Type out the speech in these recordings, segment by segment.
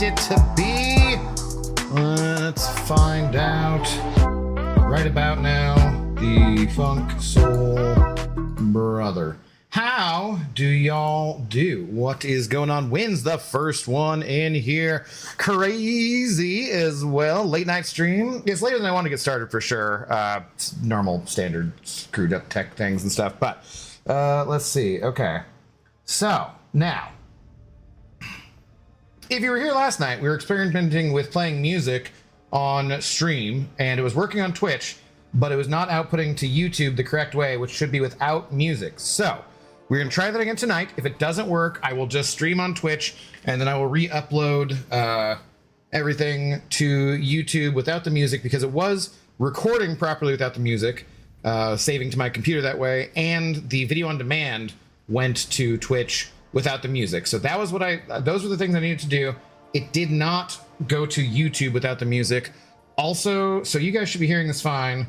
It to be? Let's find out right about now. The Funk Soul Brother. How do y'all do? What is going on? Wins the first one in here. Crazy as well. Late night stream. It's later than I want to get started for sure. Normal, standard, screwed up tech things and stuff. But let's see. Okay. So now, if you were here last night, we were experimenting with playing music on stream, and it was working on Twitch, but it was not outputting to YouTube the correct way, which should be without music. So we're going to try that again tonight. If it doesn't work, I will just stream on Twitch, and then I will re-upload everything to YouTube without the music, because it was recording properly without the music, saving to my computer that way, and the video on demand went to Twitch without the music. So that was those were the things I needed to do. It did not go to YouTube without the music. Also, so you guys should be hearing this fine.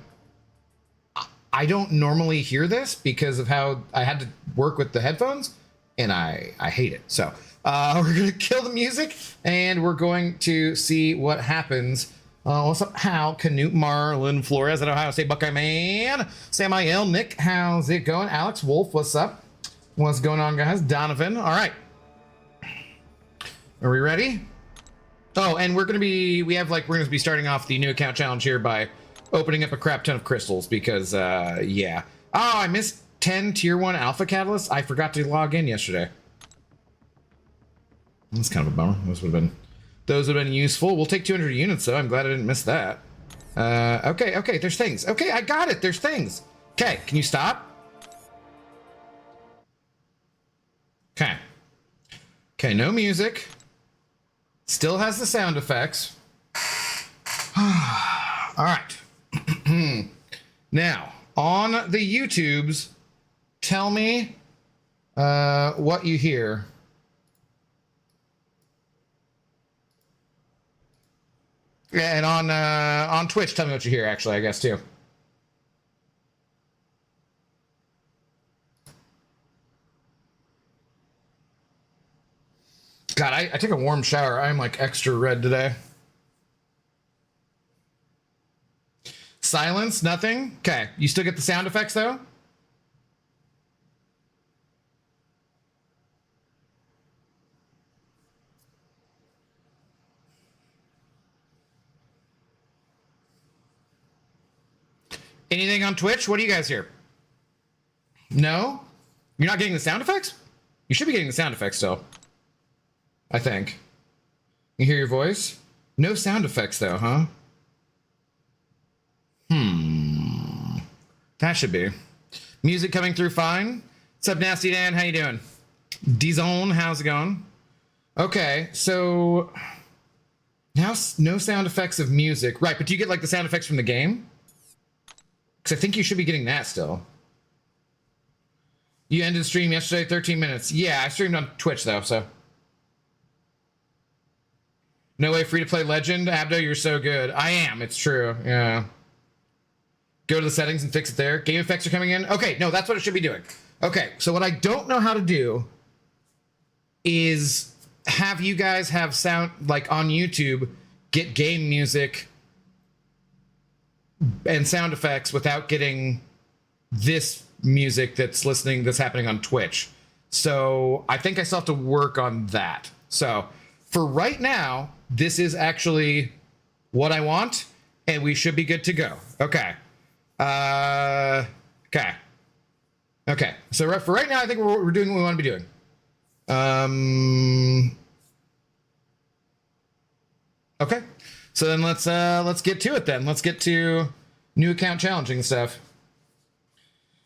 I don't normally hear this because of how I had to work with the headphones, and I hate it. So we're gonna kill the music, and we're going to see what happens. What's up, Hal, Canute, Marlon, Flores, at Ohio State Buckeye Man, Samael, Nick, how's it going? Alex Wolf, what's up? What's going on, guys? Donovan. All right. Are we ready? Oh, and we're going to be starting off the new account challenge here by opening up a crap ton of crystals because, yeah. Oh, I missed 10 tier 1 alpha catalysts. I forgot to log in yesterday. That's kind of a bummer. Those would have been useful. We'll take 200 units, though. I'm glad I didn't miss that. Okay. There's things. Okay, I got it. There's things. Okay, can you stop? Okay, no music. Still has the sound effects. All right. Now, on the YouTubes, tell me what you hear. Yeah, and on Twitch, tell me what you hear, actually, I guess, too. God, I took a warm shower. I'm like extra red today. Silence, nothing. Okay, you still get the sound effects though? Anything on Twitch? What do you guys hear? No? You're not getting the sound effects? You should be getting the sound effects still. I think. You hear your voice? No sound effects though, huh? That should be. Music coming through fine. What's up, Nasty Dan? How you doing? D-Zone, how's it going? Okay, so now no sound effects of music. Right, but do you get like the sound effects from the game? Because I think you should be getting that still. You ended the stream yesterday, 13 minutes. Yeah, I streamed on Twitch though, so. No way free to play Legend? Abdo, you're so good. I am, it's true, yeah. Go to the settings and fix it there. Game effects are coming in. Okay, no, that's what it should be doing. Okay, so what I don't know how to do is have you guys have sound, like on YouTube, get game music and sound effects without getting this music that's happening on Twitch. So I think I still have to work on that. So for right now, this is actually what I want. and we should be good to go. Okay. Okay. Okay. So for right now, I think we're doing what we want to be doing. Okay. So then let's get to it then. Let's get to new account challenging stuff.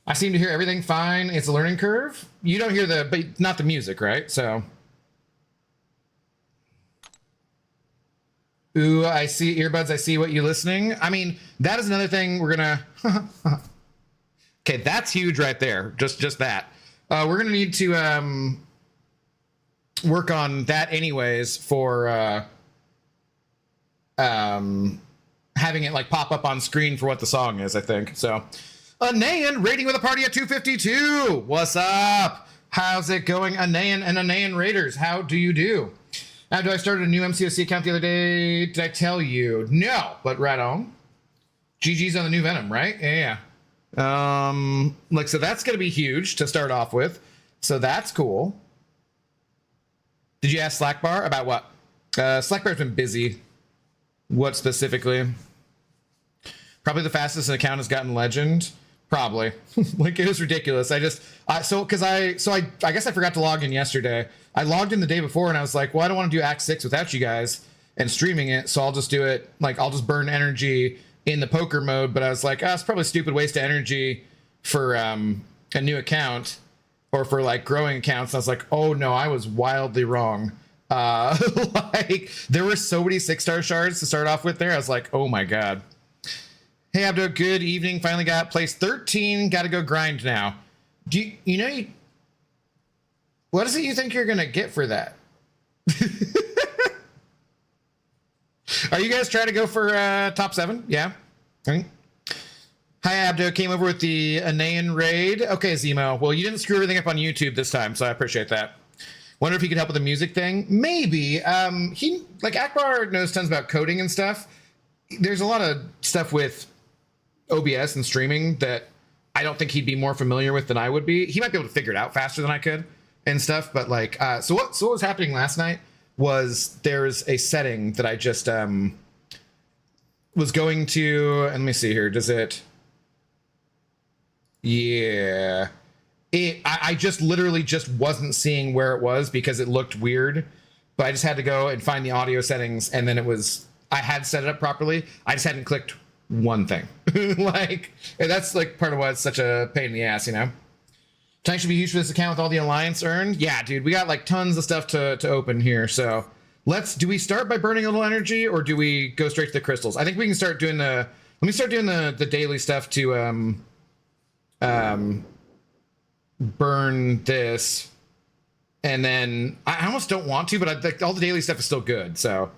I seem to hear everything fine. It's a learning curve. You don't hear but not the music, right? So. Ooh, I see earbuds. I see what you listening. I mean, that is another thing we're gonna. Okay, that's huge right there. Just that. We're gonna need to work on that anyways for having it like pop up on screen for what the song is. I think so. Anayan rating with a party at 252. What's up? How's it going, Anayan and Anayan Raiders? How do you do? After I started a new MCOC account the other day, did I tell you? No, but right on. GG's on the new Venom, right? Yeah. Like, so that's going to be huge to start off with. So that's cool. Did you ask Slackbar about what? Slackbar's been busy. What specifically? Probably the fastest an account has gotten legend. Probably. Like, it was ridiculous. I guess I forgot to log in yesterday. I logged in the day before and I was like, well, I don't want to do Act 6 without you guys and streaming it. So I'll just do it. Like, I'll just burn energy in the poker mode. But I was like, it's probably a stupid waste of energy for a new account or for like growing accounts. And I was like, oh no, I was wildly wrong. Like, there were so many 6-star shards to start off with there. I was like, oh my God. Hey, Abdo, good evening. Finally got place 13. Got to go grind now. What is it you think you're going to get for that? Are you guys trying to go for top 7? Yeah. Okay. Hi, Abdo. Came over with the Anayan raid. Okay, Zemo. Well, you didn't screw everything up on YouTube this time, so I appreciate that. Wonder if he could help with the music thing. Maybe. Akbar knows tons about coding and stuff. There's a lot of stuff with OBS and streaming that I don't think he'd be more familiar with than I would be. He might be able to figure it out faster than I could and stuff. But like, so what was happening last night was there's a setting that I just was going to, and let me see here. Does it? Yeah. I just literally just wasn't seeing where it was because it looked weird, but I just had to go and find the audio settings, and then I had set it up properly. I just hadn't clicked one thing. Like, and that's like part of why it's such a pain in the ass, you know? Tank should be huge for this account with all the alliance earned. Yeah, dude, we got like tons of stuff to open here. So do we start by burning a little energy or do we go straight to the crystals? I think we can start doing let me start doing the daily stuff to burn this. And then I almost don't want to, but all the daily stuff is still good. So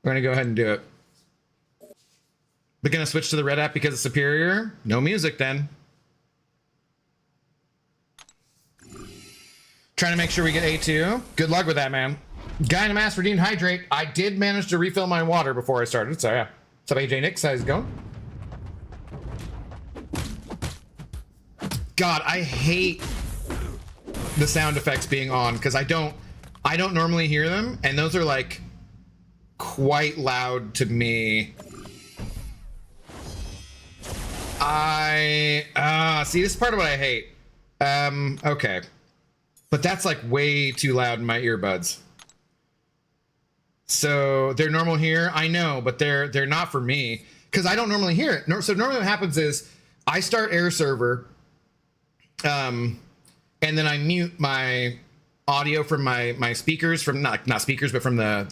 we're going to go ahead and do it. We're going to switch to the red app because it's superior. No music then. Trying to make sure we get A2. Good luck with that, man. Guy in a mask redeemed hydrate. I did manage to refill my water before I started. So yeah. What's up, AJ Nix? How's it going? God, I hate the sound effects being on because I don't normally hear them, and those are like quite loud to me. See, this is part of what I hate. Okay, but that's like way too loud in my earbuds. So they're normal here, I know, but they're not for me because I don't normally hear it. So normally what happens is I start air server, and then I mute my audio from my speakers, from not speakers, but from the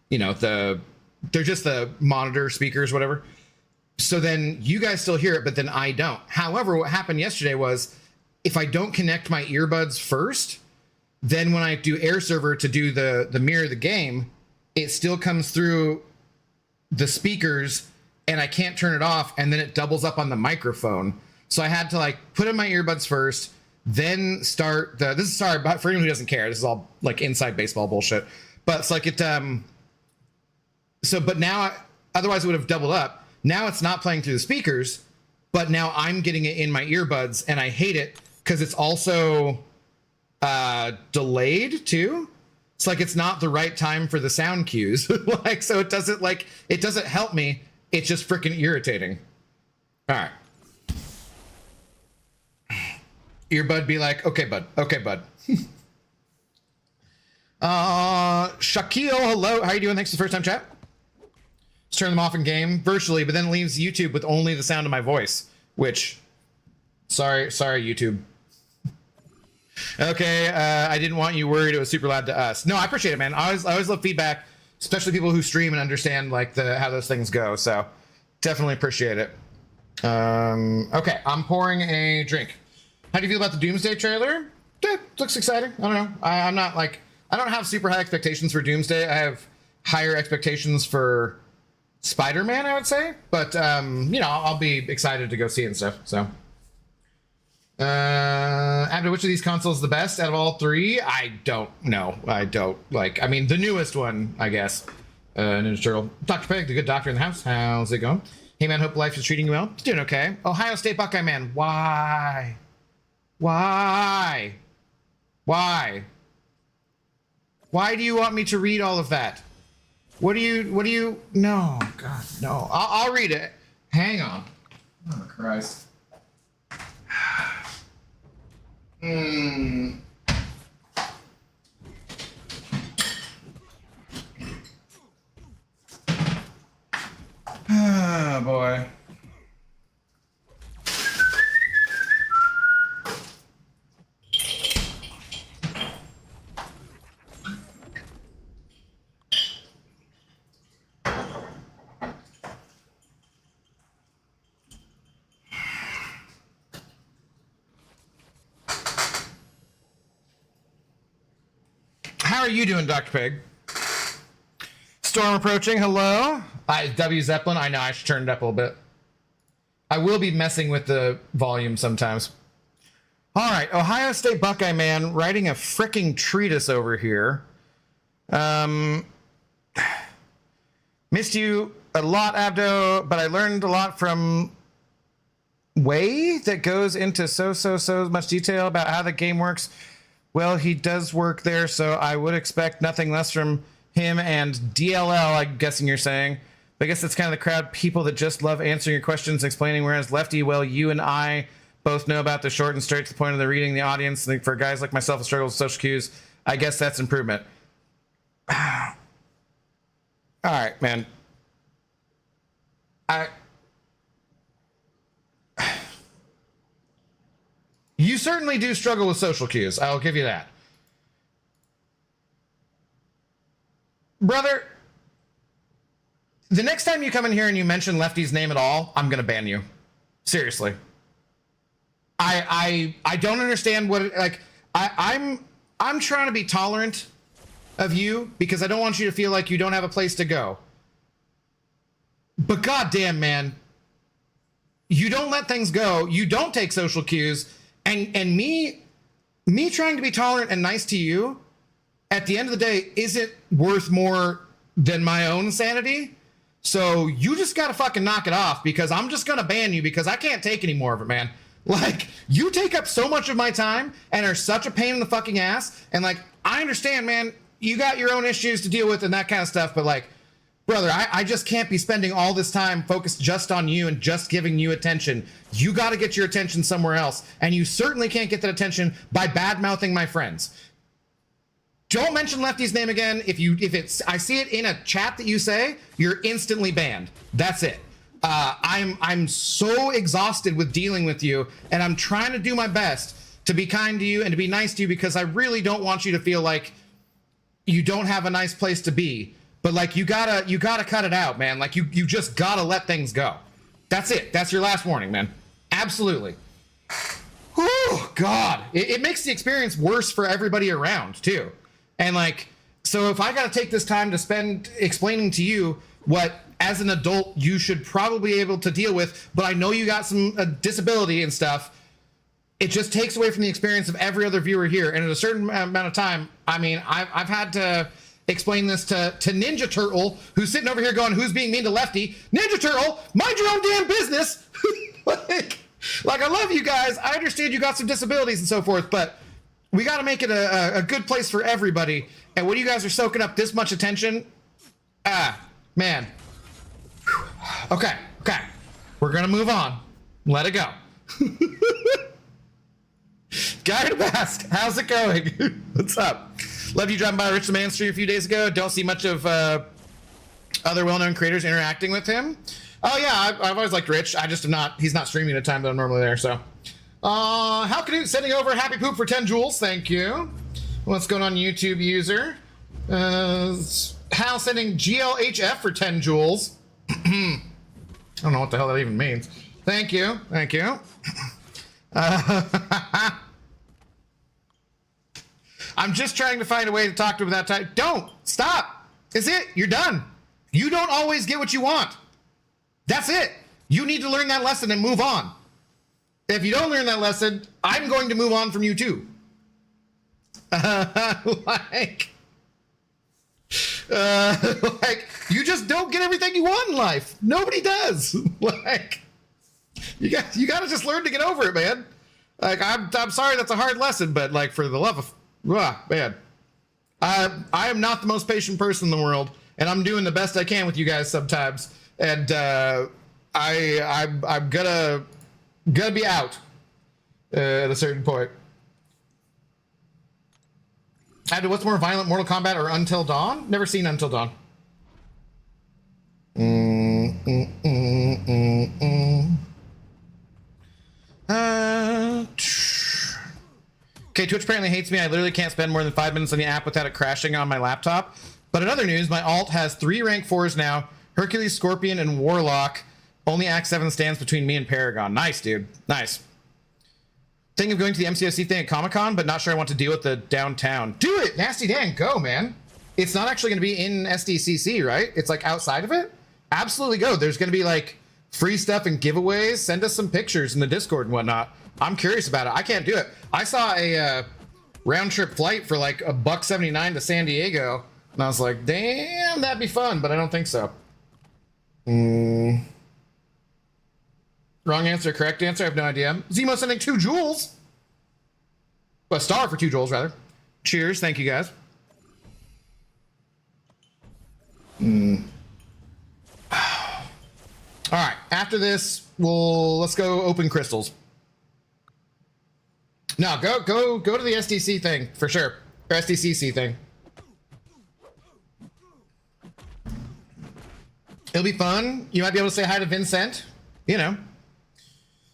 they're just the monitor speakers, whatever. So then you guys still hear it, but then I don't. However, what happened yesterday was if I don't connect my earbuds first, then when I do air server to do the mirror the game, it still comes through the speakers and I can't turn it off, and then it doubles up on the microphone. So I had to like put in my earbuds first, then start sorry, but for anyone who doesn't care, this is all like inside baseball bullshit. But it's like but now otherwise it would have doubled up. Now it's not playing through the speakers, but now I'm getting it in my earbuds, and I hate it because it's also delayed too. It's like it's not the right time for the sound cues. Like, so it doesn't help me It's just freaking irritating. All right. Earbud be like, okay, bud. Okay, bud. Shaquille, hello. How you doing? Thanks for the first time chat. Let's turn them off in game virtually, but then leaves YouTube with only the sound of my voice, which, sorry, YouTube. Okay, I didn't want you worried. It was super loud to us. No, I appreciate it, man. I always love feedback, especially people who stream and understand like how those things go. So definitely appreciate it. Okay, I'm pouring a drink. How do you feel about the Doomsday trailer? Yeah, looks exciting. I don't know. I'm not like, I don't have super high expectations for Doomsday. I have higher expectations for Spider-Man, I would say. But, you know, I'll be excited to go see it and stuff. So, after which of these consoles is the best out of all three? I don't know. I don't like, I mean, the newest one, I guess. Ninja Turtle. Dr. Peg, the good doctor in the house. How's it going? Hey, man, hope life is treating you well. It's doing okay. Ohio State Buckeye man. Why? Why? Why? Why do you want me to read all of that? What do you, no, God, no. I'll read it. Hang on. Oh, Christ. Oh, boy. How are you doing, Dr. Pig? Storm approaching, hello? W Zeppelin, I know, I should turn it up a little bit. I will be messing with the volume sometimes. All right, Ohio State Buckeye man writing a fricking treatise over here. Missed you a lot, Abdo, but I learned a lot from Way that goes into so much detail about how the game works. Well, he does work there, so I would expect nothing less from him and DLL, I'm guessing you're saying. But I guess that's kind of the crowd, people that just love answering your questions and explaining, whereas Lefty, well, you and I both know about the short and straight to the point of the reading the audience. And for guys like myself who struggle with social cues, I guess that's improvement. All right, man. You certainly do struggle with social cues. I'll give you that. Brother, the next time you come in here and you mention Lefty's name at all, I'm going to ban you. Seriously. I don't understand what it, like I'm trying to be tolerant of you because I don't want you to feel like you don't have a place to go. But goddamn, man, you don't let things go. You don't take social cues. And me trying to be tolerant and nice to you at the end of the day isn't worth more than my own sanity. So you just got to fucking knock it off because I'm just going to ban you because I can't take any more of it, man. Like, you take up so much of my time and are such a pain in the fucking ass. And like, I understand, man, you got your own issues to deal with and that kind of stuff. But like, brother, I just can't be spending all this time focused just on you and just giving you attention. You got to get your attention somewhere else. And you certainly can't get that attention by bad-mouthing my friends. Don't mention Lefty's name again. I see it in a chat that you say, you're instantly banned. That's it. I'm so exhausted with dealing with you, and I'm trying to do my best to be kind to you and to be nice to you because I really don't want you to feel like you don't have a nice place to be. But like, you gotta cut it out, man. Like, you just gotta let things go. That's it. That's your last warning, man. Absolutely. Oh God, it makes the experience worse for everybody around too. And like, so if I gotta take this time to spend explaining to you what, as an adult, you should probably be able to deal with, but I know you got some disability and stuff, it just takes away from the experience of every other viewer here. And at a certain amount of time, I mean, I've had to explain this to Ninja Turtle, who's sitting over here going, who's being mean to Lefty? Ninja Turtle, mind your own damn business. like, I love you guys. I understand you got some disabilities and so forth, but we got to make it a good place for everybody. And when you guys are soaking up this much attention, man. Okay, okay. We're gonna move on. Let it go. Guy to Basque, how's it going? What's up? Love you driving by Rich the Man stream a few days ago. Don't see much of other well-known creators interacting with him. Oh yeah, I've always liked Rich. I just am not. He's not streaming at a time that I'm normally there. So, how can you sending over happy poop for 10 joules? Thank you. What's going on, YouTube user? Hal sending GLHF for 10 joules. I don't know what the hell that even means. Thank you. Thank you. I'm just trying to find a way to talk to him without time. Don't stop. Is it? You're done. You don't always get what you want. That's it. You need to learn that lesson and move on. If you don't learn that lesson, I'm going to move on from you too. Like you just don't get everything you want in life. Nobody does. Like you got to just learn to get over it, man. Like I'm sorry that's a hard lesson, but like for the love of man, I am not the most patient person in the world, and I'm doing the best I can with you guys sometimes. And I'm gonna be out at a certain point. What's more violent, Mortal Kombat or Until Dawn? Never seen Until Dawn. Okay, Twitch apparently hates me. I literally can't spend more than 5 minutes on the app without it crashing on my laptop. But in other news, my alt has 3 rank 4s now. Hercules, Scorpion, and Warlock. Only Act 7 stands between me and Paragon. Nice, dude. Nice. Thinking of going to the MCOC thing at Comic-Con, but not sure I want to deal with the downtown. Do it! Nasty Dan, go, man. It's not actually going to be in SDCC, right? It's like outside of it? Absolutely go. There's going to be like free stuff and giveaways. Send us some pictures in the Discord and whatnot. I'm curious about it. I can't do it. I saw a round trip flight for like $1.79 to San Diego, and I was like, damn, that'd be fun, but I don't think so. Wrong answer, correct answer, I have no idea. Zemo sending 2 joules. A star for 2 joules, rather. Cheers, thank you guys. All right, after this, let's go open crystals. No, go to the SDC thing for sure, or SDCC thing. It'll be fun. You might be able to say hi to Vincent. You know.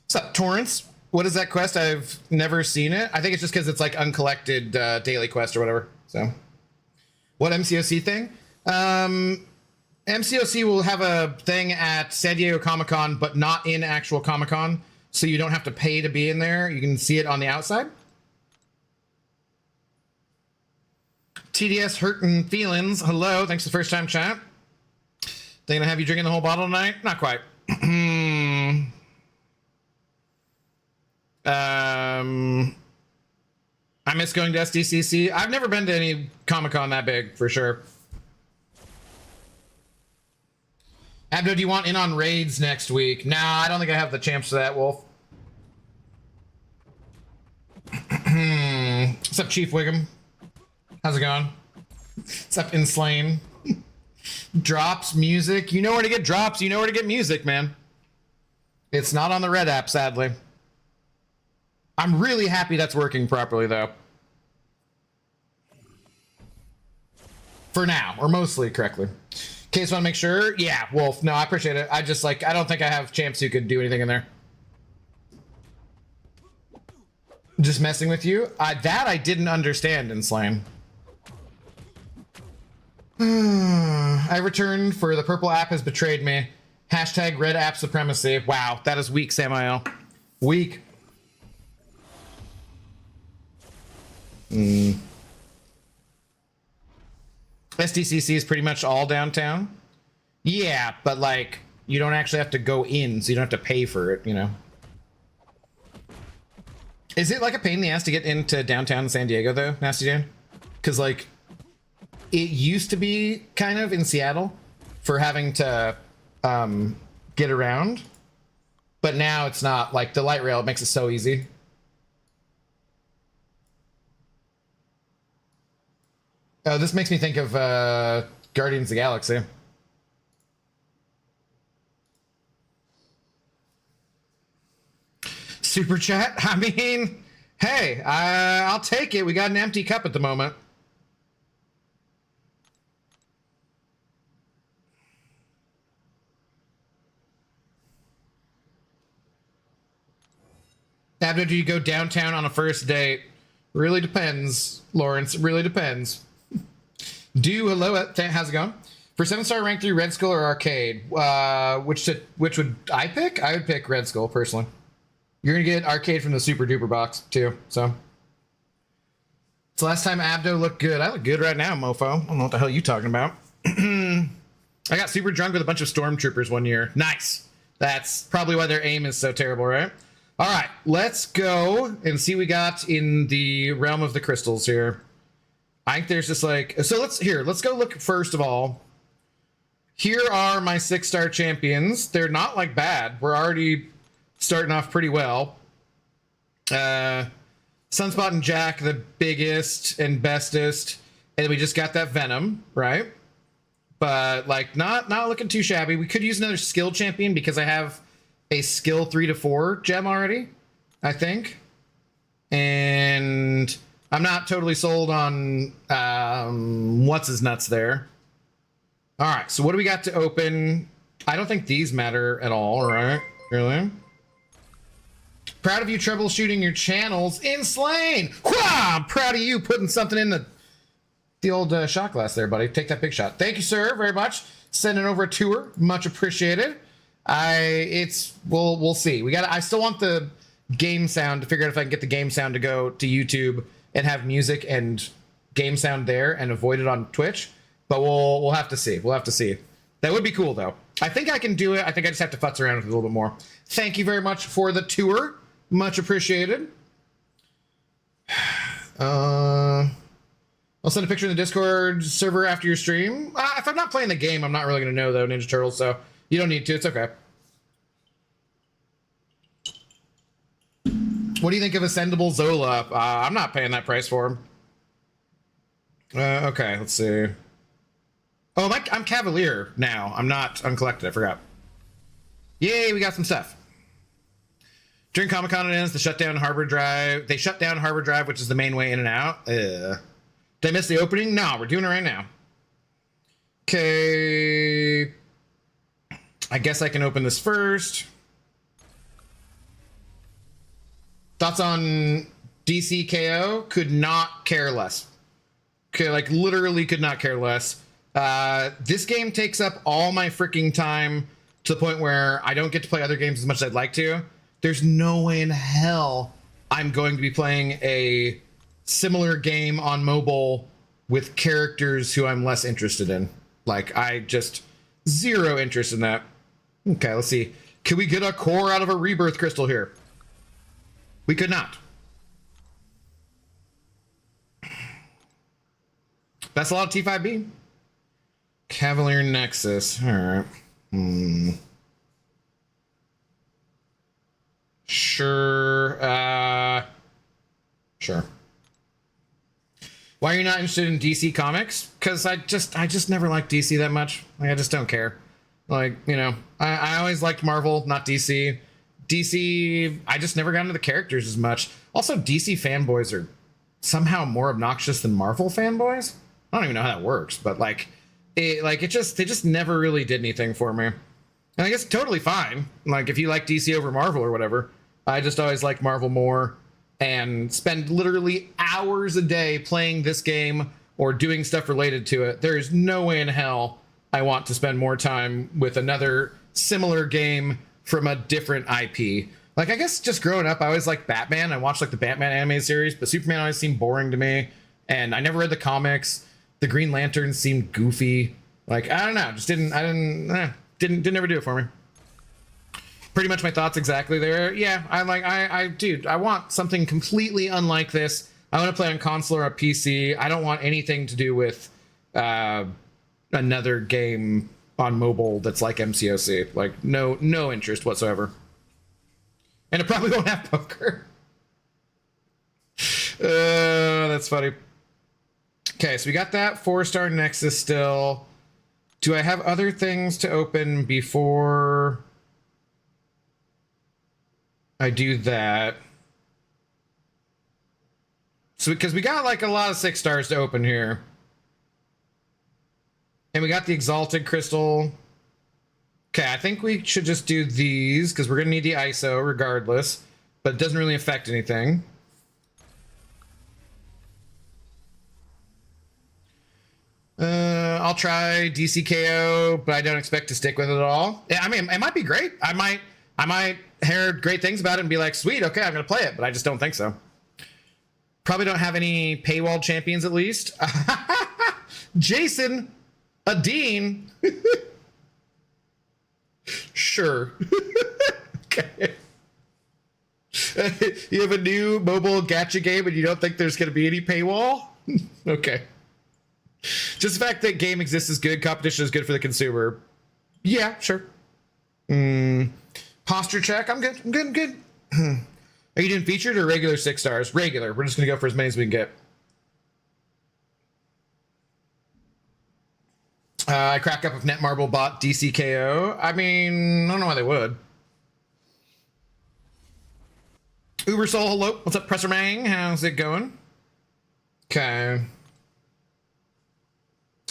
What's up, Torrance? What is that quest? I've never seen it. I think it's just because it's like uncollected daily quest or whatever. So, what MCOC thing? MCOC will have a thing at San Diego Comic-Con, but not in actual Comic-Con. So you don't have to pay to be in there. You can see it on the outside. TDS Hurtin' Feelings. Hello. Thanks for the first time chat. They gonna have you drinking the whole bottle tonight? Not quite. I miss going to SDCC. I've never been to any Comic-Con that big, for sure. Abdo, do you want in on raids next week? Nah, I don't think I have the champs for that, Wolf. What's up, Chief Wiggum? How's it going? What's up, Inslane? Drops, music. You know where to get drops. You know where to get music, man. It's not on the Red app, sadly. I'm really happy that's working properly, though. For now, or mostly correctly. Case want to make sure? Yeah, Wolf. No, I appreciate it. I just, like, I don't think I have champs who could do anything in there. Just messing with you? That I didn't understand in Slam. I returned for the purple app has betrayed me. Hashtag red app supremacy. Wow, that is weak, Samael. Weak. SDCC is pretty much all downtown. Yeah, but like you don't actually have to go in, so you don't have to pay for it, you know. Is it like a pain in the ass to get into downtown San Diego though, Nasty Dan? Because like it used to be kind of in Seattle for having to get around, but now it's not. Like the light rail makes it so easy. Oh, this makes me think of Guardians of the Galaxy. Super chat? I mean, hey, I'll take it. We got an empty cup at the moment. Abdo, do you go downtown on a first date? Really depends, Lawrence. It really depends. Hello, how's it going? For 7-star rank 3 Red Skull or Arcade, which would I pick? I would pick Red Skull, personally. You're going to get Arcade from the Super Duper box, too, so. It's the last time Abdo looked good. I look good right now, mofo. I don't know what the hell you're talking about. I got super drunk with a bunch of stormtroopers one year. Nice. That's probably why their aim is so terrible, right? All right, let's go and see what we got in the realm of the crystals here. I think there's just like, so let's go look first of all. Here are my 6-star champions. They're not like bad. We're already starting off pretty well. Sunspot and Jack, the biggest and bestest. And we just got that Venom, right? But like not looking too shabby. We could use another skill champion because I have a skill 3 to 4 gem already, I think. And I'm not totally sold on what's his nuts there. All right, so what do we got to open? I don't think these matter at all, right? Really? Proud of you troubleshooting your channels in Slain. I'm proud of you putting something in the old shot glass there, buddy. Take that big shot. Thank you, sir, very much. Sending over a tour, much appreciated. We'll see. I still want the game sound to figure out if I can get the game sound to go to YouTube and have music and game sound there and avoid it on Twitch. But we'll have to see. We'll have to see. That would be cool though. I think I can do it. I think I just have to futz around with it a little bit more. Thank you very much for the tour. Much appreciated. I'll send a picture in the Discord server after your stream. If I'm not playing the game, I'm not really going to know though, Ninja Turtles, so you don't need to. It's okay. What do you think of Ascendable Zola? I'm not paying that price for him. Okay, let's see. Oh, I'm Cavalier now. I'm not uncollected. I forgot. Yay, we got some stuff. During Comic-Con it ends, they shut down Harbor Drive, which is the main way in and out. Did I miss the opening? No, we're doing it right now. Okay. I guess I can open this first. Thoughts on DC KO? Could not care less. Okay, like literally could not care less. This game takes up all my freaking time to the point where I don't get to play other games as much as I'd like to. There's no way in hell I'm going to be playing a similar game on mobile with characters who I'm less interested in. Like, I just zero interest in that. Okay, let's see. Can we get a core out of a rebirth crystal here? We could not. That's a lot of T5B. Cavalier Nexus. All right. Sure. Sure. Why are you not interested in DC Comics? Because I just never liked DC that much. Like, I just don't care. Like, you know, I always liked Marvel, not DC. DC, I just never got into the characters as much. Also, DC fanboys are somehow more obnoxious than Marvel fanboys. I don't even know how that works, but they just never really did anything for me. And I guess totally fine. Like, if you like DC over Marvel or whatever, I just always like Marvel more and spend literally hours a day playing this game or doing stuff related to it. There is no way in hell I want to spend more time with another similar game from a different IP. Like, I guess just growing up, I always liked Batman. I watched like the Batman animated series, but Superman always seemed boring to me. And I never read the comics. The Green Lantern seemed goofy. Like, I don't know, just didn't ever do it for me. Pretty much my thoughts exactly there. Yeah, dude, I want something completely unlike this. I want to play on console or a PC. I don't want anything to do with another game on mobile that's like MCOC. Like, no interest whatsoever. And it probably won't have poker. That's funny. Okay, so we got that 4-star Nexus still. Do I have other things to open before? I do that. So because we got like a lot of 6 stars to open here. And we got the Exalted Crystal. Okay, I think we should just do these because we're going to need the ISO regardless. But it doesn't really affect anything. I'll try DCKO, but I don't expect to stick with it at all. Yeah, I mean, it might be great. I might hear great things about it and be like, sweet, okay, I'm going to play it. But I just don't think so. Probably don't have any paywall champions at least. Jason, a Dean. Sure. Okay. You have a new mobile gacha game and you don't think there's going to be any paywall? Okay. Just the fact that game exists is good, competition is good for the consumer. Yeah, sure. Posture check. I'm good. I'm good. Are you doing featured or regular 6 stars? Regular. We're just going to go for as many as we can get. I crack up if Netmarble bought DCKO. I mean, I don't know why they would. Uber Soul, hello. What's up, Presser Mang? How's it going? Okay.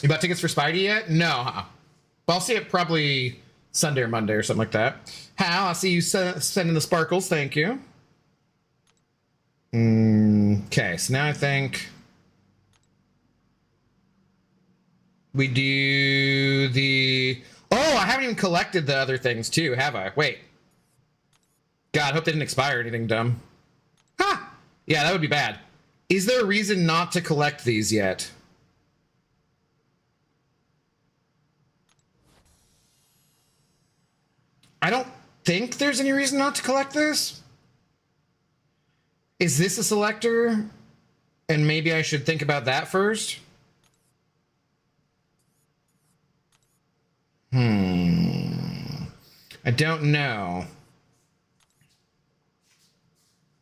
You bought tickets for Spidey yet? No. But I'll see it probably Sunday or Monday or something like that. Hal, I see you sending the sparkles. Thank you. Okay, so now I think we do the... Oh, I haven't even collected the other things too, have I? Wait. God, I hope they didn't expire or anything dumb. Ha! Yeah, that would be bad. Is there a reason not to collect these yet? I don't think there's any reason not to collect this. Is this a selector? And maybe I should think about that first? I don't know.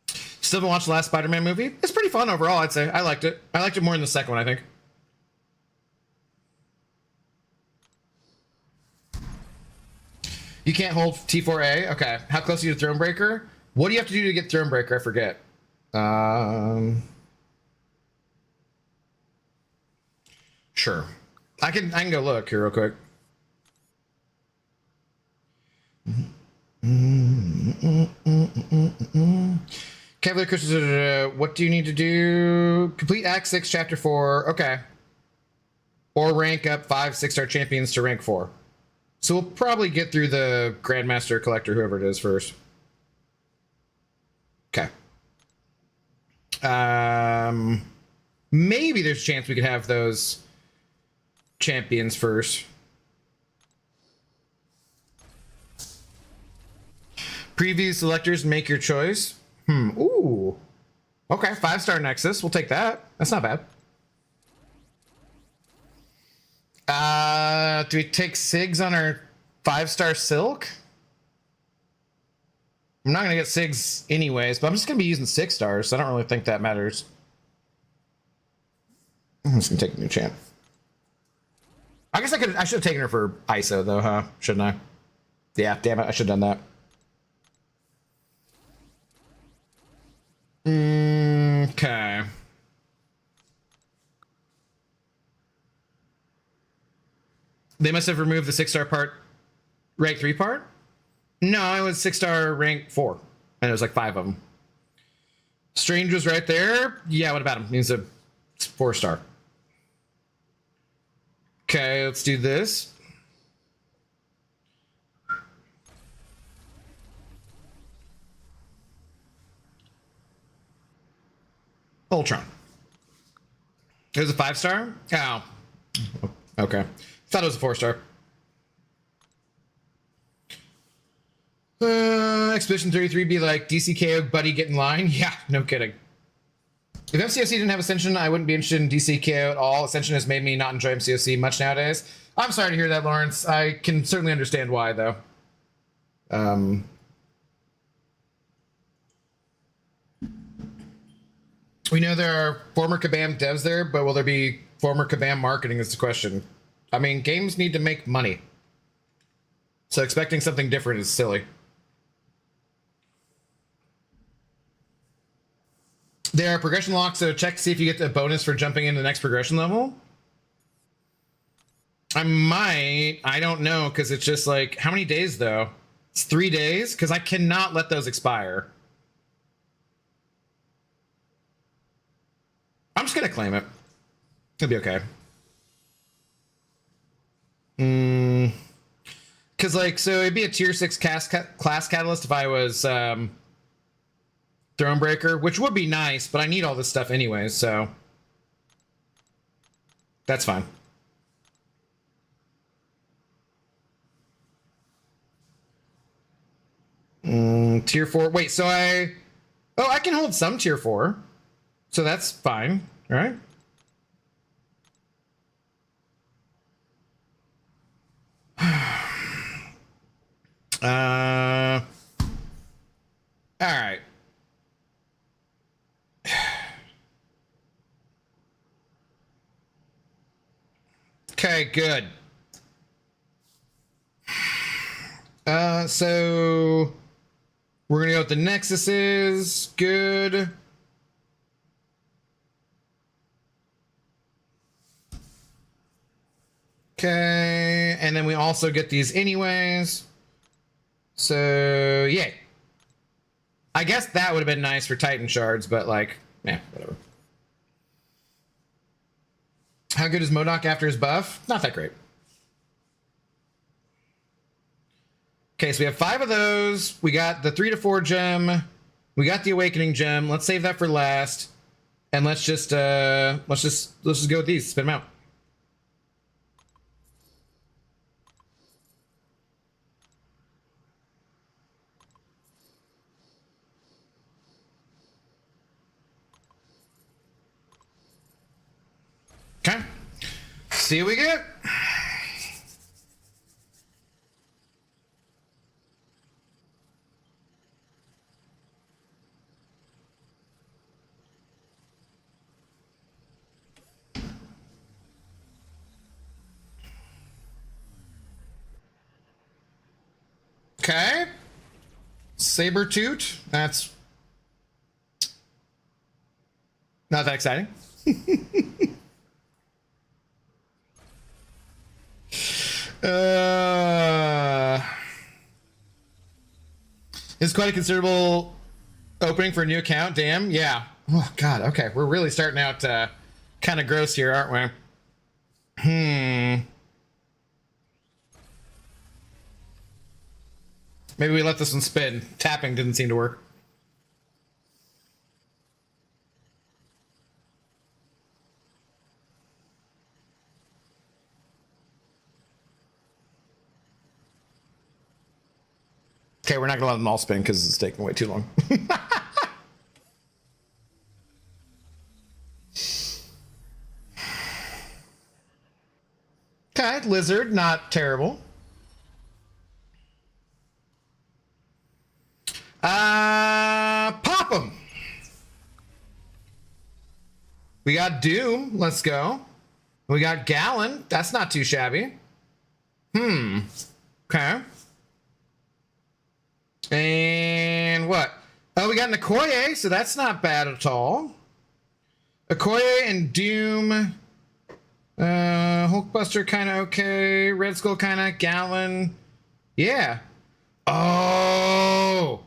Still haven't watched the last Spider-Man movie. It's pretty fun overall, I'd say. I liked it. I liked it more than the second one, I think. You can't hold T4A? Okay. How close are you to Thronebreaker? What do you have to do to get Thronebreaker? I forget. Sure. I can go look here real quick. Cavalier Christian, what do you need to do? Complete Act 6, Chapter 4. Okay. Or rank up 5 6-star champions to rank 4. So we'll probably get through the Grandmaster, Collector, whoever it is first. Okay. Maybe there's a chance we could have those champions first. Preview selectors, make your choice. Ooh. Okay, 5-star Nexus. We'll take that. That's not bad. Do we take Sigs on our 5-star Silk? I'm not going to get Sigs anyways, but I'm just going to be using 6 stars, so I don't really think that matters. I'm just going to take a new champ. I guess I should have taken her for ISO though, huh? Shouldn't I? Yeah, damn it, I should have done that. Okay. They must have removed the 6-star part, rank 3 part? No, it was 6-star rank 4. And it was like 5 of them. Strange was right there. Yeah, what about him? He's a 4-star. Okay, let's do this. Ultron. It was a 5-star? Oh. Okay. Thought it was a 4-star. Expedition 33 be like DCKO buddy get in line? Yeah, no kidding. If MCOC didn't have Ascension, I wouldn't be interested in DCKO at all. Ascension has made me not enjoy MCOC much nowadays. I'm sorry to hear that, Lawrence. I can certainly understand why, though. We know there are former Kabam devs there, but will there be former Kabam marketing is the question. I mean, games need to make money. So expecting something different is silly. There are progression locks, so check to see if you get the bonus for jumping into the next progression level. I might. I don't know, because it's just like, how many days, though? It's 3 days? Because I cannot let those expire. I'm just going to claim it. It'll be okay. Because, like, so it'd be a tier 6 class catalyst if I was Thronebreaker, which would be nice, but I need all this stuff anyways, so that's fine. Tier 4. Wait, so I can hold some tier 4. So that's fine, right? All right. Okay, good. So we're gonna go with the Nexuses. Good. Okay, and then we also get these anyways. So, yay. I guess that would have been nice for Titan shards, but like, yeah, whatever. How good is MODOK after his buff? Not that great. Okay, so we have 5 of those. We got the 3 to 4 gem. We got the Awakening gem. Let's save that for last. And let's just go with these. Spin them out. Okay. See what we get. Okay. Sabertooth. That's not that exciting. It's quite a considerable opening for a new account. Damn. Yeah. Oh, God. Okay. We're really starting out kind of gross here, aren't we? Maybe we let this one spin. Tapping didn't seem to work. Okay, we're not gonna let them all spin because it's taking way too long. Okay, lizard, not terrible. Pop them. We got Doom. Let's go. We got Gallon. That's not too shabby. Okay. And what? Oh, we got an Okoye, so that's not bad at all. Okoye and Doom. Hulkbuster kind of okay. Red Skull kind of. Gallon. Yeah. Oh.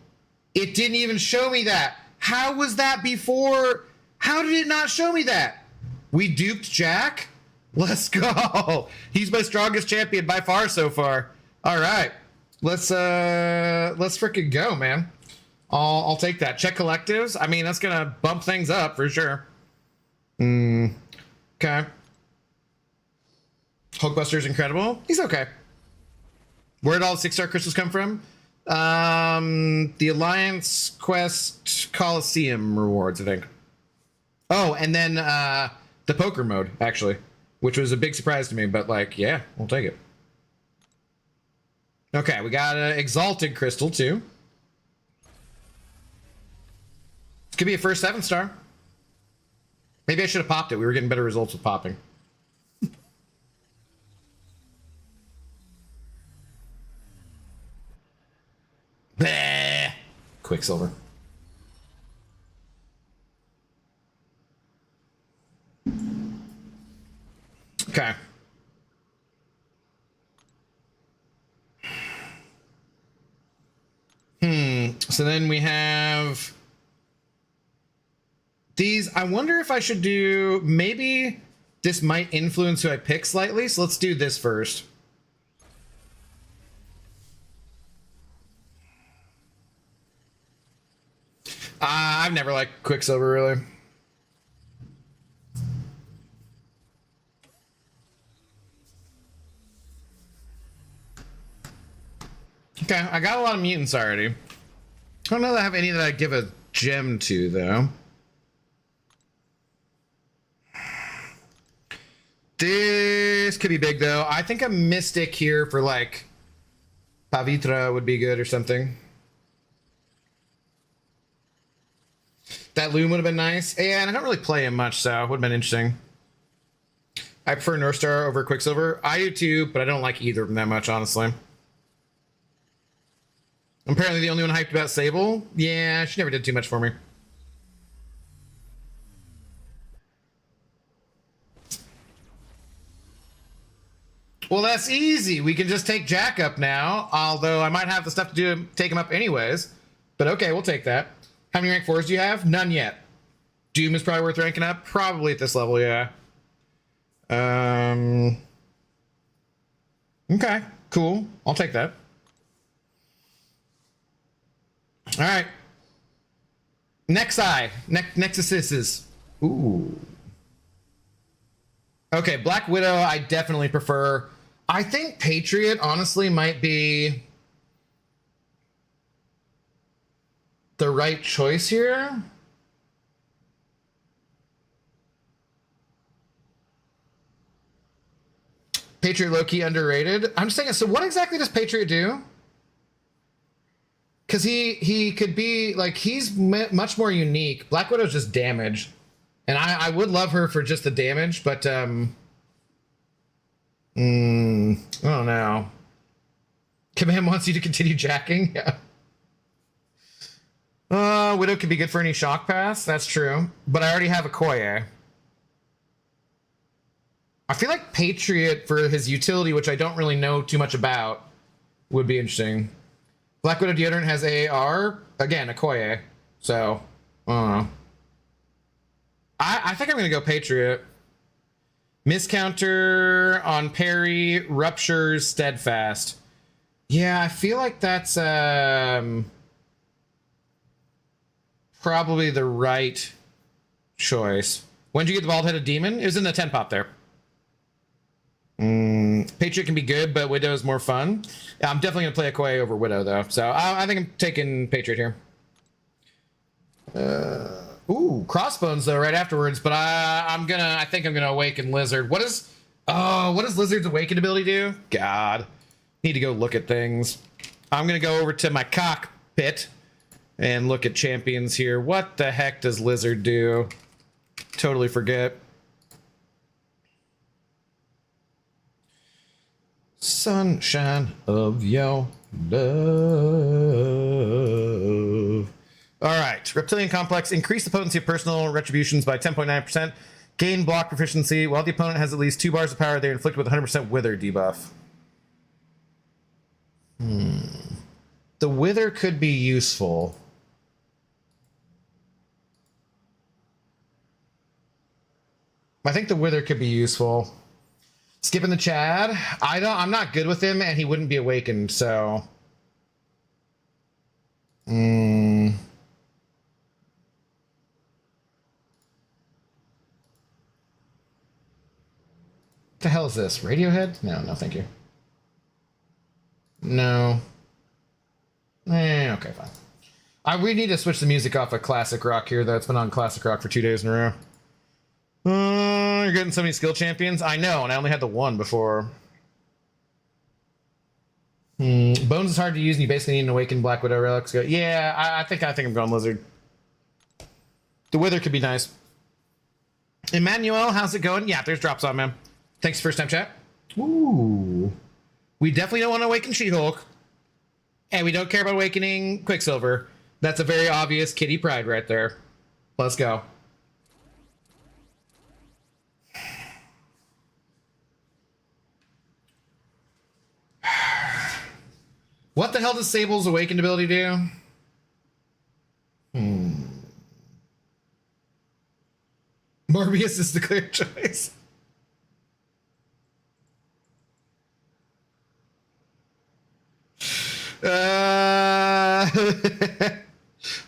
It didn't even show me that. How was that before? How did it not show me that? We duped Jack? Let's go. He's my strongest champion by far so far. All right. Let's freaking go, man. I'll take that. Check collectives. I mean, that's gonna bump things up for sure. Okay. Hulkbuster's incredible. He's okay. Where'd all the 6-star crystals come from? The Alliance Quest Coliseum rewards, I think. Oh, and then the poker mode, actually, which was a big surprise to me, but like, yeah, we'll take it. Okay, we got an Exalted Crystal, too. This could be a first 7-star. Maybe I should have popped it. We were getting better results with popping. Bleh. Quicksilver. So then we have these. I wonder if I should do, maybe this might influence who I pick slightly. So let's do this first. I've never liked Quicksilver, really. Okay, I got a lot of mutants already. I don't know that I have any that I give a gem to, though. This could be big, though. I think a Mystic here for, like, Pavitra would be good or something. That Loom would have been nice. Yeah, and I don't really play him much, so it would have been interesting. I prefer Northstar over Quicksilver. I do too, but I don't like either of them that much, honestly. I'm apparently the only one hyped about Sable. Yeah, she never did too much for me. Well, that's easy. We can just take Jack up now, although I might have the stuff to do take him up anyways. But okay, we'll take that. How many rank 4s do you have? None yet. Doom is probably worth ranking up. Probably at this level, yeah. Okay, cool. I'll take that. All right. Nexuses. Ooh. Okay, Black Widow, I definitely prefer. I think Patriot, honestly, might be the right choice here. Patriot low-key underrated. I'm just thinking, so what exactly does Patriot do? Because he could be, like, he's much more unique. Black Widow's just damage. And I would love her for just the damage, but, I don't know. Command wants you to continue jacking? Yeah. Widow could be good for any shock pass. That's true. But I already have a Okoye. I feel like Patriot for his utility, which I don't really know too much about, would be interesting. Black Widow deodorant has AR. Again, Okoye. So, I don't know. I think I'm going to go Patriot. Miscounter on parry, ruptures, steadfast. Yeah, I feel like that's probably the right choice. When did you get the bald-headed demon? It was in the 10 pop there. Patriot can be good, but Widow is more fun. I'm definitely going to play Okoye over Widow, though. So I think I'm taking Patriot here. Ooh, Crossbones, though, right afterwards. But I think I'm going to Awaken Lizard. What does Lizard's Awaken ability do? God. Need to go look at things. I'm going to go over to my cockpit and look at champions here. What the heck does Lizard do? Totally forget. Sunshine of your love. All right. Reptilian Complex. Increase the potency of personal retributions by 10.9%. Gain block proficiency. While the opponent has at least 2 bars of power, they're inflicted with 100% Wither debuff. The Wither could be useful. I think the Wither could be useful. Skipping the Chad. I'm not good with him, and he wouldn't be awakened, so. What the hell is this? Radiohead? No, thank you. No. Okay, fine. We need to switch the music off of classic rock here, though. It's been on classic rock for 2 days in a row. You're getting so many skill champions. I know, and I only had the one before. Bones is hard to use, and you basically need an Awakened Black Widow relics. Yeah, I think I'm going Lizard. The Wither could be nice. Emmanuel, how's it going? Yeah, there's drops on, man. Thanks for first time chat. Ooh. We definitely don't want to awaken She-Hulk. And we don't care about awakening Quicksilver. That's a very obvious Kitty Pryde right there. Let's go. What the hell does Sable's Awakened ability do? Morbius is the clear choice.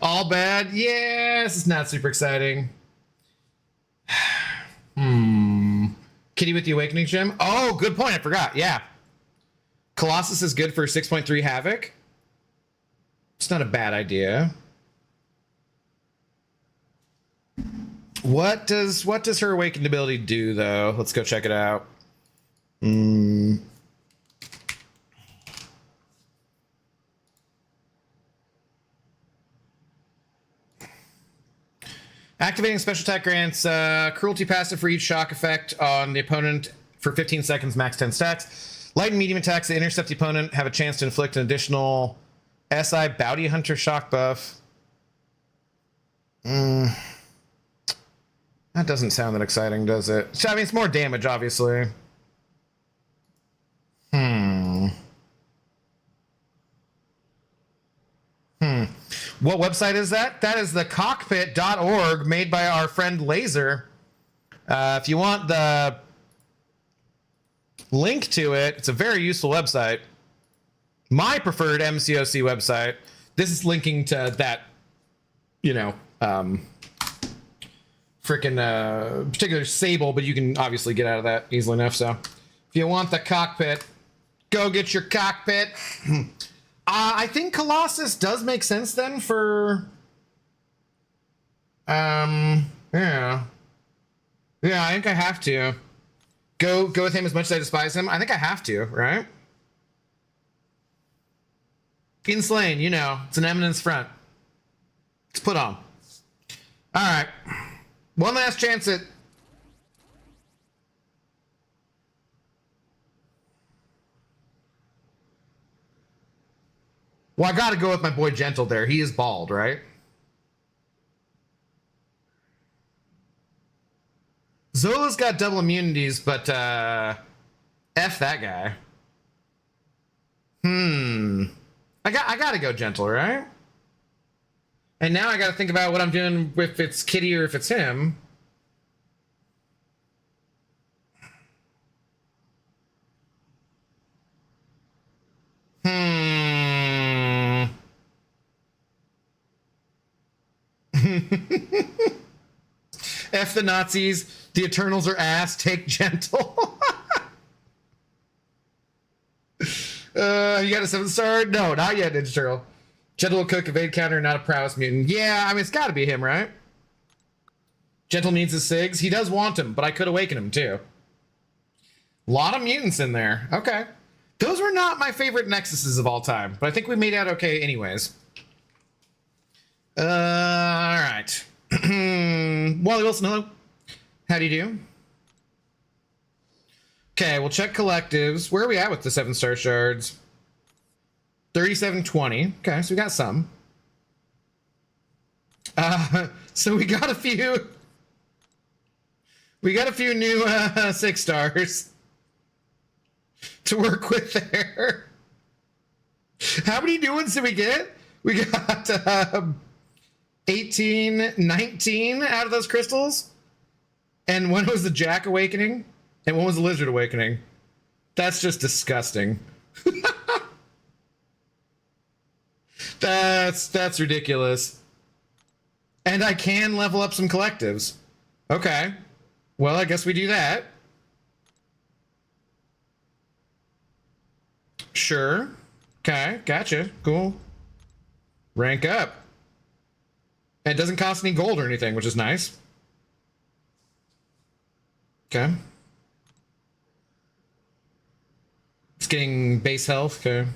All bad? Yeah, this is not super exciting. Kitty with the Awakening Gem? Oh, good point. I forgot. Yeah. Colossus is good for 6.3 Havoc. It's not a bad idea. What does her Awakened ability do, though? Let's go check it out. Activating special attack grants cruelty passive for each shock effect on the opponent for 15 seconds, max 10 stacks. Light and medium attacks that intercept the opponent have a chance to inflict an additional SI Bounty Hunter shock buff. That doesn't sound that exciting, does it? So, I mean, it's more damage, obviously. What website is that? That is the cockpit.org, made by our friend Laser. If you want the link to it, it's a very useful website. My preferred MCOC website. This is linking to that, you know, freaking particular Sable, but you can obviously get out of that easily enough. So if you want the cockpit, go get your cockpit. I think Colossus does make sense then for, yeah, I think I have to go with him as much as I despise him. I think I have to, right? Inslane, you know, it's an Eminence front. It's put on. All right, one last chance at. Well, I gotta go with my boy Gentle there. He is bald, right? Zola's got double immunities, but F that guy. I gotta go Gentle, right? And now I gotta think about what I'm doing if it's Kitty or if it's him. F the Nazis. The Eternals are ass. Take Gentle. You got a 7-star? No, not yet, Ninja Turtle. Gentle will cook, evade counter, not a prowess mutant. Yeah, I mean, it's got to be him, right? Gentle needs his SIGs. He does want him, but I could awaken him, too. A lot of mutants in there. Okay. Those were not my favorite Nexuses of all time, but I think we made out okay anyways. All right. Wally Wilson, hello. How do you do? Okay, we'll check collectives. Where are we at with the 7-star shards? 3720. Okay, so we got some. So we got a few. We got a few new 6 stars to work with there. How many new ones did we get? We got 18, 19 out of those crystals. And one was the Jack Awakening, and one was the Lizard Awakening. That's just disgusting. That's ridiculous. And I can level up some collectives. Okay. Well, I guess we do that. Sure. Okay, gotcha. Cool. Rank up. And it doesn't cost any gold or anything, which is nice. Okay. It's getting base health. Okay.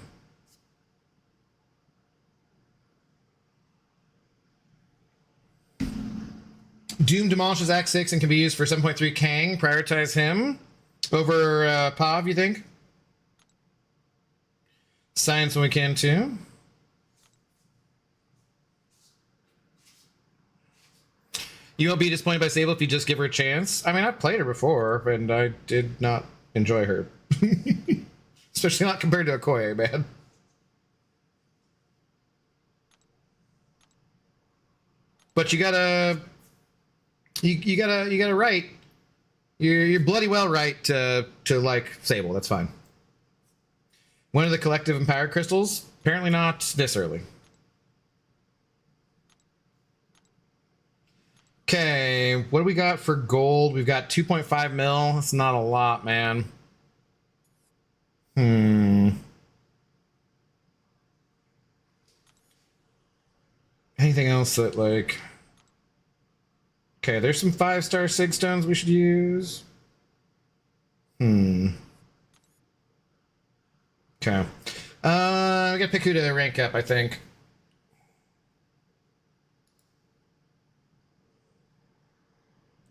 Doom demolishes Act 6 and can be used for 7.3 Kang. Prioritize him over Pav, you think? Science when we can, too. You won't be disappointed by Sable if you just give her a chance. I mean, I've played her before, and I did not enjoy her. Especially not compared to Okoye, man. But you gotta write. You're bloody well right to like Sable. That's fine. When are the collective empowered crystals? Apparently not this early. Okay, what do we got for gold? We've got 2.5 mil. That's not a lot, man. Anything else that like... Okay, there's some 5-star sig stones we should use. Okay. We gotta pick who to rank up, I think.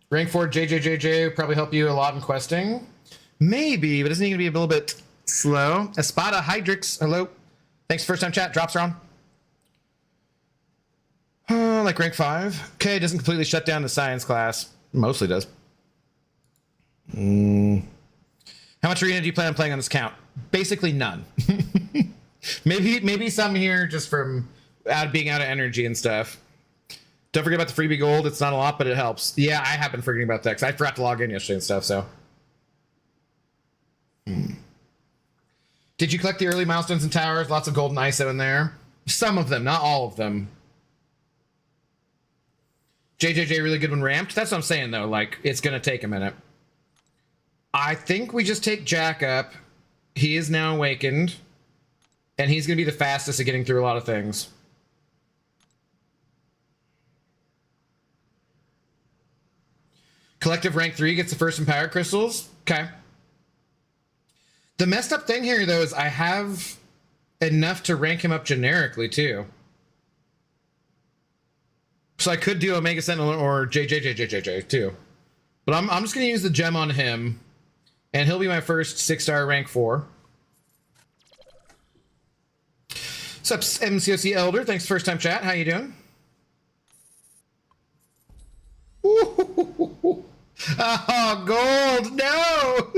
Rank 4 JJJJ would probably help you a lot in questing. Maybe, but isn't he gonna be a little bit slow? Espada Hydrix, hello. Thanks for first time chat. Drops are on. Like rank 5. Okay, doesn't completely shut down the science class. Mostly does. How much arena do you plan on playing on this count? Basically none. maybe some here just from being out of energy and stuff. Don't forget about the freebie gold. It's not a lot, but it helps. Yeah, I have been forgetting about that because I forgot to log in yesterday and stuff, so. Did you collect the early milestones and towers? Lots of golden ISO in there. Some of them, not all of them. JJJ really good when ramped. That's what I'm saying, though. Like, it's going to take a minute. I think we just take Jack up. He is now awakened. And he's going to be the fastest at getting through a lot of things. Collective rank 3 gets the first empowered crystals. Okay. The messed up thing here, though, is I have enough to rank him up generically, too. So I could do Omega Sentinel or JJJJJ too. But I'm just going to use the gem on him. And he'll be my first 6-star rank 4. What's up, MCOC Elder? Thanks, first time chat. How you doing? Ooh. Oh, gold. No.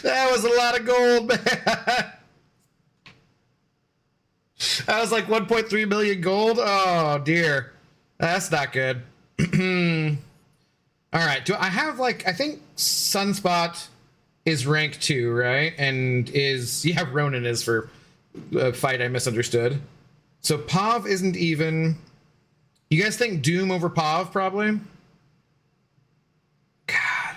That was a lot of gold, man. That was like 1.3 million gold. Oh, dear. That's not good. All right. Do I have like, I think Sunspot is rank 2, right? And is, yeah, Ronin is for a fight I misunderstood. So Pav isn't even. You guys think Doom over Pav probably? God.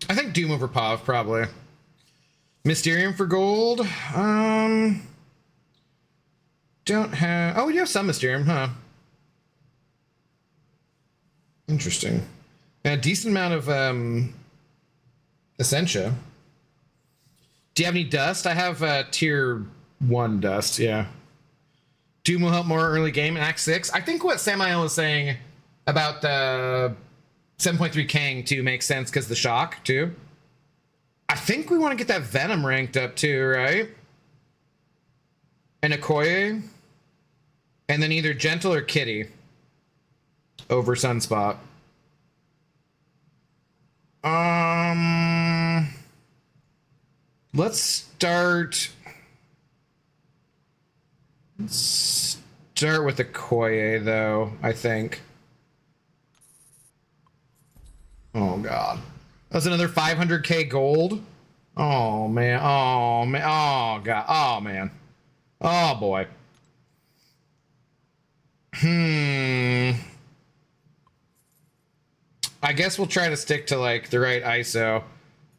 I think Doom over Pav probably. Mysterium for gold. Don't have. Oh, we do have some Mysterium, huh? Interesting. A decent amount of Essentia. Do you have any dust? I have tier 1 dust. Yeah. Doom will help more early game in Act 6. I think what Samael was saying about the 7.3 Kang too makes sense because the shock too. I think we want to get that Venom ranked up too, right? And Okoye. And then either Gentle or Kitty over Sunspot. Let's start with Okoye though, I think. Oh god. That's another 500k gold. Oh man. Oh man. Oh god. Oh man. Oh boy. I guess we'll try to stick to like the right ISO.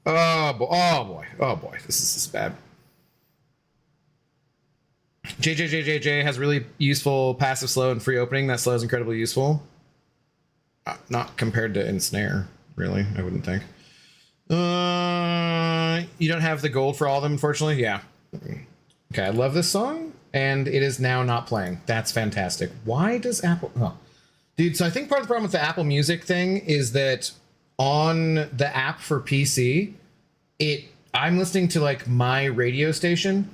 Oh boy. Oh boy. Oh boy. This is bad. JJJJJ has really useful passive slow and free opening. That slow is incredibly useful. Not compared to Ensnare, really, I wouldn't think. You don't have the gold for all of them, unfortunately? Yeah. Okay, I love this song, and it is now not playing. That's fantastic. Why does Apple... Oh. Dude, so I think part of the problem with the Apple Music thing is that on the app for PC, I'm listening to, like, my radio station,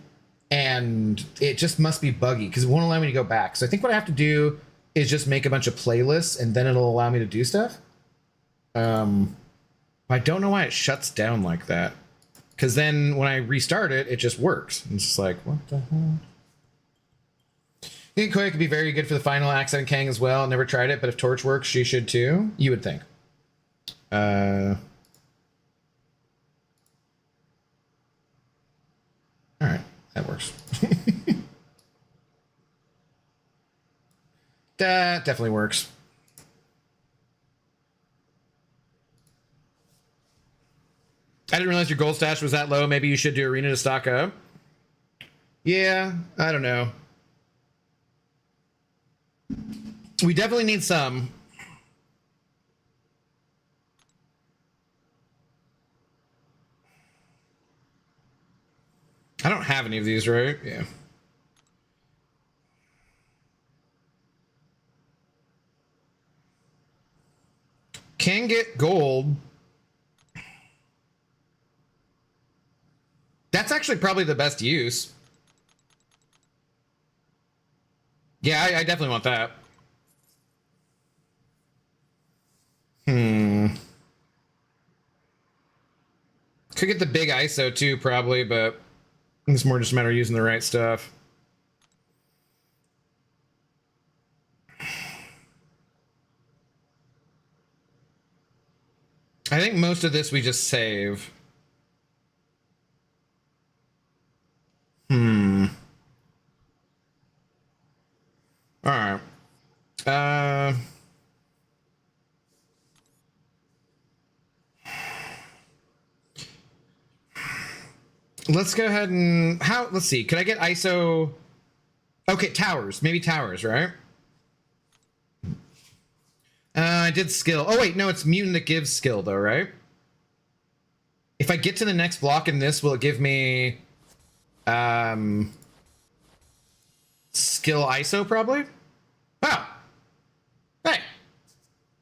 and it just must be buggy, because it won't allow me to go back. So I think what I have to do is just make a bunch of playlists, and then it'll allow me to do stuff. I don't know why it shuts down like that. Because then when I restart it, it just works. It's just like, what the hell? I think Koya could be very good for the final Accent Kang as well. Never tried it, but if Torch works, she should too. You would think. All right, that works. That definitely works. I didn't realize your gold stash was that low. Maybe you should do arena to stock up. Yeah, I don't know. We definitely need some. I don't have any of these, right? Yeah. Can get gold. That's actually probably the best use. Yeah, I definitely want that. Could get the big ISO too, probably, but it's more just a matter of using the right stuff. I think most of this we just save. All right. Let's go ahead and let's see. Can I get ISO? Okay, towers. Maybe towers, right? I did skill. Oh wait, no, it's mutant that gives skill though, right? If I get to the next block in this, will it give me skill ISO probably? Oh. Hey.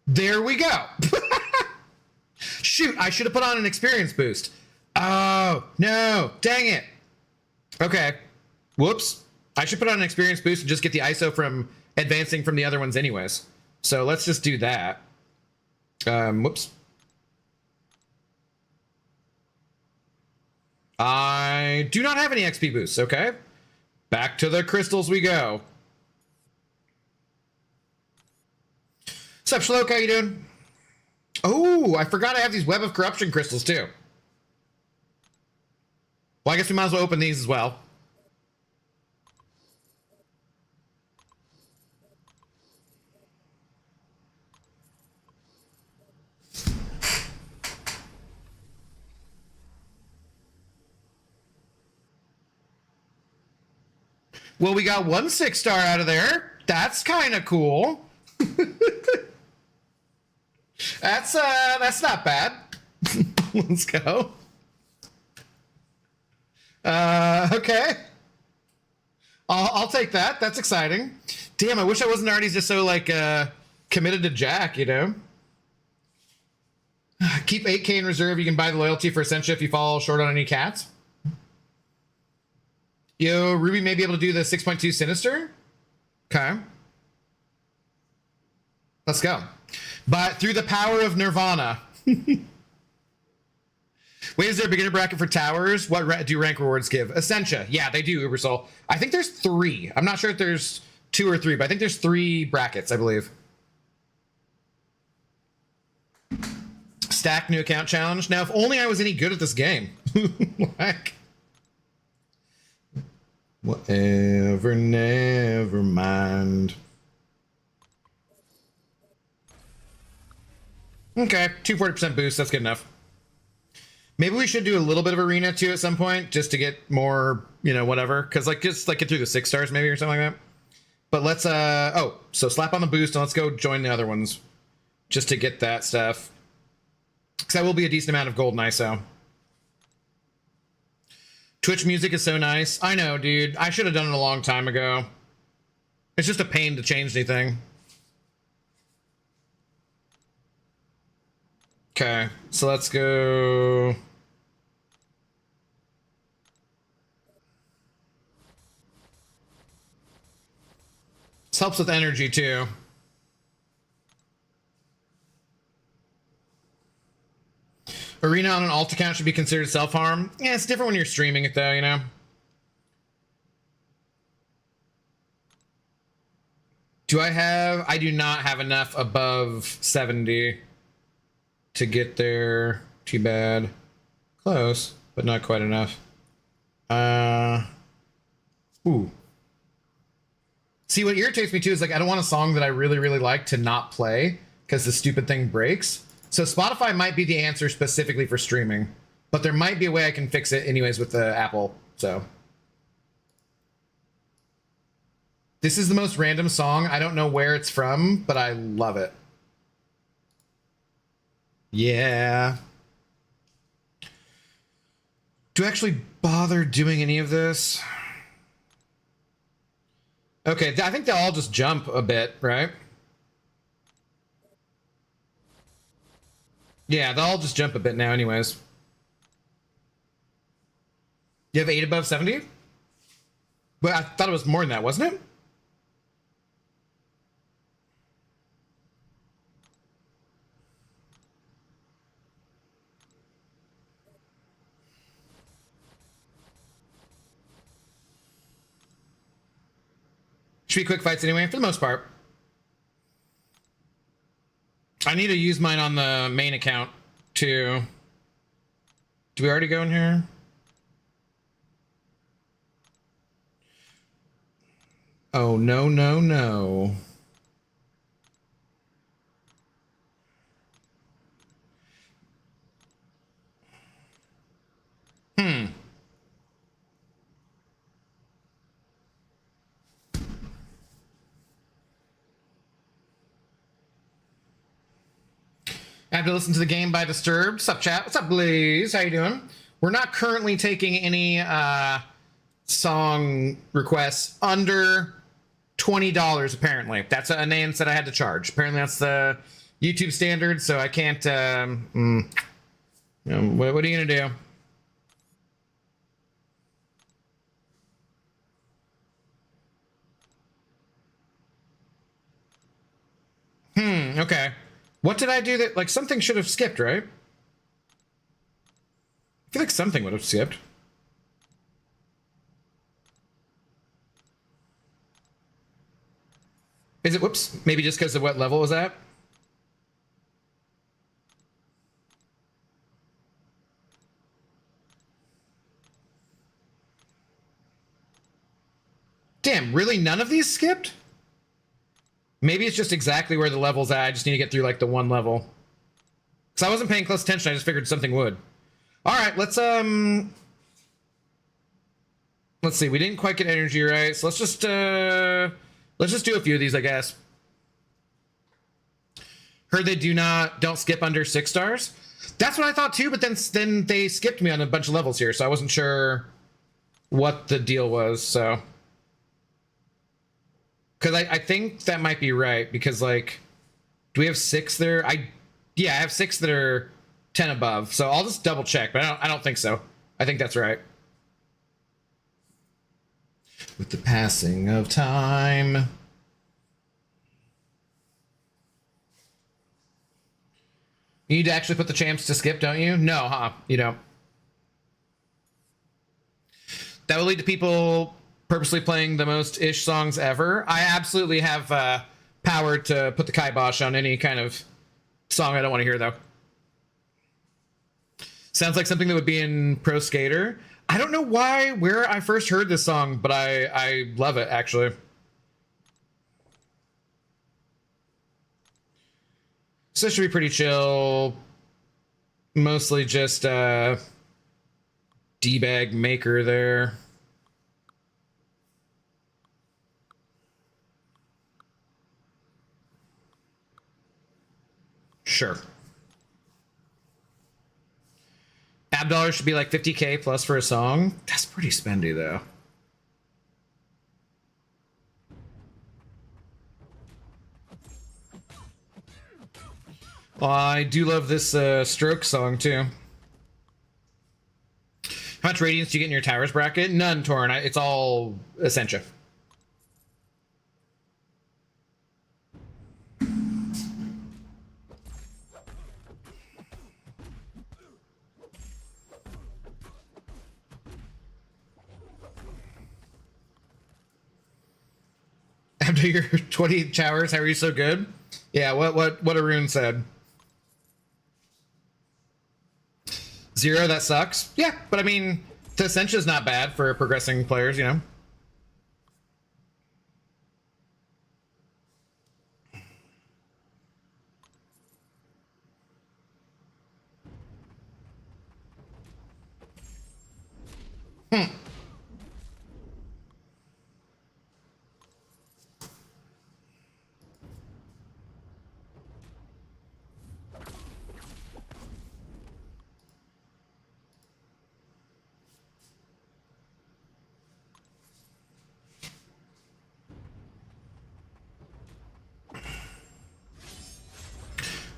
There we go. Shoot, I should have put on an experience boost. Oh, no. Dang it. Okay. Whoops. I should put on an experience boost and just get the ISO from advancing from the other ones anyways. So let's just do that. Whoops. I do not have any XP boosts. Okay. Back to the crystals we go. What's up, Shloak? How you doing? Oh, I forgot I have these Web of Corruption crystals too. Well, I guess we might as well open these as well. Well, we got 1 6-star out of there. That's kind of cool. That's not bad. Let's go. Okay. I'll take that. That's exciting. Damn, I wish I wasn't already just so like committed to Jack, you know. Keep 8K in reserve. You can buy the loyalty for Essentia if you fall short on any cats. Yo, Ruby may be able to do the 6.2 Sinister. Okay. Let's go. But through the power of Nirvana. Wait, is there a beginner bracket for towers? What do rank rewards give? Essentia. Yeah, they do, Ubersoul. I think there's 3. I'm not sure if there's 2 or 3, but I think there's 3 brackets, I believe. Stack new account challenge. Now, if only I was any good at this game. Like, whatever, never mind. Okay, 240% boost. That's good enough. Maybe we should do a little bit of arena too at some point, just to get more, you know, whatever. Because like just like get through the 6 stars maybe or something like that. But let's so slap on the boost and let's go join the other ones, just to get that stuff. Because that will be a decent amount of gold and ISO. Twitch music is so nice. I know, dude. I should have done it a long time ago. It's just a pain to change anything. Okay, so let's go. This helps with energy too. Arena Streaming on an alt account should be considered self-harm. Yeah, it's different when you're streaming it though, you know? I do not have enough above 70 to get there. Too bad. Close, but not quite enough. Ooh. See, what irritates me too is like, I don't want a song that I really, really like to not play because the stupid thing breaks. So Spotify might be the answer specifically for streaming, but there might be a way I can fix it anyways with the Apple, so. This is the most random song. I don't know where it's from, but I love it. Yeah. Do I actually bother doing any of this? Okay, I think they'll all just jump a bit, right? Yeah, they'll all just jump a bit now anyways. You have 8 above 70? But I thought it was more than that, wasn't it? Should be quick fights anyway, for the most part. I need to use mine on the main account, too. Do we already go in here? Oh, no, no, no. I have to listen to the game by Disturbed. What's up, chat? What's up, Blaze? How you doing? We're not currently taking any song requests under $20, apparently. That's a name that I had to charge. Apparently that's the YouTube standard, so I can't... what are you gonna do? Okay. What did I do that... Like, something should have skipped, right? I feel like something would have skipped. Is it... Whoops. Maybe just because of what level was that? Damn, really none of these skipped? Maybe it's just exactly where the level's at. I just need to get through, like, the one level. Because I wasn't paying close attention. I just figured something would. All right, let's see. We didn't quite get energy right, so let's just do a few of these, I guess. Heard they don't skip under 6 stars. That's what I thought too, but then they skipped me on a bunch of levels here, so I wasn't sure what the deal was, so. Because I think that might be right, because, like, do we have 6 there? Yeah, I have 6 that are 10 above, so I'll just double check, but I don't think so. I think that's right. With the passing of time. You need to actually put the champs to skip, don't you? No, huh? You don't. That will lead to people purposely playing the most ish songs ever. I absolutely have power to put the kibosh on any kind of song I don't want to hear, though. Sounds like something that would be in Pro Skater. I don't know where I first heard this song, but I love it, actually. So this should be pretty chill. Mostly just D-bag maker there. Sure. Ab dollars should be like 50K plus for a song. That's pretty spendy, though. Well, I do love this Stroke song, too. How much radiance do you get in your towers bracket? None, Torn. It's all Essentia. to your 20 towers. How are you so good? Yeah, what Arun said. 0, that sucks. Yeah, but I mean, the Essentia's not bad for progressing players, you know?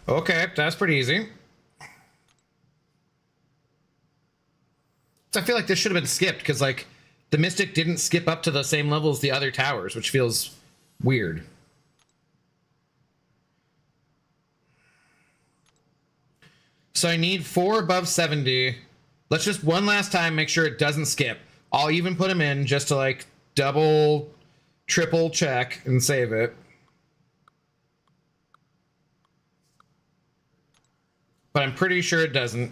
Okay, that's pretty easy. So I feel like this should have been skipped because, like, the Mystic didn't skip up to the same level as the other towers, which feels weird. So I need 4 above 70. Let's just one last time make sure it doesn't skip. I'll even put them in just to, like, double, triple check and save it. But I'm pretty sure it doesn't.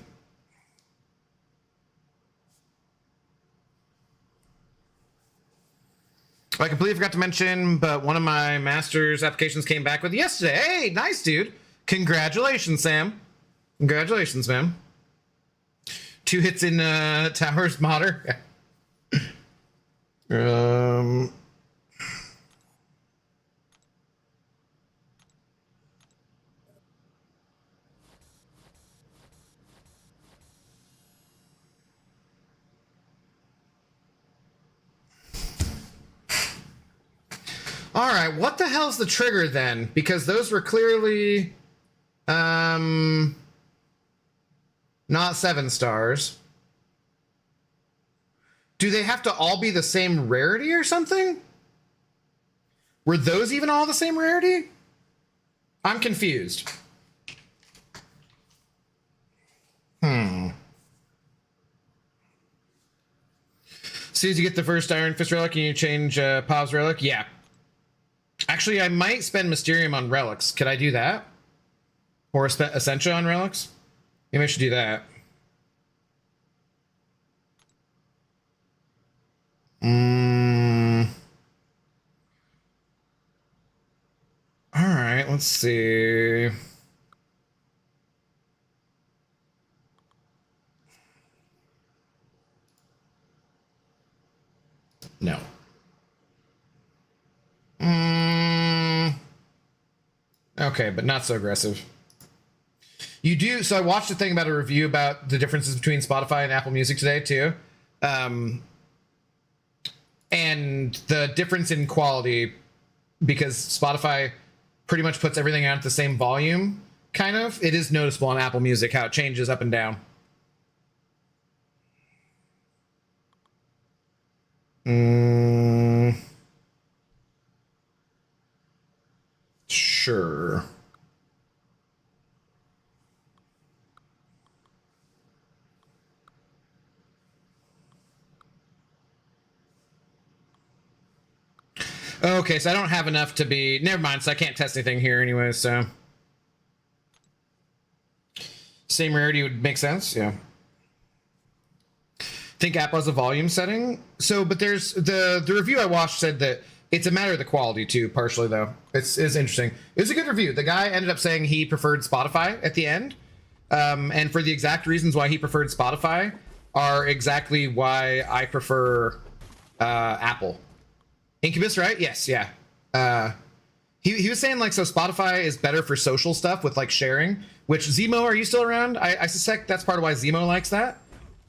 I completely forgot to mention, but one of my master's applications came back with yesterday. Hey, nice, dude. Congratulations, Sam. Congratulations, man. 2 hits in Towers Modder. All right, what the hell's the trigger then? Because those were clearly not 7 stars. Do they have to all be the same rarity or something? Were those even all the same rarity? I'm confused. As soon as you get the first Iron Fist relic, can you change Pav's relic? Yeah. Actually, I might spend Mysterium on relics. Could I do that? Or Essentia on relics? Maybe I should do that. All right, let's see. No. Okay, but not so aggressive. You do. So I watched a thing about a review about the differences between Spotify and Apple Music today too. And the difference in quality, because Spotify pretty much puts everything out at the same volume, kind of. It is noticeable on Apple Music how it changes up and down. Sure. Okay, so I don't have enough to be... Never mind, so I can't test anything here anyway, so... Same rarity would make sense, yeah. Think Apple has a volume setting? So, but there's... The review I watched said that it's a matter of the quality, too, partially, though. It's interesting. It was a good review. The guy ended up saying he preferred Spotify at the end. And for the exact reasons why he preferred Spotify are exactly why I prefer Apple. Incubus, right? Yes, yeah. He was saying, like, so Spotify is better for social stuff with, like, sharing, which Zemo, are you still around? I suspect that's part of why Zemo likes that,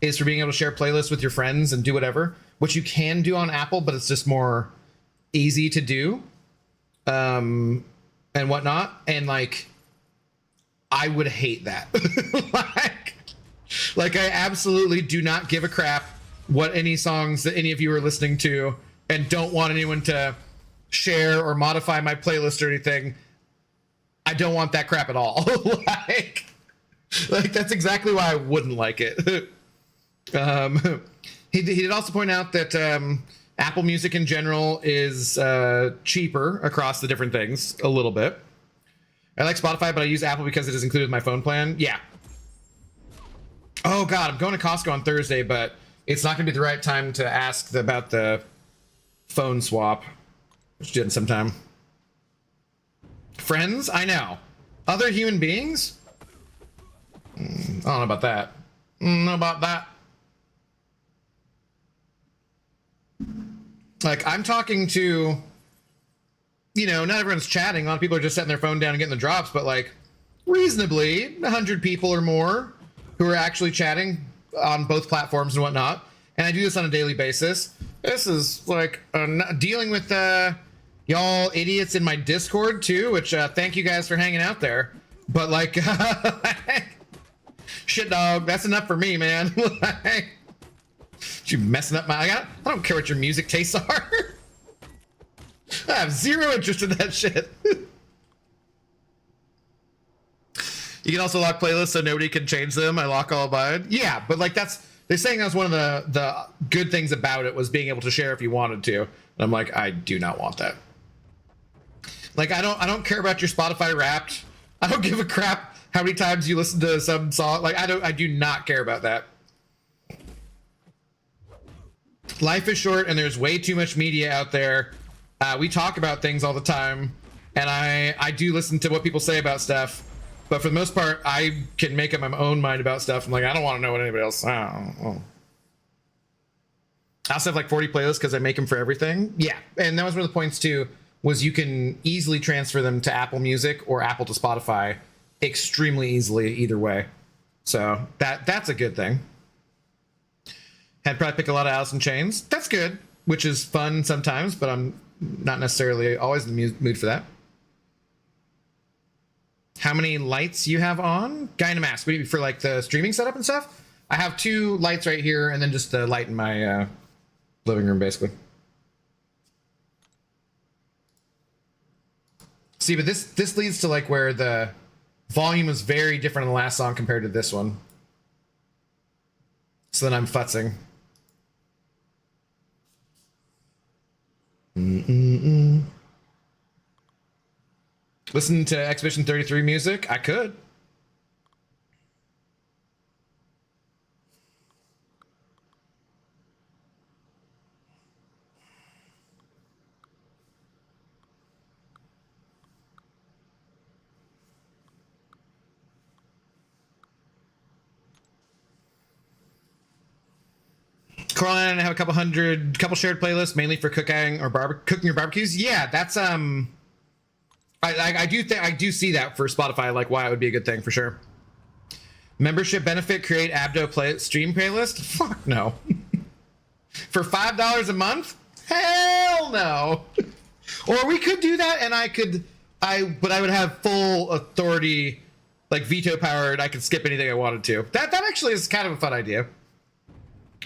is for being able to share playlists with your friends and do whatever, which you can do on Apple, but it's just more easy to do and whatnot. And, like, I would hate that. like, I absolutely do not give a crap what any songs that any of you are listening to and don't want anyone to share or modify my playlist or anything. I don't want that crap at all. like that's exactly why I wouldn't like it. He did also point out that Apple Music in general is cheaper across the different things a little bit. I like Spotify, but I use Apple because it is included in my phone plan. Yeah. Oh God, I'm going to Costco on Thursday, but it's not gonna be the right time to ask about the phone swap. Which did sometime. Friends? I know. Other human beings? I don't know about that. Know about that. Like, I'm talking to, you know, not everyone's chatting. A lot of people are just setting their phone down and getting the drops, but like, reasonably, 100 people or more who are actually chatting on both platforms and whatnot. And I do this on a daily basis. This is like dealing with y'all idiots in my Discord too, which thank you guys for hanging out there. But like, shit dog, that's enough for me, man. You messing up my, I don't care what your music tastes are. I have zero interest in that shit. You can also lock playlists so nobody can change them. I lock all mine. Yeah, but like they're saying that's one of the good things about it was being able to share if you wanted to. And I'm like, I do not want that. Like, I don't care about your Spotify Wrapped. I don't give a crap how many times you listen to some song. Like, I do not care about that. Life is short and there's way too much media out there. We talk about things all the time, and I do listen to what people say about stuff. But for the most part, I can make up my own mind about stuff. I'm like, I don't want to know what anybody else. I also have like 40 playlists because I make them for everything. Yeah, and that was one of the points too, was you can easily transfer them to Apple Music or Apple to Spotify extremely easily either way. So that's a good thing. Had to probably pick a lot of Alice in Chains. That's good, which is fun sometimes, but I'm not necessarily always in the mood for that. How many lights you have on? Guy in a mask. For like the streaming setup and stuff? I have 2 lights right here and then just the light in my living room, basically. See, but this leads to like where the volume is very different in the last song compared to this one. So then I'm futzing. Listen to Expedition 33 music? I could. Coraline and I have a couple shared playlists, mainly for cooking or barbecues. Yeah, that's I do see that for Spotify, like why it would be a good thing for sure. Membership benefit, create Abdo stream playlist? Fuck no. For $5 a month? Hell no. Or we could do that and but I would have full authority, like veto power, and I could skip anything I wanted to. That actually is kind of a fun idea.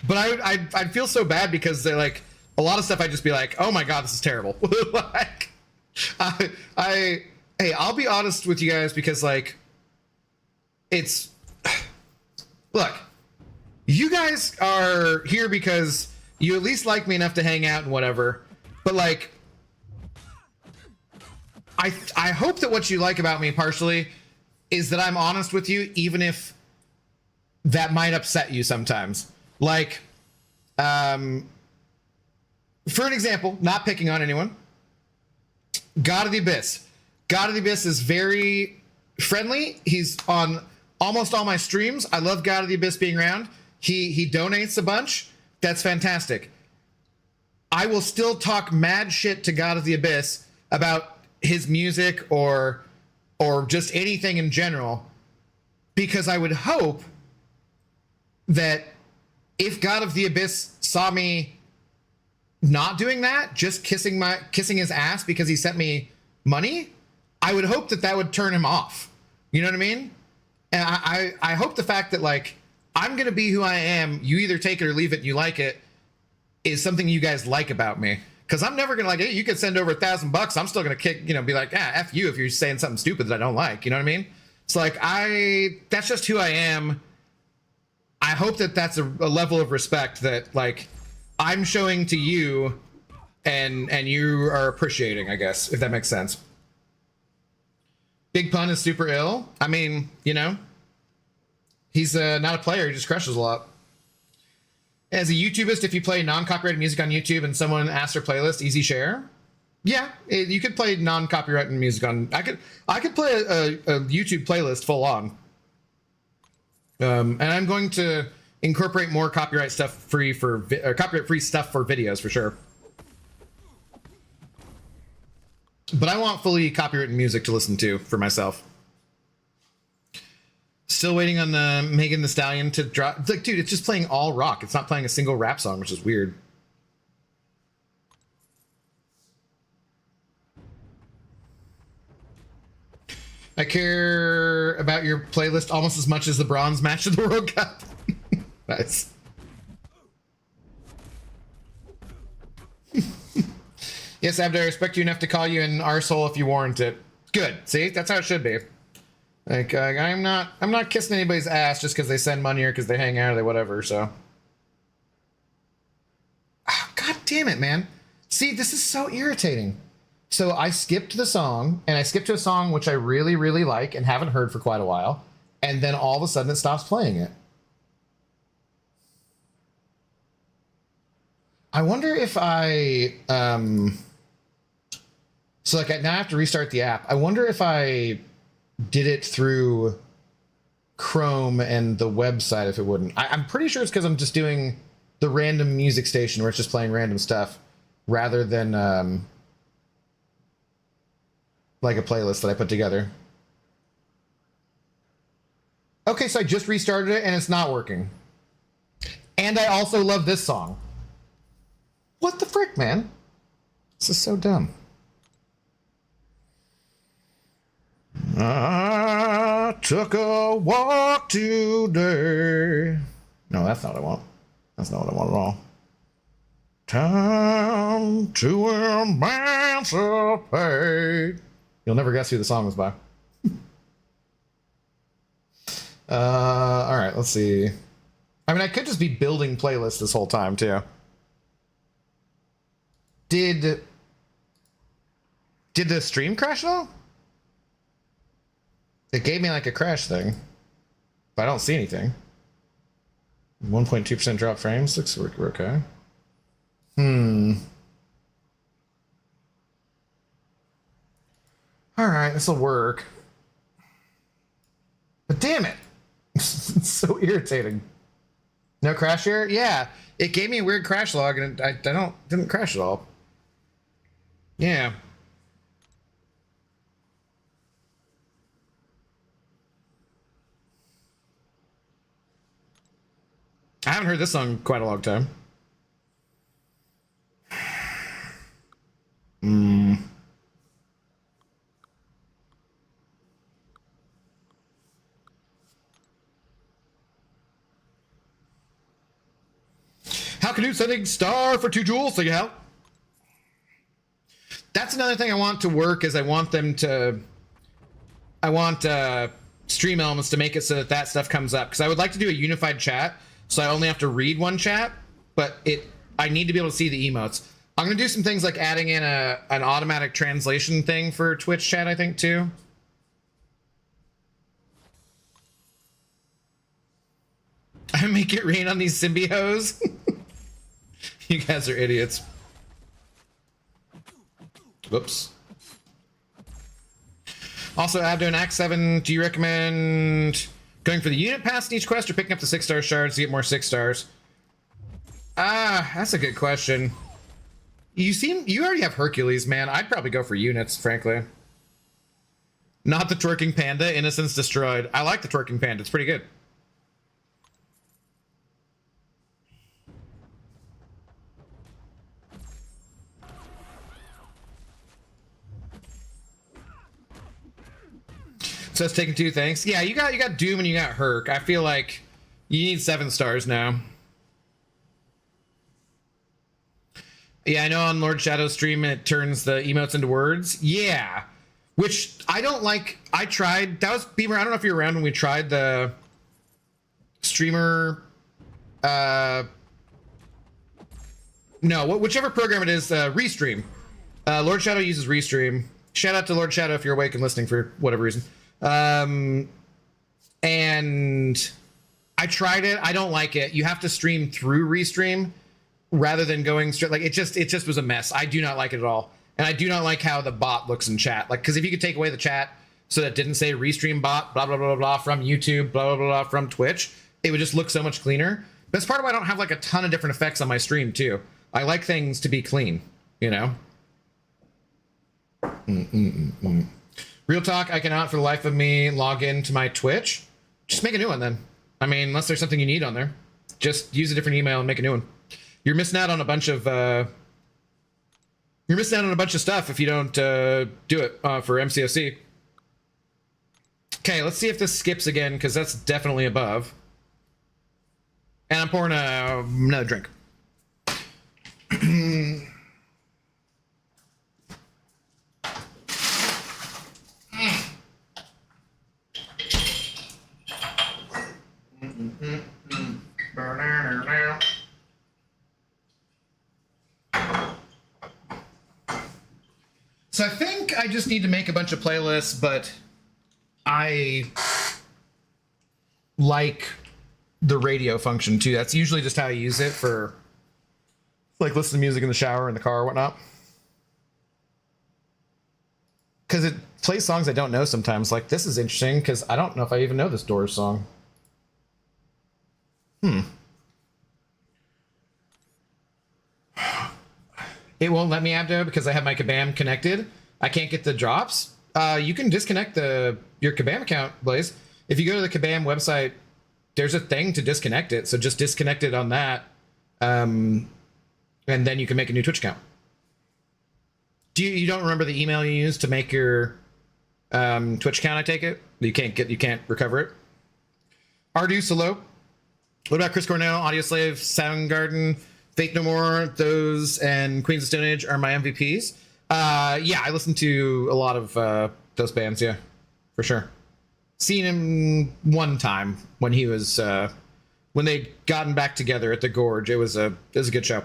But I'd feel so bad because they're like, a lot of stuff I'd just be like, oh my God, this is terrible. Like, hey, I'll be honest with you guys because like, look, you guys are here because you at least like me enough to hang out and whatever. But like, I hope that what you like about me partially is that I'm honest with you, even if that might upset you sometimes. Like, for an example, not picking on anyone, God of the Abyss. God of the Abyss is very friendly. He's on almost all my streams. I love God of the Abyss being around. He donates a bunch. That's fantastic. I will still talk mad shit to God of the Abyss about his music or just anything in general, because I would hope that if God of the Abyss saw me not doing that, just kissing his ass because he sent me money, I would hope that would turn him off. You know what I mean? And I hope the fact that like I'm gonna be who I am, you either take it or leave it, and you like it, is something you guys like about me. Because I'm never gonna like, hey, you could send over $1,000, I'm still gonna be like, F you if you're saying something stupid that I don't like. You know what I mean? It's like that's just who I am. I hope that that's a level of respect that like I'm showing to you, and you are appreciating, I guess, if that makes sense. Big Pun is super ill. I mean, you know, he's not a player. He just crushes a lot. As a YouTubist, if you play non-copyrighted music on YouTube and someone asks their playlist, easy share. Yeah, you could play non-copyrighted music on. I could play a YouTube playlist full on. And I'm going to incorporate more copyright stuff free for copyright-free stuff for videos for sure. But I want fully copyrighted music to listen to for myself. Still waiting on the Megan Thee Stallion to drop. It's like, dude, it's just playing all rock. It's not playing a single rap song, which is weird. I care about your playlist almost as much as the bronze match of the World Cup. Nice. Yes, Abd, I respect you enough to call you an arsehole if you warrant it. Good. See, that's how it should be. Like, I'm not kissing anybody's ass just because they send money or because they hang out or they whatever. So. Oh, God damn it, man. See, this is so irritating. So I skipped the song, and I skipped to a song which I really, really like and haven't heard for quite a while, and then all of a sudden it stops playing it. I wonder if I, so like now I have to restart the app. I wonder if I did it through Chrome and the website, if it wouldn't. I'm pretty sure it's because I'm just doing the random music station where it's just playing random stuff rather than, like a playlist that I put together. Okay, so I just restarted it and it's not working. And I also love this song. What the frick, man? This is so dumb. I took a walk today. No, that's not what I want. That's not what I want at all. Time to emancipate. You'll never guess who the song was by. All right, let's see. I mean, I could just be building playlists this whole time, too. Did the stream crash at all? It gave me like a crash thing, but I don't see anything. 1.2% drop frames. Looks we're okay. All right, this will work. But damn it. It's so irritating. No crash here? Yeah, it gave me a weird crash log and I didn't crash at all. Yeah. I haven't heard this song in quite a long time. How can you sending star for 2 jewels? So yeah. That's another thing I want to work is I want Stream Elements to make it so that stuff comes up, because I would like to do a unified chat so I only have to read one chat, but I need to be able to see the emotes. I'm gonna do some things like adding in an automatic translation thing for Twitch chat, I think, too. I make it rain on these symbios. You guys are idiots. Whoops. Also, Abdo and Act 7, do you recommend going for the unit pass in each quest or picking up the 6-star shards to get more 6 stars? That's a good question. You already have Hercules, man. I'd probably go for units, frankly. Not the twerking panda, Innocence Destroyed. I like the twerking panda, it's pretty good. So it's taking 2, thanks. Yeah, you got Doom and you got Herc. I feel like you need 7 stars now. Yeah, I know on Lord Shadow's stream it turns the emotes into words. Yeah, which I don't like. I tried. That was Beamer. I don't know if you're around when we tried the streamer No, whichever program it is, Restream. Lord Shadow uses Restream. Shout out to Lord Shadow if you're awake and listening for whatever reason. And I tried it. I don't like it. You have to stream through Restream rather than going straight. Like it just was a mess. I do not like it at all. And I do not like how the bot looks in chat. Like, because if you could take away the chat so that it didn't say Restream bot, blah, blah, blah, blah, from YouTube, blah, blah, blah, blah, from Twitch, it would just look so much cleaner. That's part of why I don't have like a ton of different effects on my stream too. I like things to be clean, you know? Real talk, I cannot for the life of me log into my Twitch. Just make a new one then. I mean, unless there's something you need on there, just use a different email and make a new one. You're missing out on a bunch of stuff if you don't do it for MCOC. Okay, let's see if this skips again, because that's definitely above. And I'm pouring another drink. So I think I just need to make a bunch of playlists, but I like the radio function too. That's usually just how I use it for like listen to music in the shower, in the car, or whatnot. Because it plays songs I don't know sometimes. Like, this is interesting because I don't know if I even know this Doors song. It won't let me, Abdo, because I have my Kabam connected. I can't get the drops. You can disconnect your Kabam account, Blaze. If you go to the Kabam website, there's a thing to disconnect it. So just disconnect it on that. And then you can make a new Twitch account. You don't remember the email you used to make your Twitch account, I take it? You can't recover it? Ardu Solo. What about Chris Cornell, Audio Slave, Soundgarden, Faith No More? Those and Queens of Stone Age are my MVPs. Yeah, I listen to a lot of those bands, yeah, for sure. Seen him one time when he was when they'd gotten back together at the Gorge. It was a good show.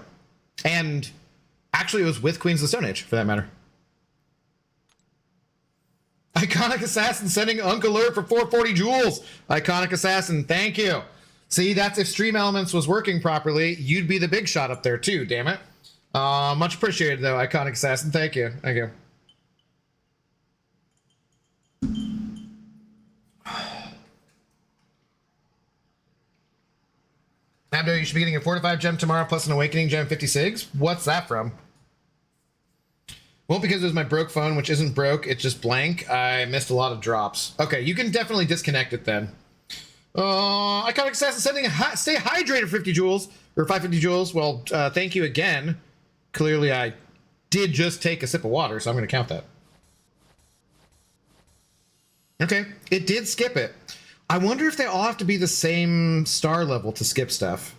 And actually it was with Queens of the Stone Age, for that matter. Iconic Assassin sending Uncle Alert for 440 joules. Iconic Assassin, thank you. See, that's if Stream Elements was working properly, you'd be the big shot up there too, damn it. Much appreciated though, Iconic Assassin. Thank you. Thank you. Abdo, you should be getting a 4 to 5 gem tomorrow plus an Awakening gem 56. What's that from? Well, because it was my broke phone, which isn't broke, it's just blank. I missed a lot of drops. Okay, you can definitely disconnect it then. Iconic Assassin sending stay hydrated for 50 joules, or 550 joules. Well, thank you again. Clearly, I did just take a sip of water, so I'm going to count that. Okay, it did skip it. I wonder if they all have to be the same star level to skip stuff.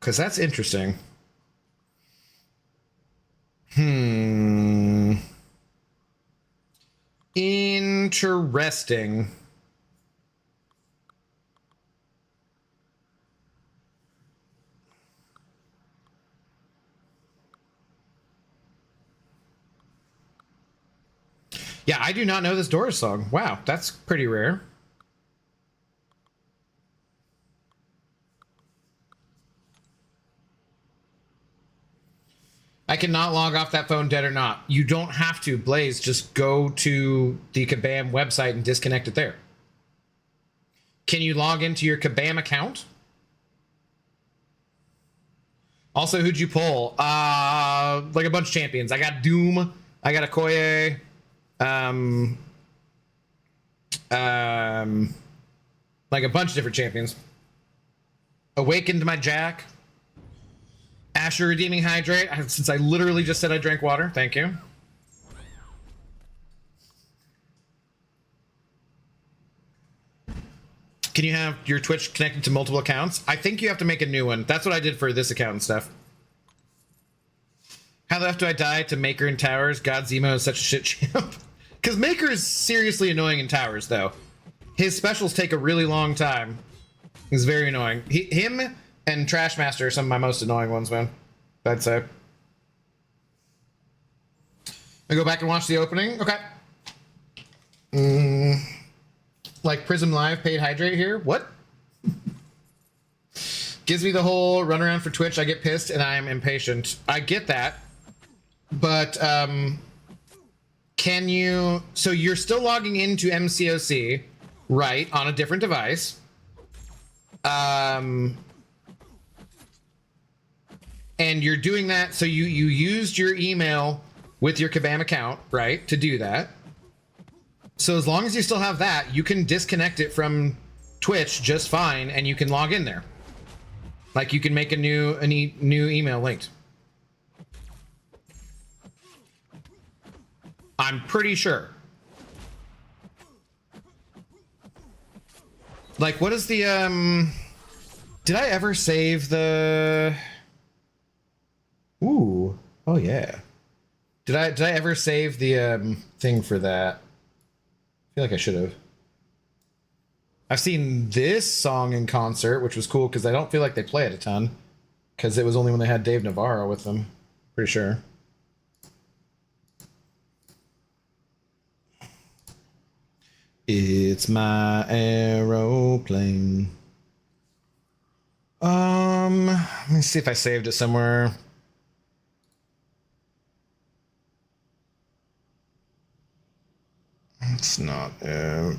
Because that's interesting. Interesting. Yeah, I do not know this Doors song. Wow, that's pretty rare. I cannot log off that phone, dead or not. You don't have to, Blaze. Just go to the Kabam website and disconnect it there. Can you log into your Kabam account? Also, who'd you pull? Like a bunch of champions. I got Doom. I got Okoye. Like a bunch of different champions. Awakened my Jack. Asher Redeeming Hydrate, since I literally just said I drank water. Thank you. Can you have your Twitch connected to multiple accounts? I think you have to make a new one. That's what I did for this account and stuff. How the F do I die to Maker in Towers? God, Zemo is such a shit champ. Because Maker is seriously annoying in Towers, though. His specials take a really long time. He's very annoying. Him and Trashmaster are some of my most annoying ones, man. I'd say. I go back and watch the opening. Okay. Like Prism Live paid hydrate here. What? Gives me the whole runaround for Twitch. I get pissed and I am impatient. I get that. But can you... So you're still logging into MCOC, right, on a different device. And you're doing that, so you used your email with your Kabam account, right, to do that. So as long as you still have that, you can disconnect it from Twitch just fine, and you can log in there. Like, you can make a new email linked. I'm pretty sure. Like, what is the, did I ever save the... Ooh, oh yeah. Did I ever save the, thing for that? I feel like I should have. I've seen this song in concert, which was cool, because I don't feel like they play it a ton. Because it was only when they had Dave Navarro with them. Pretty sure. It's my aeroplane. Let me see if I saved it somewhere. It's not it.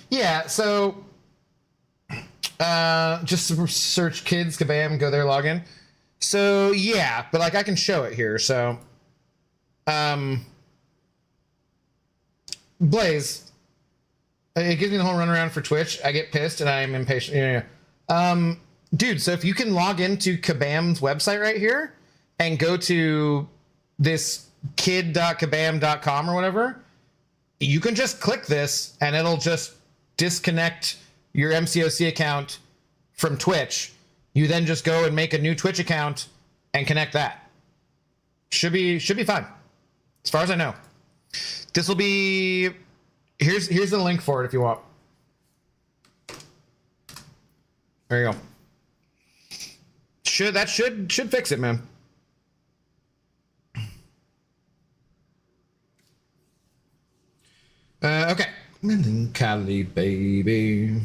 Yeah, so just search kids Kabam, go there, log in. So yeah, but like I can show it here. So Blaze, it gives me the whole runaround for Twitch. I get pissed and I'm impatient. Yeah. Dude, so if you can log into Kabam's website right here and go to this kid.kabam.com or whatever, you can just click this and it'll just disconnect your MCOC account from Twitch. You then just go and make a new Twitch account and connect that. Should be fine, as far as I know. This will be... Here's the link for it if you want. There you go. That should fix it, man. Okay. Melancholy baby.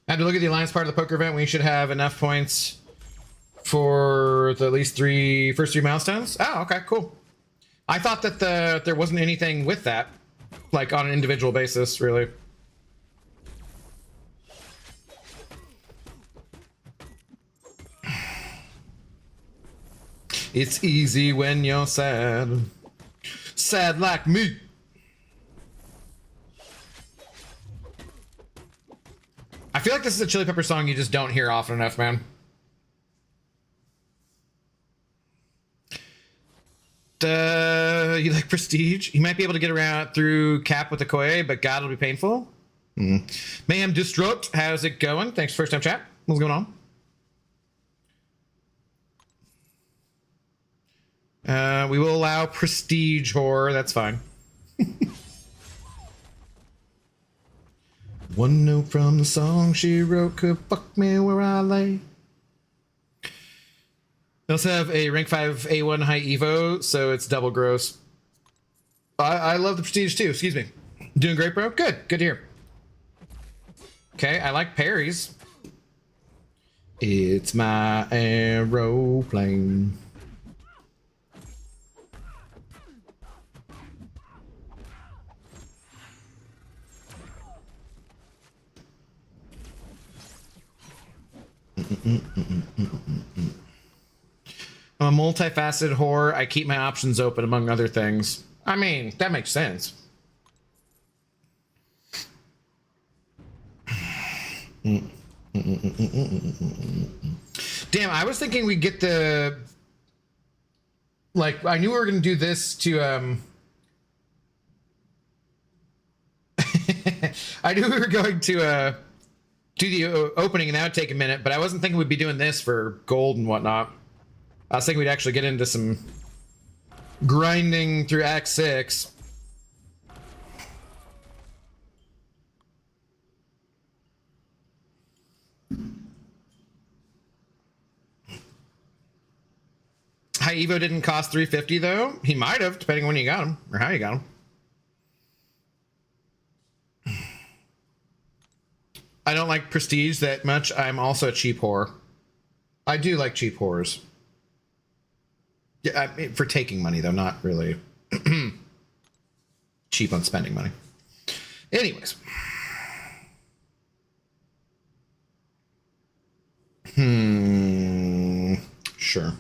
I had to look at the alliance part of the poker event. We should have enough points for the at least first three milestones. Oh, okay, cool. I thought that there wasn't anything with that, like on an individual basis, really. It's easy when you're sad. Sad like me. I feel like this is a Chili Pepper song you just don't hear often enough, man. You like Prestige? You might be able to get around through Cap with the Koi, but God, it'll be painful. Mayhem Distraught, how's it going? Thanks for first time chat. What's going on? We will allow Prestige horror. That's fine. One note from the song she wrote could fuck me where I lay. They also have a rank 5 A1 high Evo, so it's double gross. I love the Prestige too, excuse me. Doing great, bro? Good to hear. Okay, I like parries. It's my aeroplane. I'm a multifaceted whore. I keep my options open, among other things. I mean, that makes sense. Damn, I was thinking we'd get the like I knew we were gonna do this to I knew we were going to do the opening and that would take a minute, but I wasn't thinking we'd be doing this for gold and whatnot. I was thinking we'd actually get into some grinding through Act 6. High Evo didn't cost $350 though. He might have, depending on when you got him or how you got him. I don't like prestige that much. I'm also a cheap whore. I do like cheap whores. Yeah, I mean, for taking money though, not really cheap on spending money. Anyways. Sure.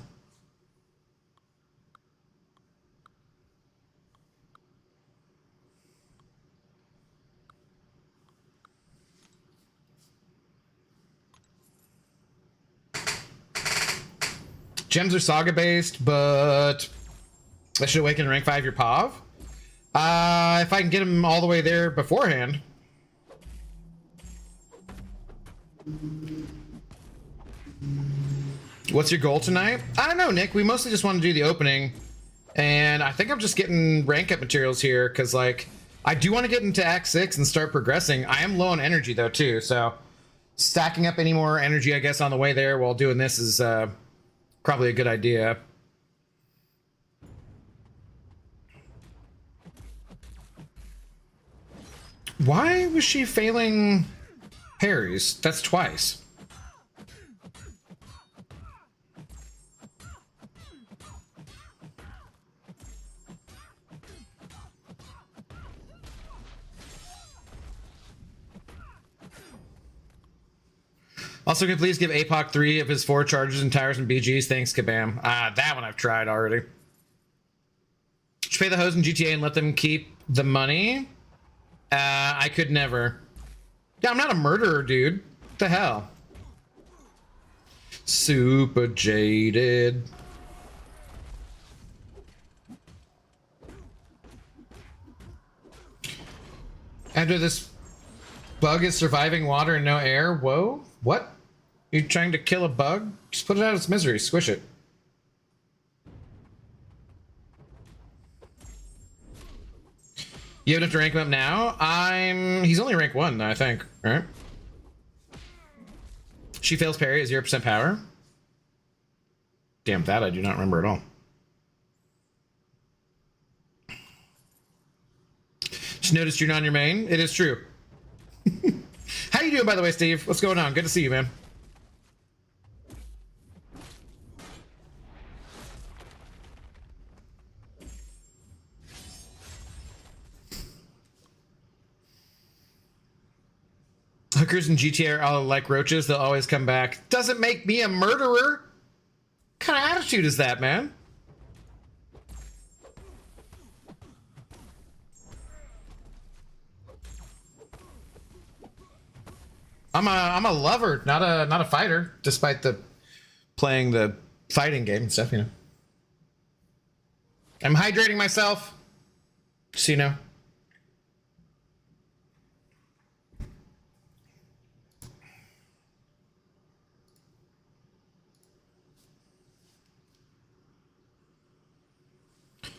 Gems are saga based, but I should awaken rank 5 your POV. If I can get him all the way there beforehand. What's your goal tonight? I don't know, Nick. We mostly just want to do the opening. And I think I'm just getting rank up materials here because, like, I do want to get into Act 6 and start progressing. I am low on energy, though, too. So stacking up any more energy, I guess, on the way there while doing this is probably a good idea. Why was she failing parries? That's twice. Also, can you please give APOC 3 of his 4 charges and tires and BGs? Thanks, Kabam. That one I've tried already. Should pay the hoes in GTA and let them keep the money? I could never. Yeah, I'm not a murderer, dude. What the hell? Super jaded. After this bug is surviving water and no air. Whoa. What? You trying to kill a bug? Just put it out of its misery. Squish it. You have enough to rank him up now? He's only rank 1, I think. All right. She fails parry at 0% power. Damn, that I do not remember at all. Just noticed you're not on your main. It is true. How you doing, by the way, Steve? What's going on? Good to see you, man. Hookers in GTA are all like roaches. They'll always come back. Doesn't make me a murderer. What kind of attitude is that, man? I'm a lover, not a fighter, despite the playing the fighting game and stuff, you know. I'm hydrating myself, so you know.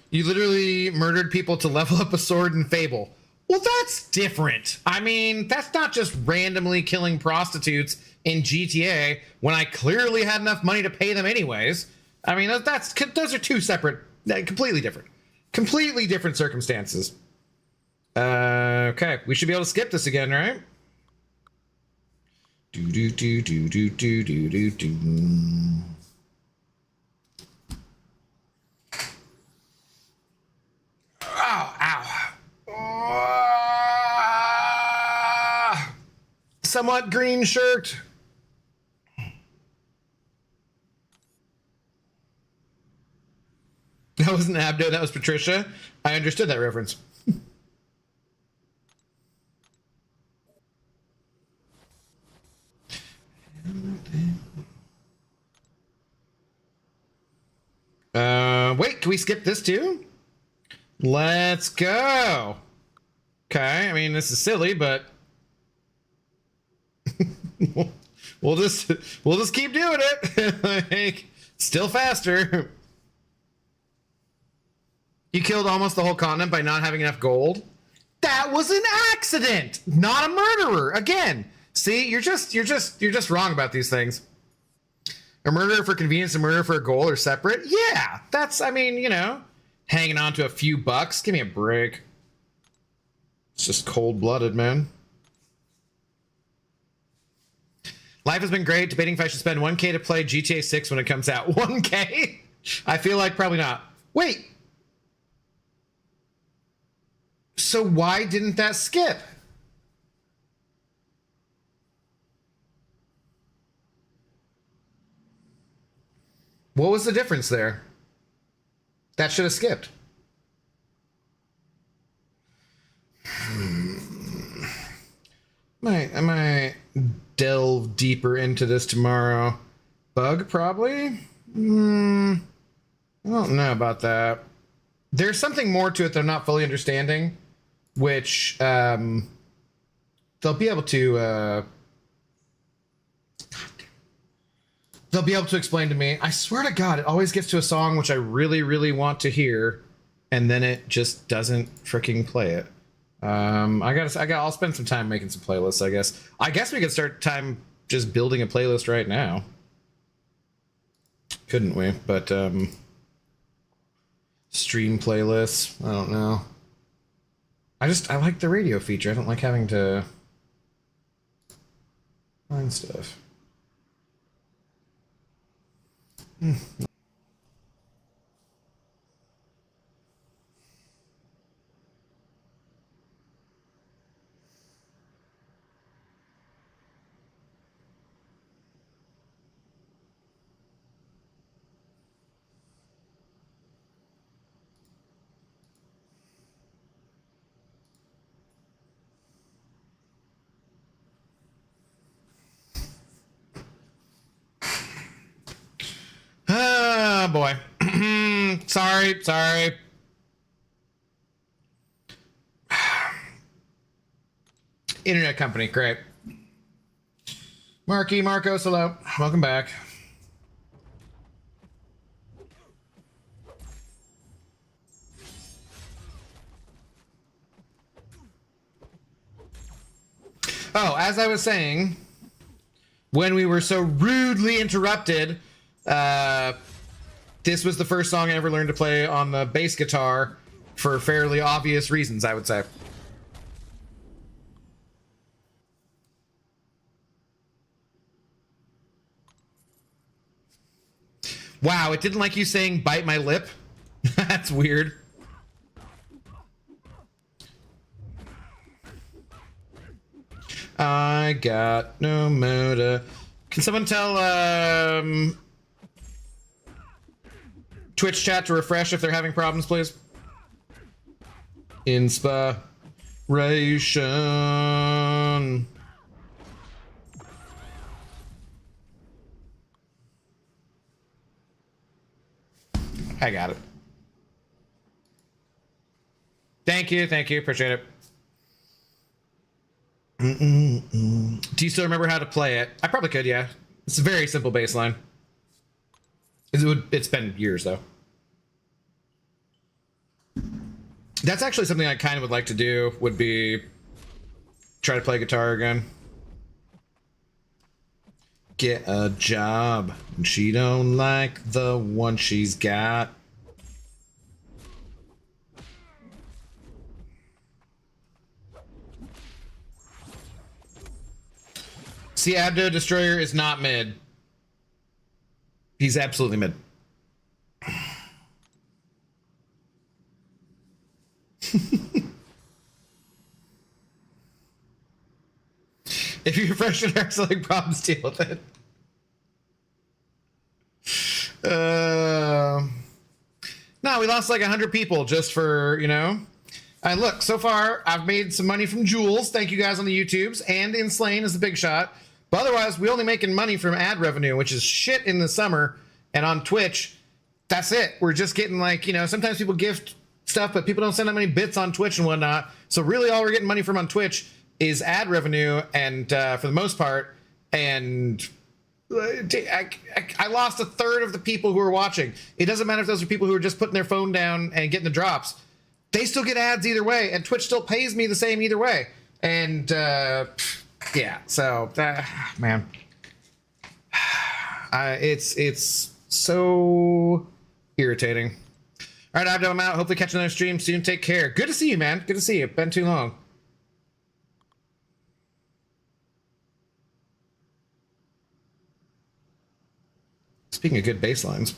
You literally murdered people to level up a sword in Fable. Well, that's different. I mean, that's not just randomly killing prostitutes in GTA when I clearly had enough money to pay them anyways. I mean, those are two separate, completely different circumstances. Okay, we should be able to skip this again, right? Do do do do do do do do do. Ow, ow. Somewhat green shirt. That wasn't Abdo, that was Patricia. I understood that reference. Wait, can we skip this too? Let's go. Okay, I mean, this is silly, but we'll just keep doing it. Like, still faster. You killed almost the whole continent by not having enough gold. That was an accident, not a murderer. Again, see, you're just wrong about these things. A murder for convenience and murder for a goal are separate? Yeah, that's, I mean, you know, hanging on to a few bucks. Give me a break. It's just cold-blooded, man. Life has been great. Debating if I should spend 1K to play GTA 6 when it comes out. 1K? I feel like probably not. Wait. So why didn't that skip? What was the difference there? That should have skipped. I might delve deeper into this tomorrow. Bug, probably? I don't know about that. There's something more to it that I'm not fully understanding, which they'll be able to explain to me. I swear to God, it always gets to a song which I really, really want to hear, and then it just doesn't freaking play it. I'll spend some time making some playlists, I guess. I guess we could start time just building a playlist right now. Couldn't we? But, stream playlists, I don't know. I like the radio feature. I don't like having to find stuff. Oh boy. Sorry. Internet company, great. Marcos, hello. Welcome back. Oh, as I was saying, when we were so rudely interrupted, this was the first song I ever learned to play on the bass guitar for fairly obvious reasons, I would say. Wow, it didn't like you saying bite my lip? That's weird. I got no motor. Can someone tell Twitch chat to refresh if they're having problems, please? Inspiration. I got it. Thank you, appreciate it. Do you still remember how to play it? I probably could, yeah. It's a very simple bass line. It's been years, though. That's actually something I kind of would like to do, would be try to play guitar again. Get a job. She don't like the one she's got. See, Abdo Destroyer is not mid. He's absolutely mid. If you refresh your Dark Selling problems, deal with it. No, we lost like 100 people just for, you know. And look, so far, I've made some money from Jules. Thank you guys on the YouTubes. And Insane is the big shot. But otherwise, we only making money from ad revenue, which is shit in the summer. And on Twitch, that's it. We're just getting like, sometimes people gift stuff, but people don't send that many bits on Twitch and whatnot. So really all we're getting money from on Twitch is ad revenue, and for the most part, and I lost a third of the people who are watching. It doesn't matter if those are people who are just putting their phone down and getting the drops. They still get ads either way, and Twitch still pays me the same either way. And yeah, so man, it's so irritating. All right, I'm out. Hopefully catch another stream soon. Take care. Good to see you, man. Good to see you. Been too long. Speaking of good baselines.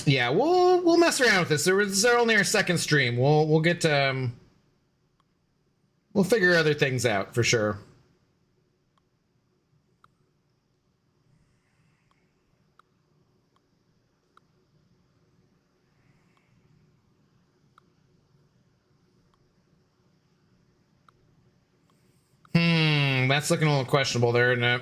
Yeah, we'll mess around with this. This is only our second stream. We'll get we'll figure other things out for sure. That's looking a little questionable there, isn't it?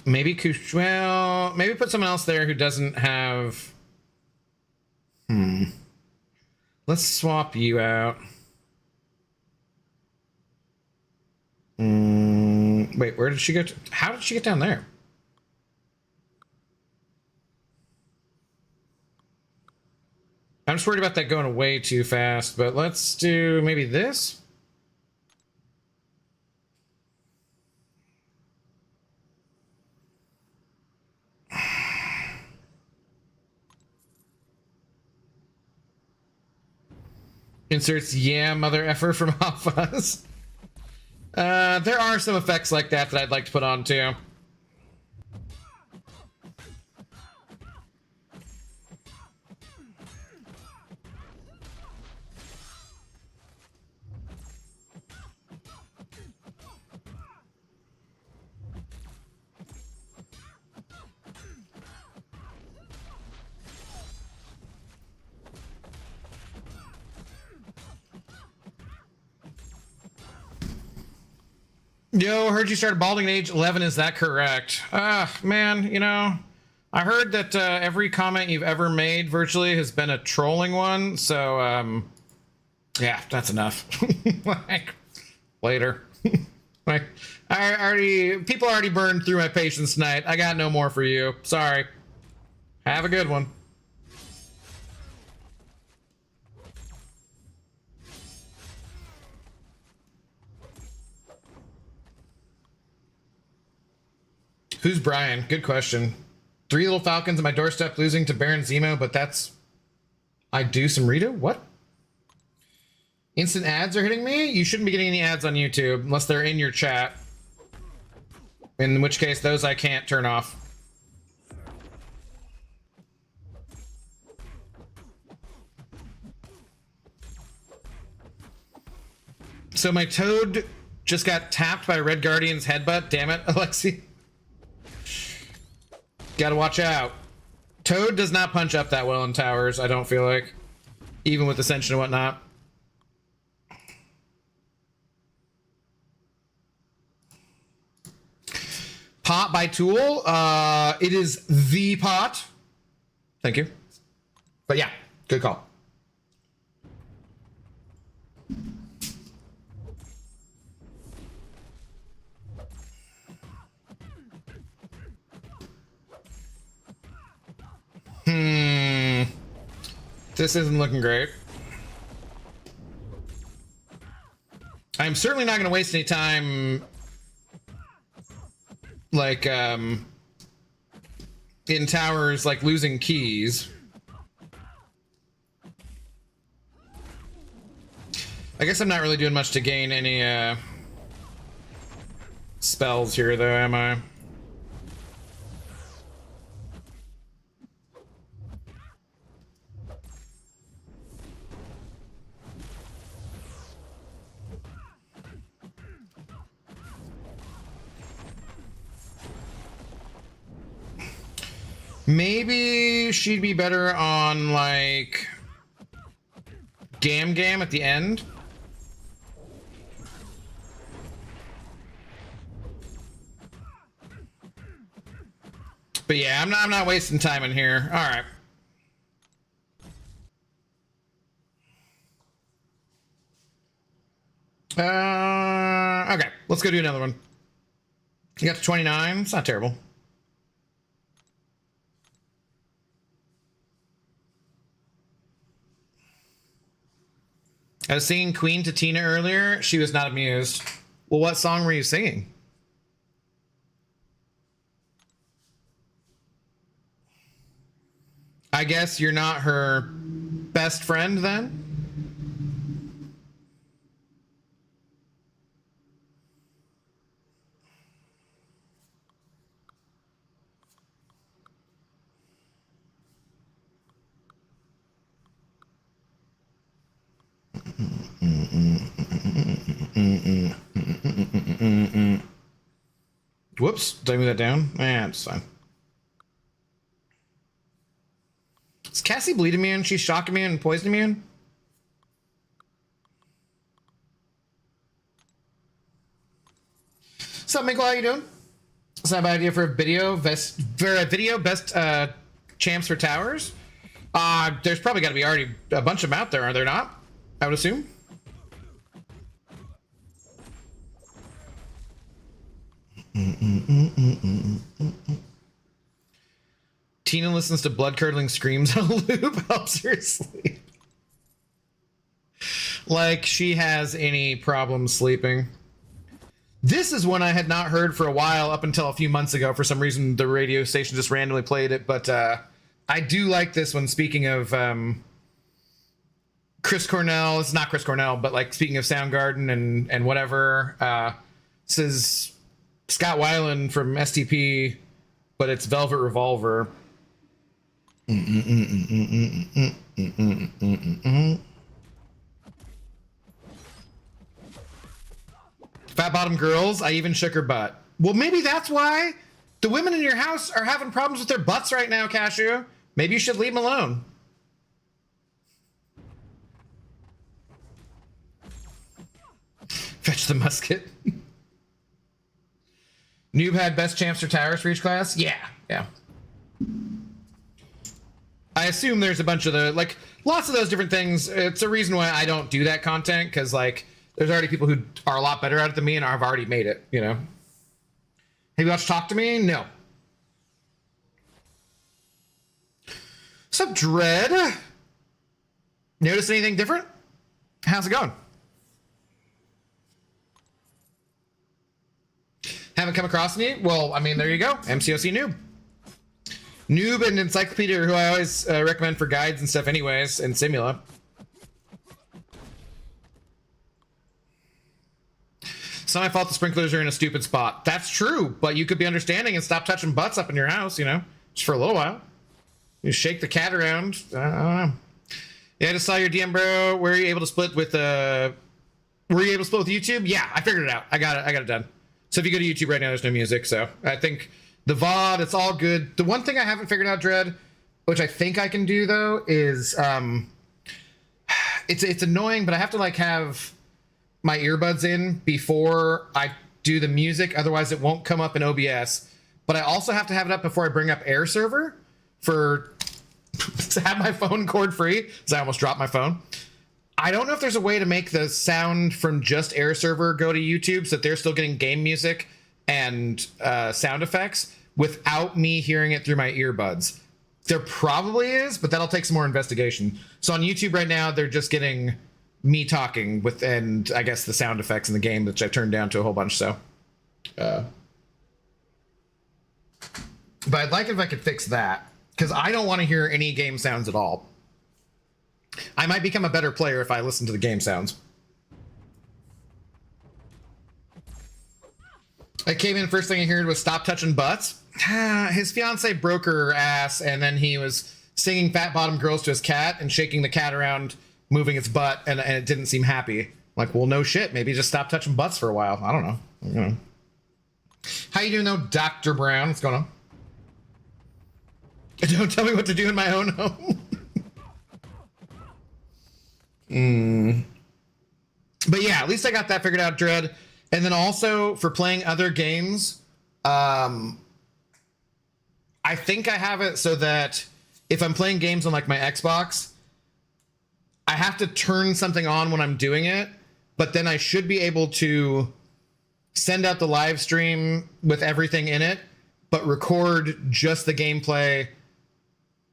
Maybe well, maybe put someone else there who doesn't have. Let's swap you out. Wait, where did she go? How did she get down there? I'm just worried about that going away too fast, but let's do maybe this. Inserts yeah mother effer from Hafaz. There are some effects like that that I'd like to put on too. Yo, heard you started balding at age 11. Is that correct? Man, I heard that every comment you've ever made virtually has been a trolling one. So, yeah, that's enough. Like, later. Like, people already burned through my patience tonight. I got no more for you. Sorry. Have a good one. Who's Brian? Good question. 3 little falcons on my doorstep losing to Baron Zemo, but that's... I do some Rita? What? Instant ads are hitting me? You shouldn't be getting any ads on YouTube unless they're in your chat. In which case, those I can't turn off. So my Toad just got tapped by Red Guardian's headbutt. Damn it, Alexi. Gotta watch out. Toad does not punch up that well in towers, I don't feel like. Even with Ascension and whatnot. Pot by Tool. It is the pot. Thank you. But yeah, good call. This isn't looking great. I'm certainly not going to waste any time, like, in towers, like, losing keys. I guess I'm not really doing much to gain any, spells here, though, am I? Maybe she'd be better on like Gam Gam at the end. But yeah, I'm not wasting time in here. All right. Okay, let's go do another one. You got to 29. It's not terrible. I was singing Queen to Tina earlier. She was not amused. Well, what song were you singing? I guess you're not her best friend then? Whoops, did I move that down? It's fine. Is Cassie bleeding me in? She's shocking me and poisoning me in? What's up, Michael? How you doing? Is that an idea for a video? Best champs for towers? There's probably got to be already a bunch of them out there, are there not? I would assume. Tina listens to blood-curdling screams on a loop, helps her sleep. Like she has any problem sleeping. This is one I had not heard for a while up until a few months ago. For some reason, the radio station just randomly played it, but I do like this one. Speaking of Chris Cornell, it's not Chris Cornell, but like speaking of Soundgarden and whatever, this is Scott Weiland from STP, but it's Velvet Revolver. Fat bottom girls, I even shook her butt. Well, maybe that's why the women in your house are having problems with their butts right now, Cashew. Maybe you should leave them alone. Fetch the musket. Noob had best champs for towers for each class? Yeah. I assume there's a bunch of like, lots of those different things. It's a reason why I don't do that content, because, like, there's already people who are a lot better at it than me and have already made it, you know? Have you watched Talk to Me? No. What's up, Dread? Notice anything different? How's it going? Haven't come across any? Well, I mean, there you go. MCOC Noob. Noob and Encyclopedia, who I always recommend for guides and stuff anyways, and Simula. It's not my fault the sprinklers are in a stupid spot. That's true, but you could be understanding and stop touching butts up in your house, you know, just for a little while. You shake the cat around. I don't know. Yeah, I just saw your DM, bro. Were you able to split with YouTube? Yeah, I figured it out. I got it done. So if you go to YouTube right now, there's no music. So I think the VOD, it's all good. The one thing I haven't figured out, Dread, which I think I can do though, is it's annoying, but I have to like have my earbuds in before I do the music. Otherwise it won't come up in OBS. But I also have to have it up before I bring up Air Server to have my phone cord free, because I almost dropped my phone. I don't know if there's a way to make the sound from just Air Server go to YouTube so that they're still getting game music and sound effects without me hearing it through my earbuds. There probably is, but that'll take some more investigation. So on YouTube right now, they're just getting me talking with, and I guess the sound effects in the game, which I've turned down to a whole bunch. So, but I'd like if I could fix that, because I don't want to hear any game sounds at all. I might become a better player if I listen to the game sounds. I came in, first thing I heard was stop touching butts. His fiance broke her ass, and then he was singing Fat Bottom Girls to his cat and shaking the cat around, moving its butt, and it didn't seem happy. I'm like, well, no shit. Maybe just stop touching butts for a while. I don't know. How you doing, though, Dr. Brown? What's going on? Don't tell me what to do in my own home. But yeah, at least I got that figured out, Dread. And then also for playing other games, I think I have it so that if I'm playing games on like my Xbox, I have to turn something on when I'm doing it, but then I should be able to send out the live stream with everything in it, but record just the gameplay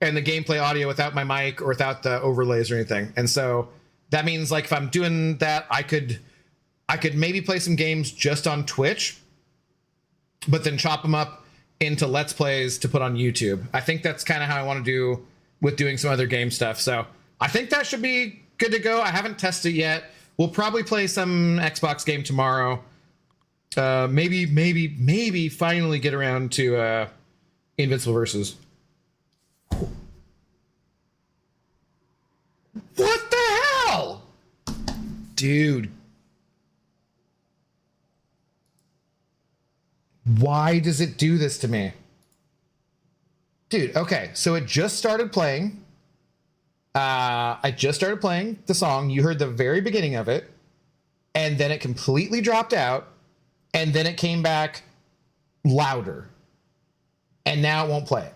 and the gameplay audio without my mic or without the overlays or anything. And so that means like if I'm doing that, I could maybe play some games just on Twitch, but then chop them up into Let's Plays to put on YouTube. I think that's kind of how I want to do with doing some other game stuff. So I think that should be good to go. I haven't tested it yet. We'll probably play some Xbox game tomorrow. Maybe finally get around to Invincible Versus. What the hell? Dude. Why does it do this to me? Dude, okay, so it just started playing. I just started playing the song. You heard the very beginning of it, and then it completely dropped out, and then it came back louder, and now it won't play it.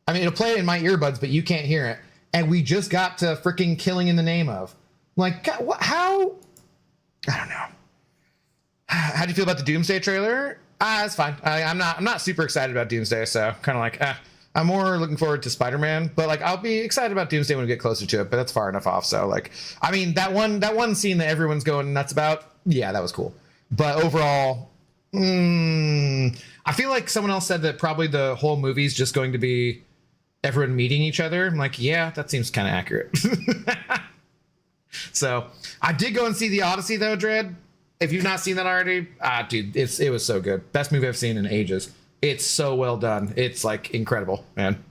I mean, it'll play it in my earbuds, but you can't hear it. And we just got to freaking Killing in the Name of. Like, God, what, how? I don't know. How do you feel about the Doomsday trailer? It's fine. I'm not super excited about Doomsday, so kind of like, I'm more looking forward to Spider-Man, but like I'll be excited about Doomsday when we get closer to it, but that's far enough off. So like, I mean, that one scene that everyone's going nuts about, yeah, that was cool. But overall, I feel like someone else said that probably the whole movie's just going to be everyone meeting each other. I'm like, yeah, that seems kind of accurate. So I did go and see The Odyssey though, Dread. If you've not seen that already, dude, it was so good. Best movie I've seen in ages. It's so well done. It's like incredible, man.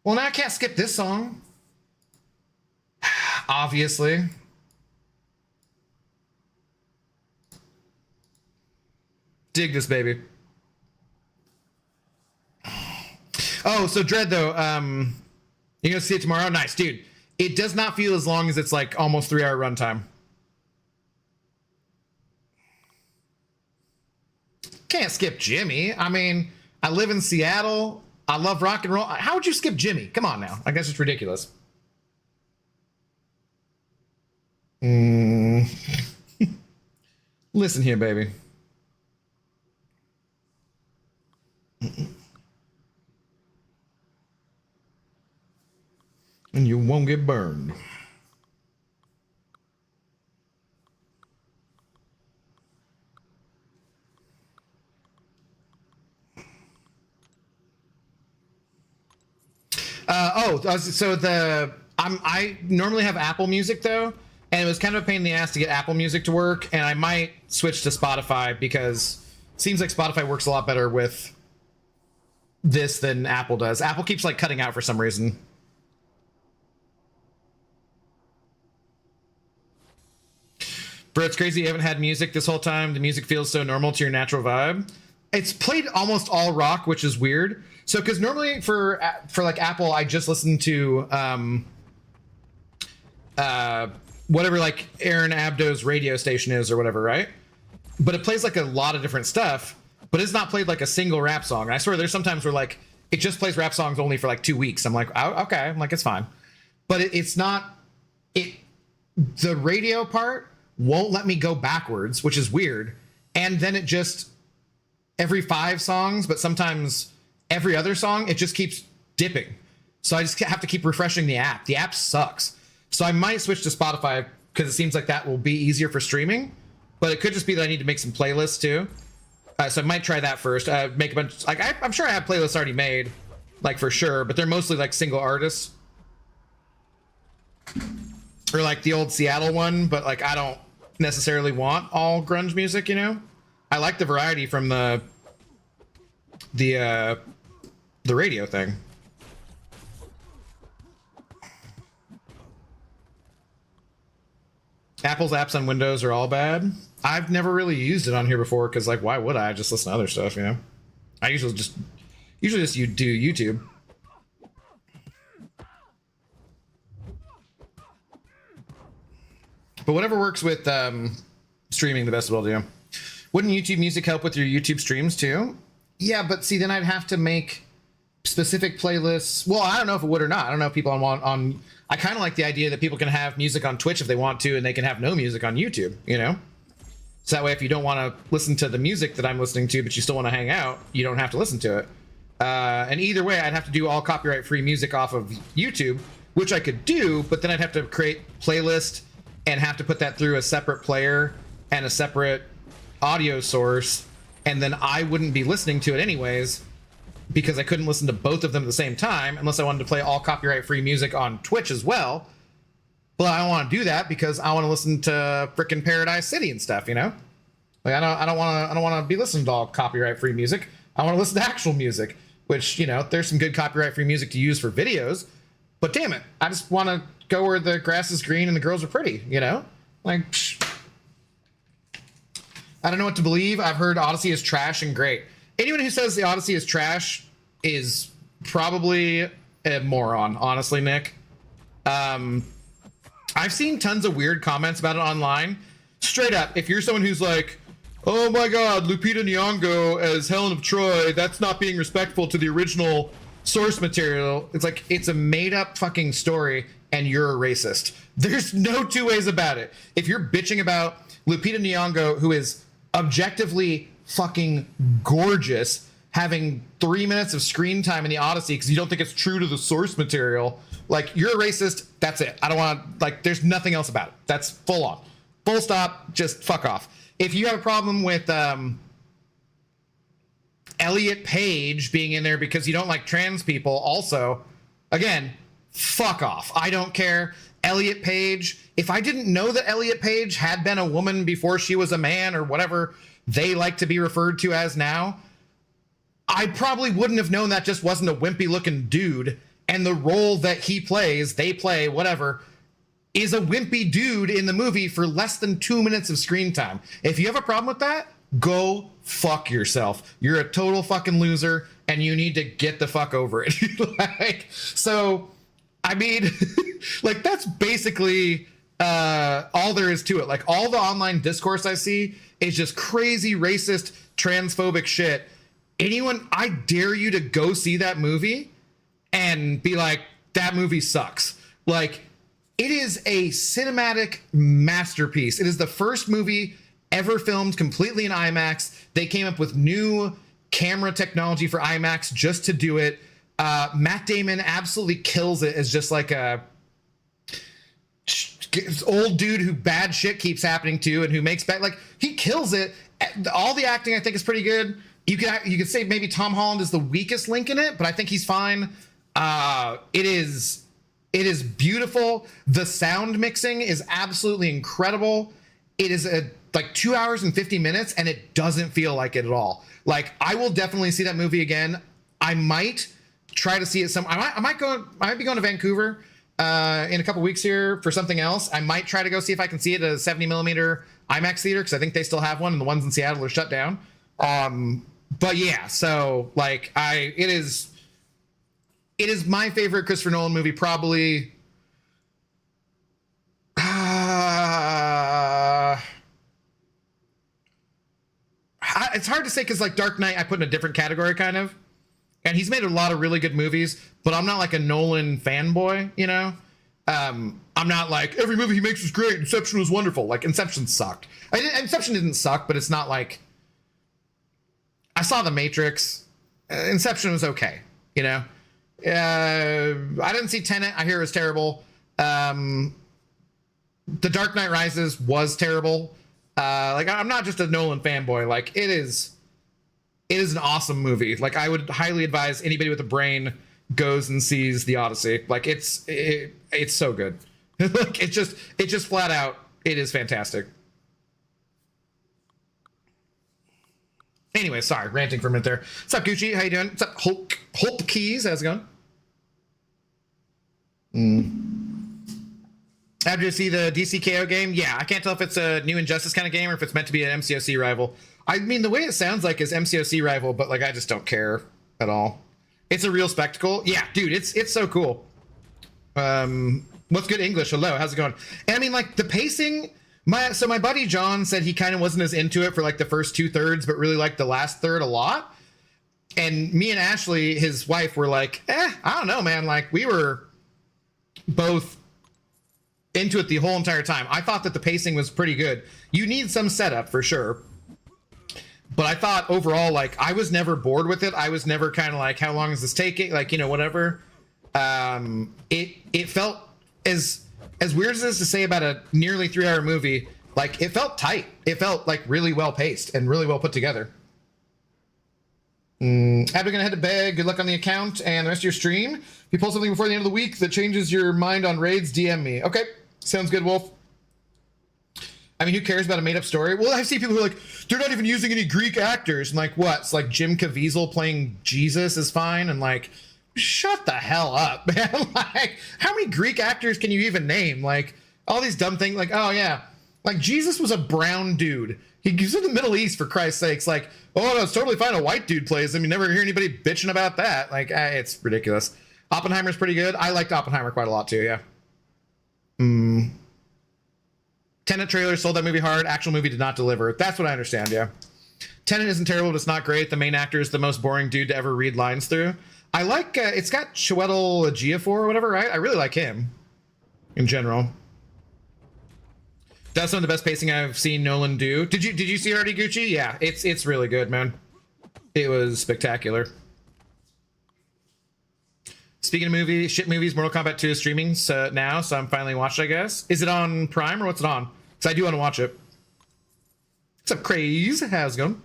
Well, now I can't skip this song. Obviously. Dig this, baby. Oh, so Dread though, you gonna see it tomorrow? Nice, dude. It does not feel as long as it's like almost 3-hour runtime. Can't skip Jimmy. I mean, I live in Seattle. I love rock and roll. How would you skip Jimmy? Come on now. I guess it's ridiculous. Listen here, baby. And you won't get burned. I normally have Apple Music though, and it was kind of a pain in the ass to get Apple Music to work, and I might switch to Spotify because it seems like Spotify works a lot better with this than Apple does. Apple keeps like cutting out for some reason. Bro, it's crazy you haven't had music this whole time. The music feels so normal to your natural vibe. It's played almost all rock, which is weird. So, because normally for like Apple, I just listen to whatever like Aaron Abdo's radio station is or whatever, right? But it plays like a lot of different stuff, but it's not played like a single rap song. And I swear there's sometimes where like it just plays rap songs only for like 2 weeks. I'm like, oh, okay, I'm like, it's fine. But it's not, the radio part won't let me go backwards, which is weird. And then it just, every 5 songs, but sometimes every other song, it just keeps dipping. So I just have to keep refreshing the app. The app sucks. So I might switch to Spotify because it seems like that will be easier for streaming, but it could just be that I need to make some playlists too. So I might try that first. Make a bunch, like I'm sure I have playlists already made, like for sure, but they're mostly like single artists. Or like the old Seattle one, but like I don't necessarily want all grunge music, you know? I like the variety from the radio thing. Apple's apps on Windows are all bad. I've never really used it on here before because like why would I just listen to other stuff, you know? I usually just Usually just you do YouTube. But whatever works with streaming, the best of all do. Wouldn't YouTube Music help with your YouTube streams too? Yeah, but see, then I'd have to make specific playlists. Well, I don't know if it would or not. I don't know if people on I kind of like the idea that people can have music on Twitch if they want to, and they can have no music on YouTube, you know? So that way, if you don't want to listen to the music that I'm listening to, but you still want to hang out, you don't have to listen to it. And either way, I'd have to do all copyright-free music off of YouTube, which I could do, but then I'd have to create playlist and have to put that through a separate player and a separate audio source, and then I wouldn't be listening to it anyways, because I couldn't listen to both of them at the same time unless I wanted to play all copyright-free music on Twitch as well. But I don't want to do that because I want to listen to frickin' Paradise City and stuff, you know? Like I don't want to be listening to all copyright-free music. I want to listen to actual music, which, you know, there's some good copyright-free music to use for videos, but damn it, I just want to go where the grass is green and the girls are pretty, you know? Like, psh. I don't know what to believe. I've heard Odyssey is trash and great. Anyone who says the Odyssey is trash is probably a moron, honestly, Nick. I've seen tons of weird comments about it online. Straight up, if you're someone who's like, oh my god, Lupita Nyong'o as Helen of Troy, that's not being respectful to the original source material. It's like, it's a made-up fucking story, and you're a racist. There's no two ways about it. If you're bitching about Lupita Nyong'o, who is objectively fucking gorgeous, having 3 minutes of screen time in the Odyssey because you don't think it's true to the source material, like, you're a racist. That's it. I don't want to, like, there's nothing else about it. That's full on. Full stop. Just fuck off. If you have a problem with Elliot Page being in there because you don't like trans people, also, again, fuck off. I don't care. Elliot Page, if I didn't know that Elliot Page had been a woman before she was a man or whatever they like to be referred to as now, I probably wouldn't have known that just wasn't a wimpy looking dude. And the role that he plays, they play, whatever, is a wimpy dude in the movie for less than 2 minutes of screen time. If you have a problem with that, go fuck yourself. You're a total fucking loser and you need to get the fuck over it. Like, so, I mean, like, that's basically all there is to it. Like, all the online discourse I see is just crazy racist transphobic shit. Anyone, I dare you to go see that movie and be like, that movie sucks. Like, it is a cinematic masterpiece. It is the first movie ever filmed completely in IMAX. They came up with new camera technology for IMAX just to do it. Matt Damon absolutely kills it as just like a old dude who bad shit keeps happening to and who makes bad, like, he kills it. All the acting I think is pretty good. You could say maybe Tom Holland is the weakest link in it, but I think he's fine. It is beautiful. The sound mixing is absolutely incredible. It is like 2 hours and 50 minutes, and it doesn't feel like it at all. Like, I will definitely see that movie again. I might try to see it I might be going to Vancouver in a couple weeks here for something else. I might try to go see if I can see it at a 70 millimeter IMAX theater, because I think they still have one, and the ones in Seattle are shut down. But yeah, so like it is my favorite Christopher Nolan movie, probably. It's hard to say because, like, Dark Knight I put in a different category, kind of, and he's made a lot of really good movies, but I'm not like a Nolan fanboy, you know. I'm not like, every movie he makes is great, Inception was wonderful. Like, Inception sucked. Inception didn't suck, but it's not like, I saw The Matrix. Inception was okay, you know. I didn't see Tenet. I hear it was terrible. The Dark Knight Rises was terrible. Like, I'm not just a Nolan fanboy. Like, it is an awesome movie. Like, I would highly advise anybody with a brain goes and sees The Odyssey. Like, it's so good. Like, it's just flat out, it is fantastic. Anyway, sorry, ranting for a minute there. What's up, Gucci? How you doing? What's up, Hulk Keys? How's it going? After you see the DCKO game, yeah, I can't tell if it's a new Injustice kind of game or if it's meant to be an MCOC rival. I mean, the way it sounds like is MCOC rival, but like, I just don't care at all. It's a real spectacle. Yeah, dude, it's so cool. What's good English? Hello, how's it going? And I mean, like the pacing. My buddy John said he kind of wasn't as into it for like the first 2/3, but really liked the last third a lot. And me and Ashley, his wife, were like, I don't know, man. Like we were both into it the whole entire time. I thought that the pacing was pretty good. You need some setup for sure. But I thought overall, like I was never bored with it. I was never kind of like, how long is this taking? Like, you know, whatever. It felt as weird as it is to say about a nearly 3-hour movie, like it felt tight. It felt like really well paced and really well put together. After gonna head to bed, good luck on the account and the rest of your stream. If you pull something before the end of the week that changes your mind on raids, DM me. Okay, sounds good, Wolf. I mean, who cares about a made-up story? Well, I see people who are like, they're not even using any Greek actors. And like, what? It's like Jim Caviezel playing Jesus is fine. And like, shut the hell up, man. Like, how many Greek actors can you even name? Like, all these dumb things. Like, oh yeah, like Jesus was a brown dude. He's in the Middle East, for Christ's sakes. Like, oh no, it's totally fine. A white dude plays him. You never hear anybody bitching about that. Like, it's ridiculous. Oppenheimer's pretty good. I liked Oppenheimer quite a lot too. Yeah. Tenet trailer sold that movie hard. Actual movie did not deliver. That's what I understand. Yeah. Tenet isn't terrible, but it's not great. The main actor is the most boring dude to ever read lines through. I like, it's got Chiwetel Ejiofor or whatever, right? I really like him in general. That's some of the best pacing I've seen Nolan do. Did you see it already, Gucci? Yeah, it's really good, man. It was spectacular. Speaking of shit movies, Mortal Kombat 2 is streaming now, so I'm finally watched, I guess. Is it on Prime or what's it on? Because I do want to watch it. What's up, Craze? How's it going?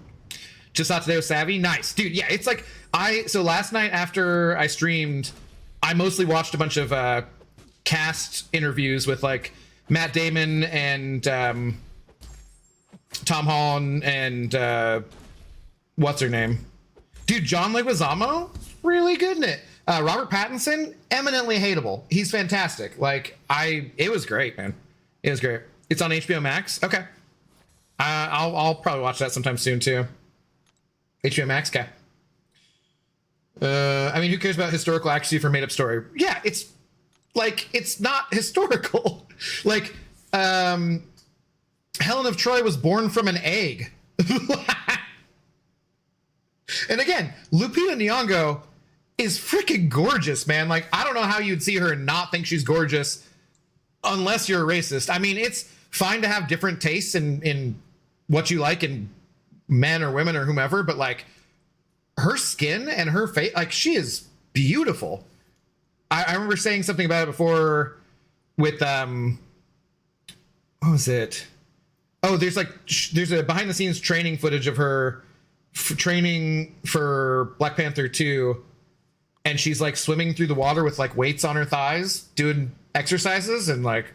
Just saw today with Savvy. Nice, dude. Yeah, it's like so last night after I streamed, I mostly watched a bunch of cast interviews with like Matt Damon and Tom Holland and what's her name? Dude, John Leguizamo, really good in it. Robert Pattinson, eminently hateable. He's fantastic. Like it was great, man. It was great. It's on HBO Max. Okay. I'll probably watch that sometime soon too. HBO Max, okay. I mean, who cares about historical accuracy for made up story? Yeah, it's like, it's not historical. Like, Helen of Troy was born from an egg. And again, Lupita Nyong'o is freaking gorgeous, man. Like, I don't know how you'd see her and not think she's gorgeous unless you're a racist. I mean, it's fine to have different tastes in what you like in men or women or whomever, but like her skin and her face, like she is beautiful. I remember saying something about it before with what was it? Oh, there's a behind the scenes training footage of her training for Black Panther 2, and she's like swimming through the water with like weights on her thighs doing exercises, and like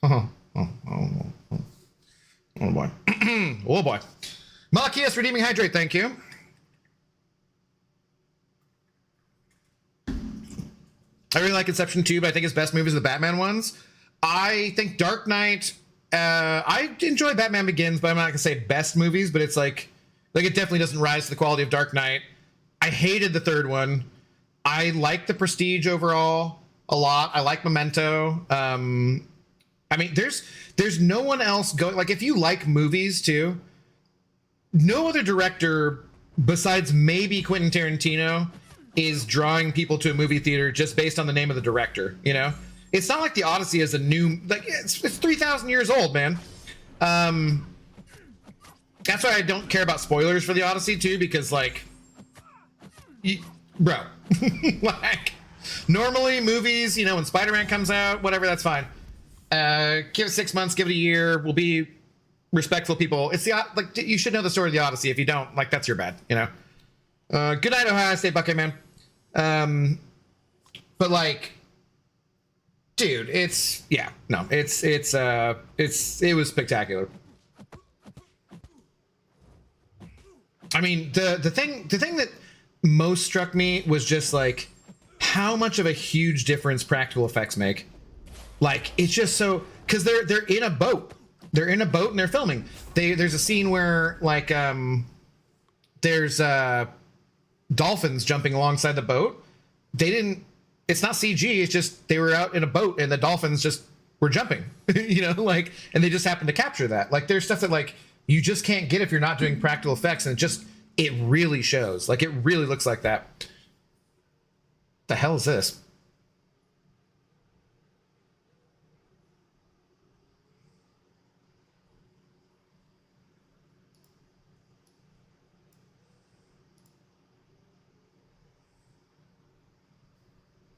oh boy. Oh boy. Malachias redeeming hydrate, thank you. I really like Inception 2, but I think his best movies are the Batman ones. I think Dark Knight, I enjoy Batman Begins, but I'm not gonna say best movies, but it's like it definitely doesn't rise to the quality of Dark Knight. I hated the third one. I like The Prestige overall a lot. I like Memento. I mean, there's no one else going, like if you like movies too, no other director besides maybe Quentin Tarantino is drawing people to a movie theater just based on the name of the director, you know? It's not like The Odyssey is a new, like it's 3,000 years old, man. That's why I don't care about spoilers for The Odyssey too, because like, bro, like normally movies, you know, when Spider-Man comes out, whatever, that's fine. Give it 6 months, give it a year. We'll be respectful people. It's like you should know the story of The Odyssey. If you don't, like that's your bad, you know. Good night, Ohio State Buckeye man. But like, dude, it was spectacular. I mean, the thing that most struck me was just like how much of a huge difference practical effects make. Like it's just so, because they're in a boat. They're in a boat and they're filming. There's a scene where like there's dolphins jumping alongside the boat. They didn't. It's not CG. It's just they were out in a boat and the dolphins just were jumping. You know, like, and they just happened to capture that. Like, there's stuff that like you just can't get if you're not doing practical effects, and it really shows. Like, it really looks like that. The hell is this?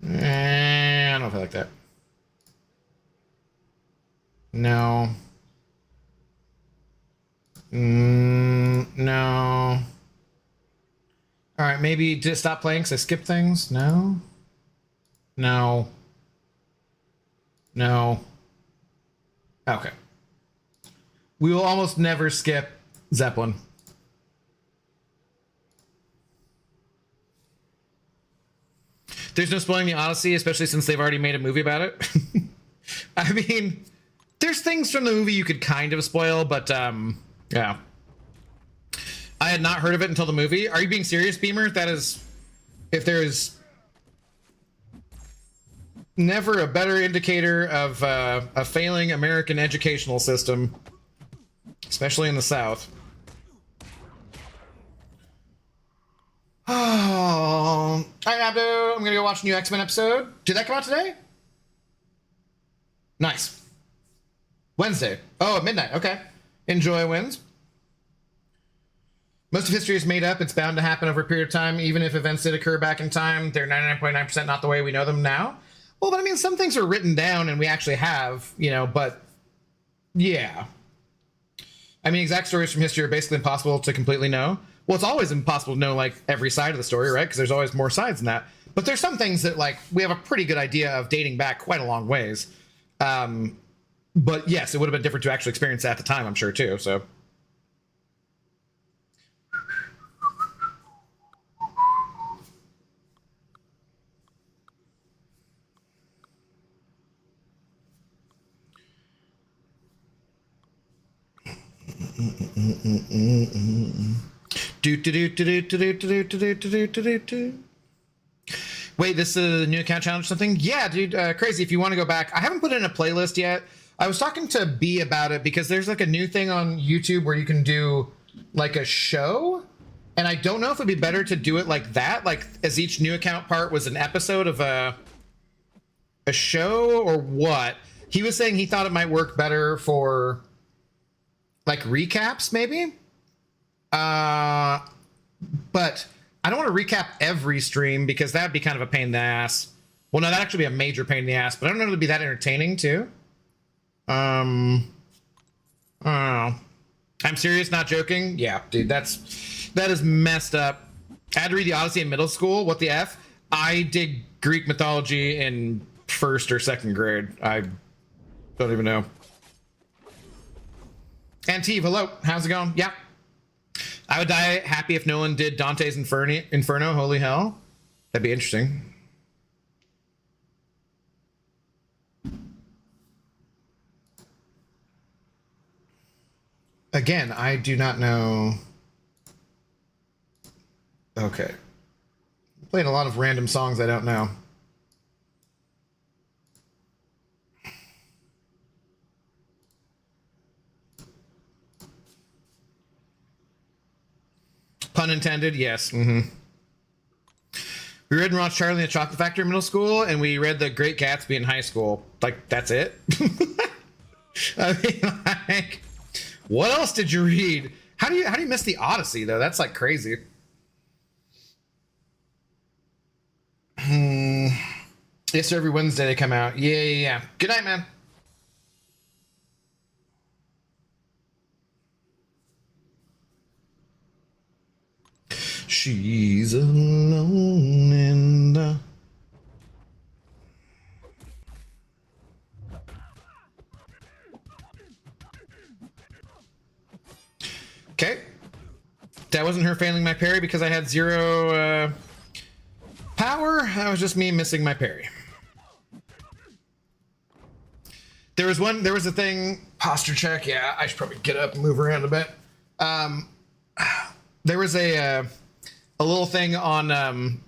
I don't know if I like that. No. No. All right, maybe just stop playing because I skip things. No. No. No. Okay. We will almost never skip Zeppelin. There's no spoiling the Odyssey, especially since they've already made a movie about it. I mean, there's things from the movie you could kind of spoil, but yeah. I had not heard of it until the movie. Are you being serious, Beamer? That is, if there's never a better indicator of a failing American educational system, especially in the South. Oh, all right, Abdo. I'm gonna go watch a new X-Men episode. Did that come out today? Nice. Wednesday. Oh, at midnight. Okay. Enjoy wins. Most of history is made up. It's bound to happen over a period of time. Even if events did occur back in time, they're 99.9% not the way we know them now. Well, but I mean, some things are written down and we actually have, you know, but yeah. I mean, exact stories from history are basically impossible to completely know. Well, it's always impossible to know, like, every side of the story, right? Because there's always more sides than that. But there's some things that, like, we have a pretty good idea of dating back quite a long ways. But yes, it would have been different to actually experience that at the time, I'm sure, too, so. Wait, this is a new account challenge or something? Yeah, dude, crazy. If you want to go back, I haven't put in a playlist yet. I was talking to B about it because there's like a new thing on YouTube where you can do like a show. And I don't know if it'd be better to do it like that, like as each new account part was an episode of a show or what. He was saying he thought it might work better for like recaps maybe. But I don't want to recap every stream because that'd be kind of a pain in the ass. Well, no, that'd actually be a major pain in the ass, but I don't know if it'd be that entertaining too. I don't know. I'm serious, not joking. Yeah, dude, that is messed up. I had to read the Odyssey in middle school. What the F? I did Greek mythology in first or second grade. I don't even know. Anteve, hello. How's it going? Yeah. I would die happy if Nolan did Dante's Inferno. Holy hell. That'd be interesting. Again, I do not know. Okay. Playing a lot of random songs I don't know. Pun intended, yes. Mm-hmm. We read and watched Charlie and the Chocolate Factory in middle school, and we read The Great Gatsby in high school. Like, that's it? I mean, like, what else did you read? How do you miss the Odyssey, though? That's, like, crazy. Yes, sir, every Wednesday they come out. Yeah. Good night, man. She's alone in the... Okay. That wasn't her failing my parry because I had 0 power. That was just me missing my parry. There was a thing, posture check. Yeah, I should probably get up and move around a bit. There was a a little thing on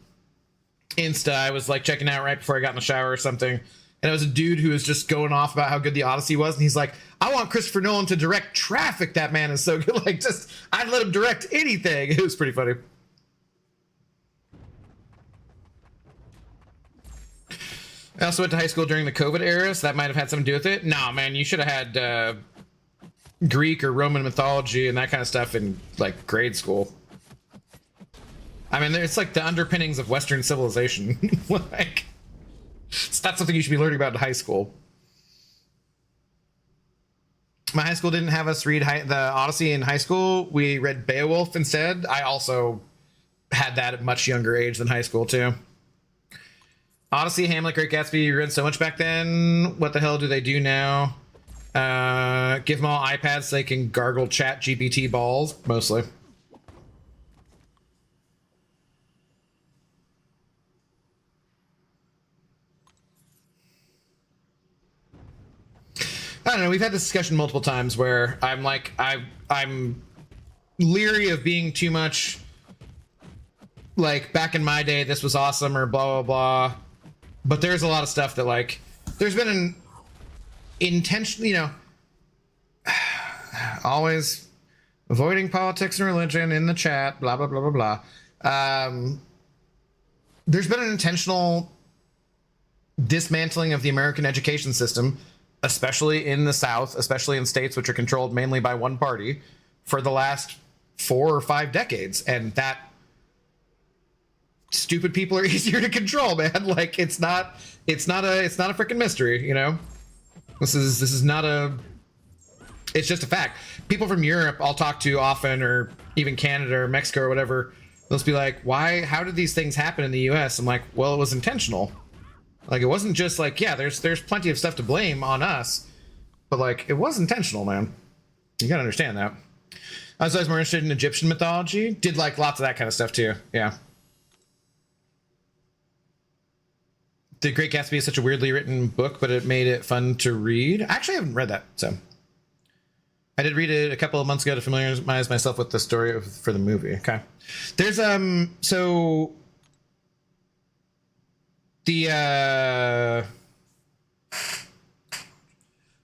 Insta. I was like checking out right before I got in the shower or something, and it was a dude who was just going off about how good the Odyssey was, and he's like, I want Christopher Nolan to direct Traffic. That man is so good. Like, just, I'd let him direct anything. It was pretty funny. I also went to high school during the COVID era, so that might have had something to do with it. Nah, man, you should have had Greek or Roman mythology and that kind of stuff in like grade school. I mean, it's like the underpinnings of Western civilization. Like, it's not something you should be learning about in high school. My high school didn't have us read the Odyssey in high school. We read Beowulf instead. I also had that at a much younger age than high school too. Odyssey, Hamlet, Great Gatsby, you read so much back then. What the hell do they do now? Give them all iPads so they can gargle chat GPT balls, mostly. I don't know, we've had this discussion multiple times where I'm like, I'm leery of being too much like, back in my day, this was awesome, or blah, blah, blah. But there's a lot of stuff that, like, there's been an intention, you know, always avoiding politics and religion in the chat, blah, blah, blah, blah, blah. There's been an intentional dismantling of the American education system, especially in the South, especially in states which are controlled mainly by one party, for the last 4 or 5 decades. And that stupid people are easier to control, man. Like, it's not a freaking mystery, you know? This is not a, it's just a fact. People from Europe I'll talk to often, or even Canada or Mexico or whatever, they'll just be like, how did these things happen in the US? I'm like, well, it was intentional. Like, it wasn't just like, yeah, there's plenty of stuff to blame on us, but like, it was intentional, man. You gotta understand that. I was always more interested in Egyptian mythology. Did like lots of that kind of stuff too. Yeah. The Great Gatsby is such a weirdly written book, but it made it fun to read. Actually, I haven't read that, so. I did read it a couple of months ago to familiarize myself with the story for the movie. Okay. There's, so the,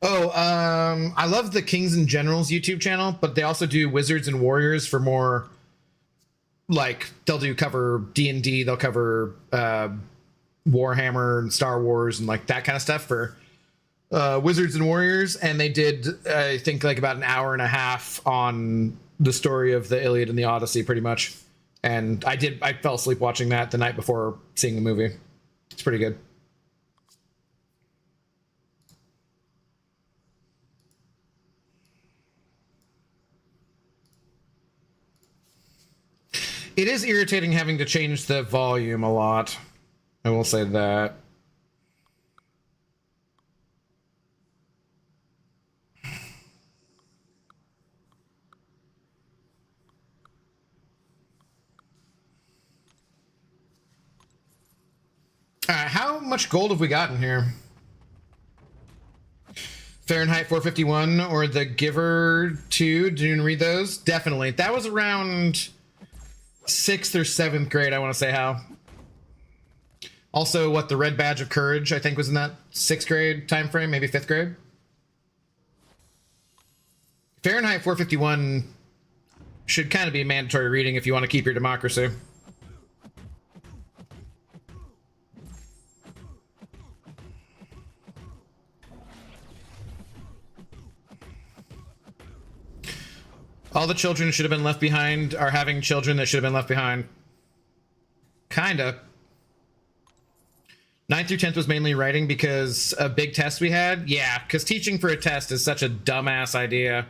I love the Kings and Generals YouTube channel, but they also do Wizards and Warriors for more, like, they'll cover D&D, they'll cover, Warhammer and Star Wars and like that kind of stuff for Wizards and Warriors. And they did, I think, like about an hour and a half on the story of the Iliad and the Odyssey, pretty much. And I fell asleep watching that the night before seeing the movie. It's pretty good. It is irritating having to change the volume a lot. I will say that. All right, how much gold have we gotten here? Fahrenheit 451 or The Giver 2, did you read those? Definitely. That was around 6th or 7th grade, I want to say, How. Also, The Red Badge of Courage, I think, was in that 6th grade time frame, maybe 5th grade. Fahrenheit 451 should kind of be mandatory reading if you want to keep your democracy. All the children should have been left behind are having children that should have been left behind. Kinda. 9th through 10th was mainly writing because a big test we had. Yeah, because teaching for a test is such a dumbass idea.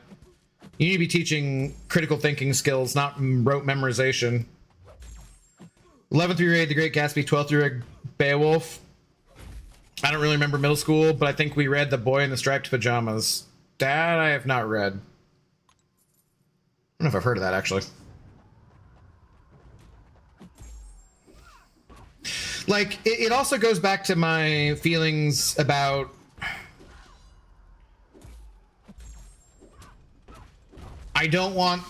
You need to be teaching critical thinking skills, not rote memorization. 11th we read The Great Gatsby, 12th we read Beowulf. I don't really remember middle school, but I think we read The Boy in the Striped Pajamas. That I have not read. I don't know if I've heard of that, actually. Like, it also goes back to my feelings about I don't want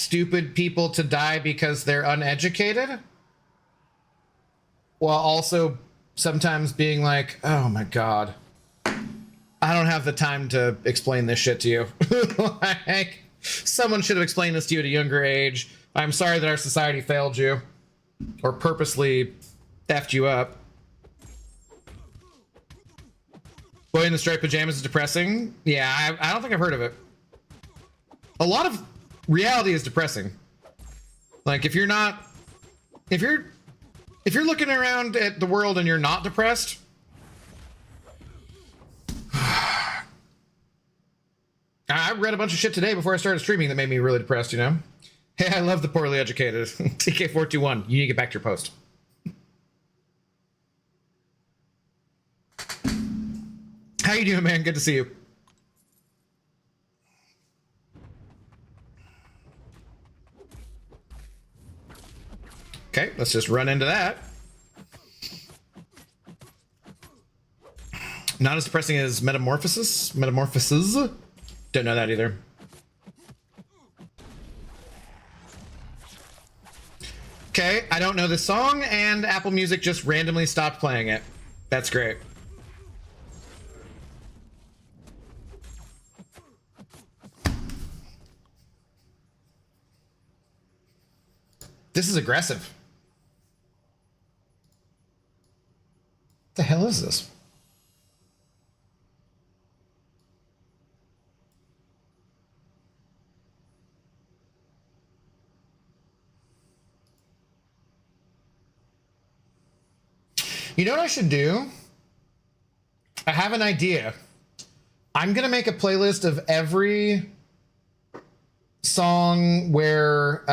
stupid people to die because they're uneducated, while also sometimes being like, oh my God, I don't have the time to explain this shit to you. Like, someone should have explained this to you at a younger age. I'm sorry that our society failed you or purposely effed you up. Boy in the striped pajamas is depressing. Yeah, I don't think I've heard of it. A lot of reality is depressing. Like, if you're looking around at the world and you're not depressed, I read a bunch of shit today before I started streaming that made me really depressed, you know? Hey, I love the poorly educated. TK421, you need to get back to your post. How you doing, man? Good to see you. Okay, let's just run into that. Not as depressing as Metamorphosis. Don't know that either. Okay, I don't know this song, and Apple Music just randomly stopped playing it. That's great. This is aggressive. What the hell is this? You know what I should do? I have an idea. I'm gonna make a playlist of every song where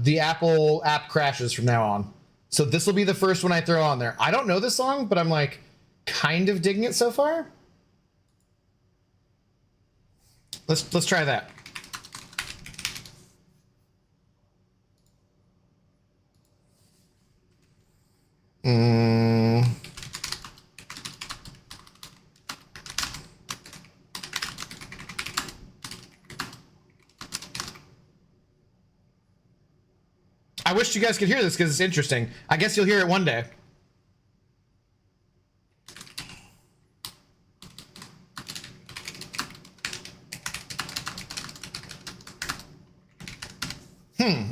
the Apple app crashes from now on. So this will be the first one I throw on there. I don't know this song, but I'm like kind of digging it so far. Let's try that. I wish you guys could hear this because it's interesting. I guess you'll hear it one day.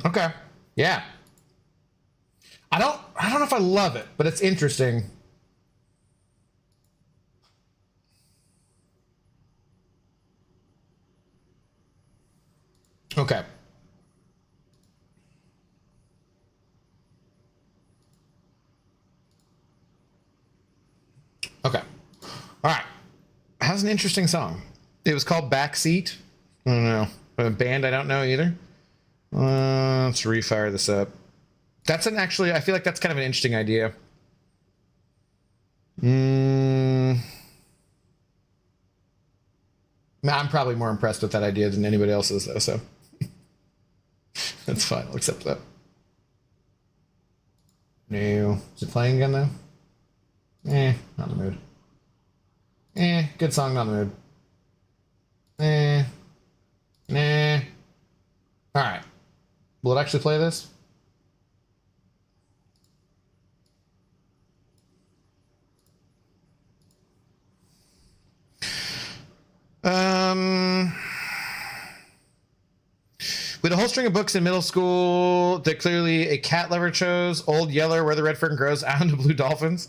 Okay. Yeah. I don't know if I love it, but it's interesting. Okay. Okay. All right. Has an interesting song. It was called Backseat. I don't know. A band I don't know either. Let's refire this up. That's actually, I feel like that's kind of an interesting idea. I'm probably more impressed with that idea than anybody else is, though, so that's fine. I'll accept that. No. Is it playing again, though? Not in the mood. Good song, not in the mood. Nah. Alright. Will it actually play this? We had a whole string of books in middle school that clearly a cat lover chose. Old Yeller, Where the Red Fern Grows, Island of Blue Dolphins.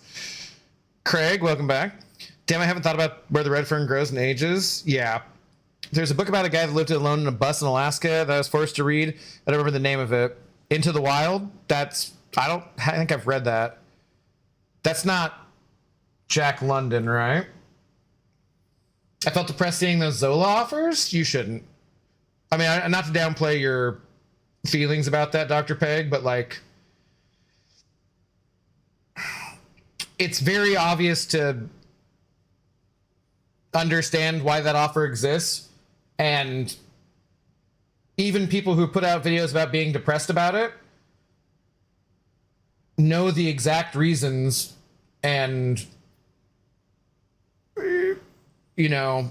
Craig, welcome back. Damn, I haven't thought about Where the Red Fern Grows in ages. Yeah. There's a book about a guy that lived alone in a bus in Alaska that I was forced to read. I don't remember the name of it. Into the Wild. I think I've read that. That's not Jack London, right? I felt depressed seeing those Zola offers. You shouldn't. I mean, not to downplay your feelings about that, Dr. Peg, but like, it's very obvious to understand why that offer exists. And even people who put out videos about being depressed about it know the exact reasons, and you know,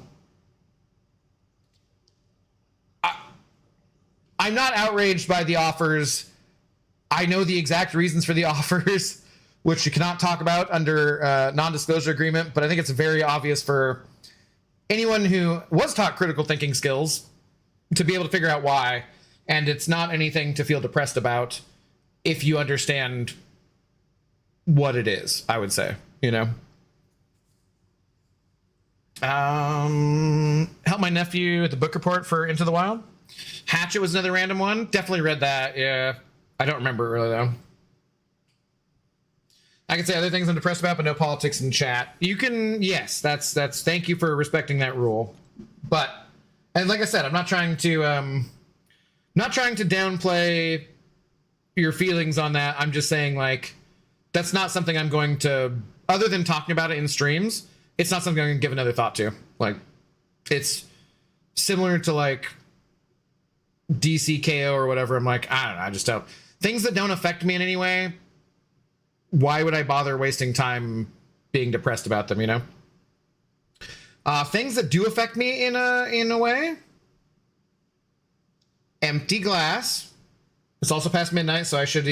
I'm not outraged by the offers. I know the exact reasons for the offers, which you cannot talk about under non-disclosure agreement, but I think it's very obvious for anyone who was taught critical thinking skills to be able to figure out why. And it's not anything to feel depressed about if you understand what it is, I would say, you know? Help my nephew at the book report for Into the Wild. Hatchet was another random one. Definitely read that. Yeah. I don't remember it really, though. I can say other things I'm depressed about, but no politics in chat. You can, yes, that's, thank you for respecting that rule. But, and like I said, I'm not trying to downplay your feelings on that. I'm just saying, like, that's not something I'm going to, other than talking about it in streams, it's not something I'm going to give another thought to. Like, it's similar to, like, DCKO or whatever. I'm like, I don't know, I just don't. Things that don't affect me in any way, why would I bother wasting time being depressed about them, you know? Things that do affect me in a way. Empty glass. It's also past midnight, so I should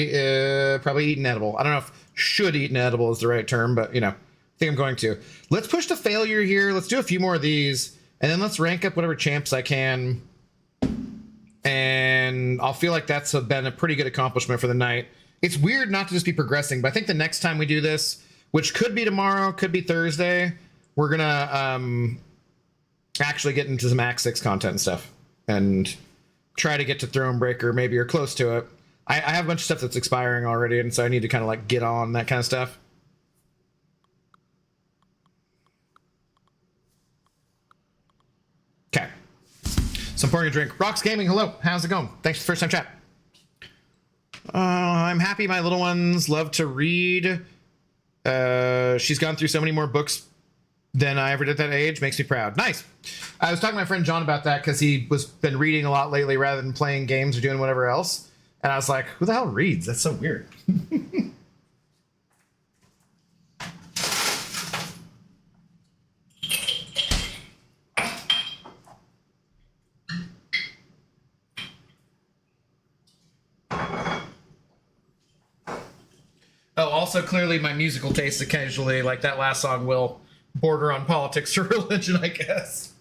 probably eat an edible. I don't know if should eat an edible is the right term, but, you know, I think I'm going to. Let's push to failure here. Let's do a few more of these, and then let's rank up whatever champs I can. And I'll feel like that's been a pretty good accomplishment for the night. It's weird not to just be progressing, but I think the next time we do this, which could be tomorrow, could be Thursday, we're gonna actually get into some Act 6 content and stuff. And try to get to Thronebreaker, maybe, or close to it. I have a bunch of stuff that's expiring already, and so I need to kind of like get on that kind of stuff. Okay. So I'm pouring a drink. Rocks Gaming, hello. How's it going? Thanks for the first time chat. I'm happy my little ones love to read. She's gone through so many more books than I ever did at that age. Makes me proud. Nice. I was talking to my friend John about that because he was been reading a lot lately rather than playing games or doing whatever else. And I was like, who the hell reads? That's so weird. Oh, also clearly my musical taste occasionally, like that last song, will border on politics or religion, I guess.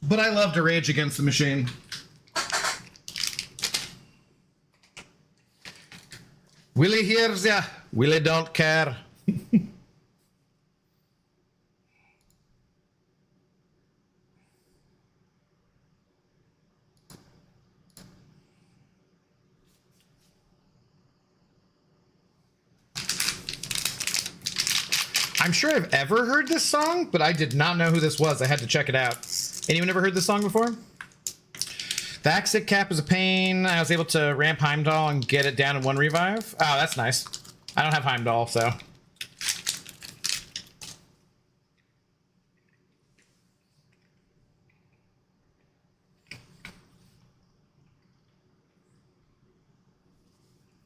But I love to Rage Against the Machine. Willie hears ya, Willie don't care. I'm sure I've ever heard this song, but I did not know who this was. I had to check it out. Anyone ever heard this song before? The Axic cap is a pain. I was able to ramp Heimdall and get it down in one revive. Oh, that's nice. I don't have Heimdall, so.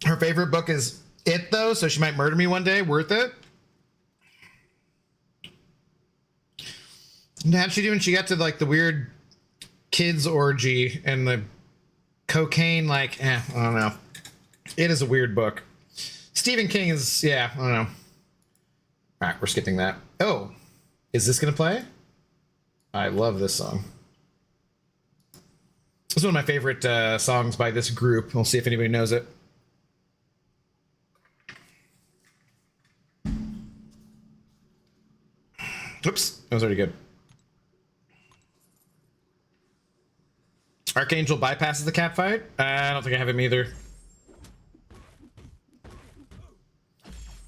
Her favorite book is It, though, so she might murder me one day. Worth it. How'd she do when she got to like the weird kids orgy and the cocaine? Like, I don't know. It is a weird book. Stephen King is, yeah, I don't know. All right, we're skipping that. Oh, is this gonna play? I love this song. This is one of my favorite songs by this group. We'll see if anybody knows it. Oops, that was already good. Archangel bypasses the cap fight? I don't think I have him either.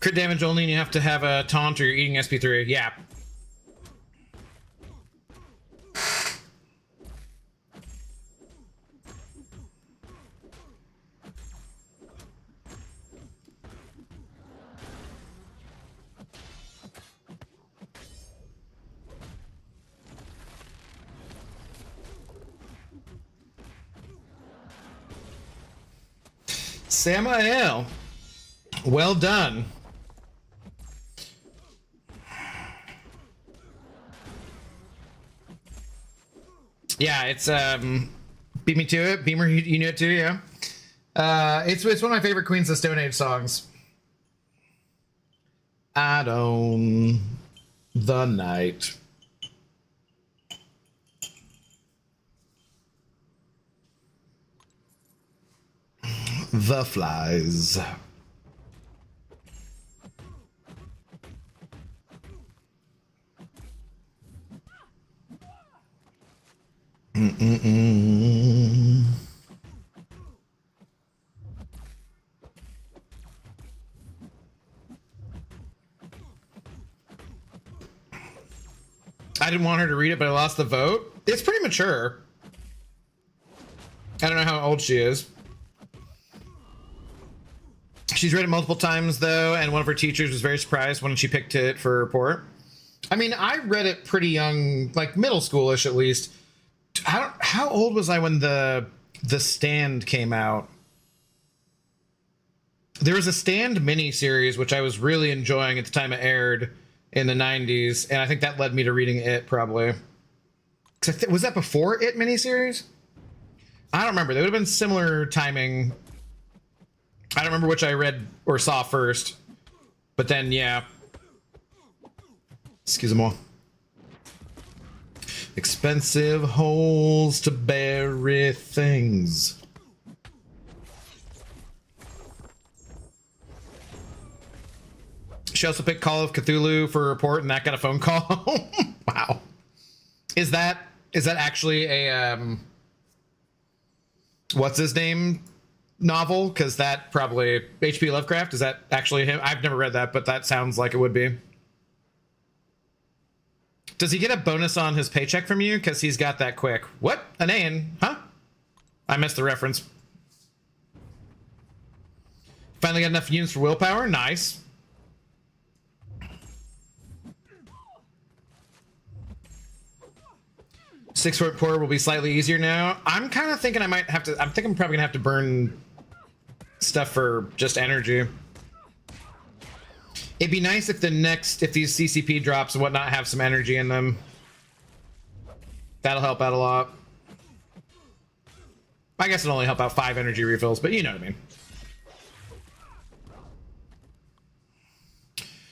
Crit damage only, and you have to have a taunt or you're eating SP3. Yeah. Samael, well done. Yeah, it's Beat Me to It. Beamer, you knew it too, yeah. It's one of my favorite Queens of the Stone Age songs. Out on the night. The flies. Mm-mm-mm. I didn't want her to read it, but I lost the vote. It's pretty mature. I don't know how old she is. She's read it multiple times, though, and one of her teachers was very surprised when she picked it for a report. I mean, I read it pretty young, like middle schoolish at least. How old was I when the Stand came out? There was a Stand mini-series, which I was really enjoying at the time it aired in the 90s, and I think that led me to reading it, probably. Was that before It miniseries? I don't remember. They would have been similar timing. I don't remember which I read or saw first. But then, yeah. Excuse me. Expensive holes to bury things. She also picked Call of Cthulhu for a report, and that got a phone call. Wow. Is that actually a what's his name novel? Because that probably H.P. Lovecraft. Is that actually him? I've never read that, but that sounds like it would be. Does he get a bonus on his paycheck from you? Because he's got that quick. What? An A-in? Huh? I missed the reference. Finally got enough units for willpower. Nice. Six-foot pour will be slightly easier now. I'm kind of thinking I might have to. I'm probably gonna have to burn stuff for just energy. It'd be nice if these CCP drops and whatnot have some energy in them. That'll help out a lot. I guess it'll only help out 5 energy refills, but you know what I mean.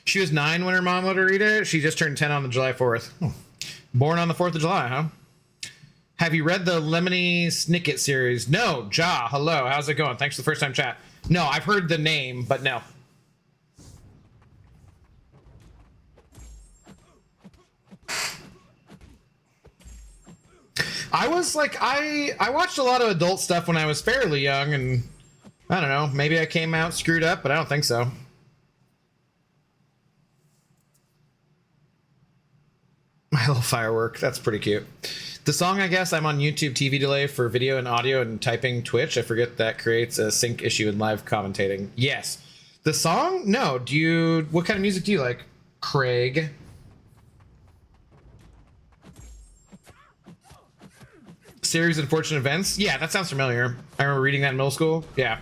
She was 9 when her mom let her read it. She just turned 10 on the July 4th. Oh. Born on the 4th of July, huh? Have you read the Lemony Snicket series? No. Ja, hello. How's it going? Thanks for the first time chat. No, I've heard the name, but no. I was like, I watched a lot of adult stuff when I was fairly young, and I don't know, maybe I came out screwed up, but I don't think so. My little firework, that's pretty cute. The song, I guess, I'm on YouTube TV delay for video and audio and typing Twitch. I forget that creates a sync issue in live commentating. Yes. The song? No. What kind of music do you like, Craig? Series Unfortunate Events? Yeah, that sounds familiar. I remember reading that in middle school. Yeah.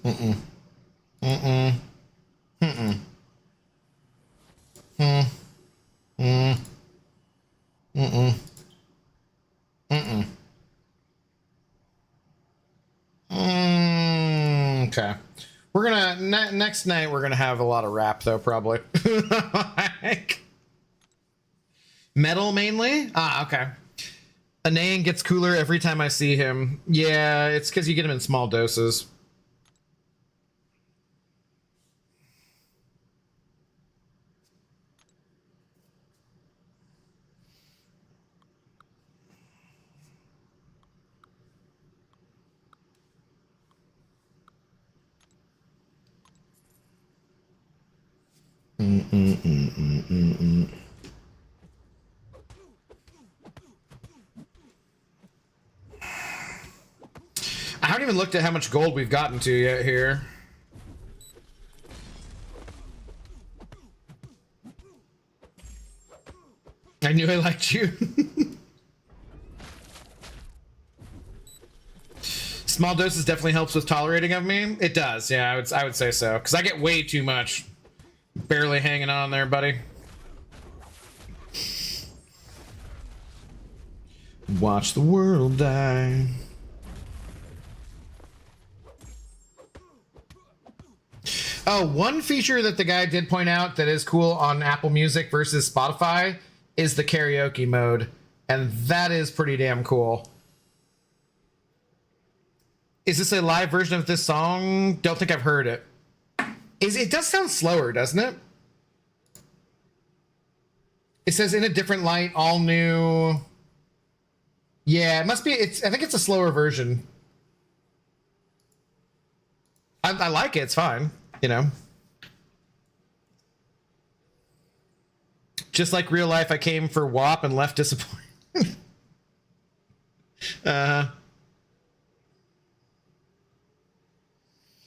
Mm-mm. Mm-mm. Mm-mm. Mm. Mm. Mm-mm. Mm-mm. Okay. We're gonna next night we're gonna have a lot of rap though, probably. Like, metal mainly? Ah, okay. Anayan gets cooler every time I see him. Yeah, it's because you get him in small doses. I haven't even looked at how much gold we've gotten to yet here. I knew I liked you. Small doses definitely helps with tolerating of me. It does, yeah, I would say so. Because I get way too much. Barely hanging on there, buddy. Watch the world die. Oh, one feature that the guy did point out that is cool on Apple Music versus Spotify is the karaoke mode. And that is pretty damn cool. Is this a live version of this song? Don't think I've heard it. It does sound slower, doesn't it? It says in a different light, all new. Yeah, it must be. I think it's a slower version. I like it. It's fine. You know. Just like real life, I came for WAP and left disappointed.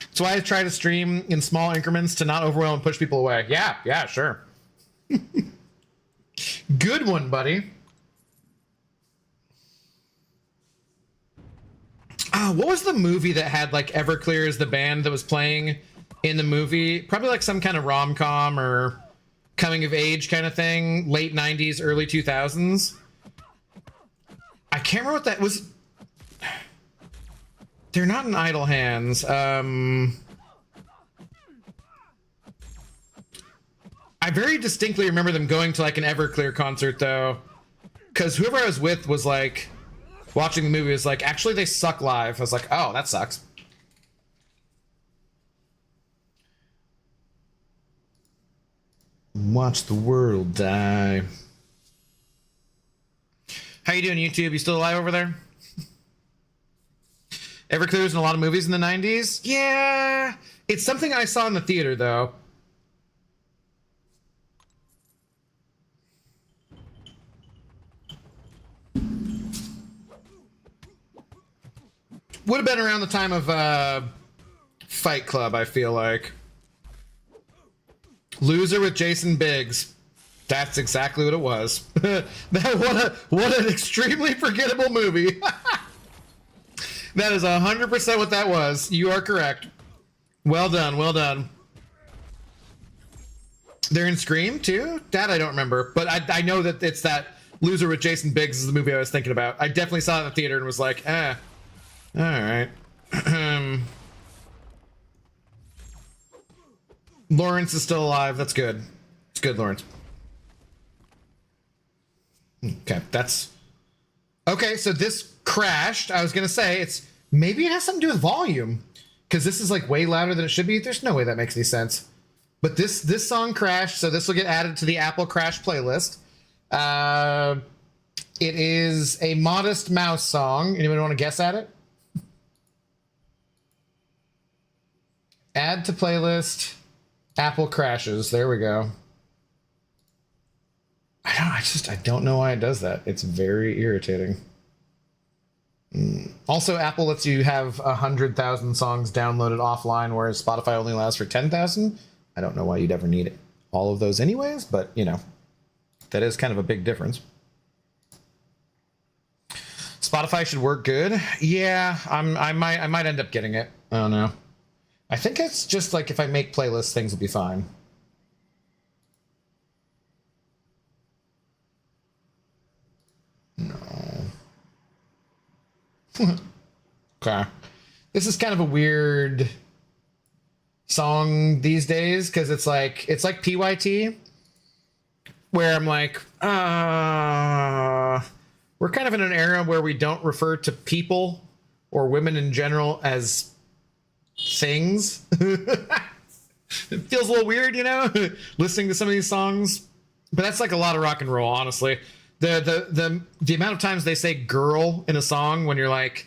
That's why I try to stream in small increments to not overwhelm and push people away. Yeah, sure. Good one, buddy. Oh, what was the movie that had like Everclear as the band that was playing in the movie? Probably like some kind of rom-com or coming of age kind of thing. Late 90s, early 2000s. I can't remember what that was. They're not in idle hands. I very distinctly remember them going to like an Everclear concert though, because whoever I was with was like watching the movie was like, actually they suck live. I was like, oh, that sucks. Watch the world die. How you doing, YouTube? You still alive over there? Everclear was in a lot of movies in the 90s. Yeah, it's something I saw in the theater though. Would have been around the time of Fight Club, I feel like. Loser with Jason Biggs. That's exactly what it was. What an extremely forgettable movie. That is 100% what that was. You are correct. Well done, well done. They're in Scream too? That I don't remember, but I know that it's that Loser with Jason Biggs is the movie I was thinking about. I definitely saw it in the theater and was like, all right. Lawrence is still alive. That's good. It's good, Lawrence. Okay, that's... Okay, so this crashed. I was going to say, maybe it has something to do with volume. Because this is like way louder than it should be. There's no way that makes any sense. But this song crashed, so this will get added to the Apple Crash playlist. It is a Modest Mouse song. Anyone want to guess at it? Add to playlist. Apple crashes. There we go. I don't know why it does that. It's very irritating. Also, Apple lets you have 100,000 songs downloaded offline, whereas Spotify only allows for 10,000. I don't know why you'd ever need all of those anyways, but you know, that is kind of a big difference. Spotify should work good. Yeah, I might end up getting it. I don't know. I think it's just like if I make playlists, things will be fine. No. Okay. This is kind of a weird song these days because it's like PYT, where I'm like, we're kind of in an era where we don't refer to people or women in general as things. It feels a little weird, you know, listening to some of these songs, but that's like a lot of rock and roll, honestly. The amount of times they say girl in a song when you're like,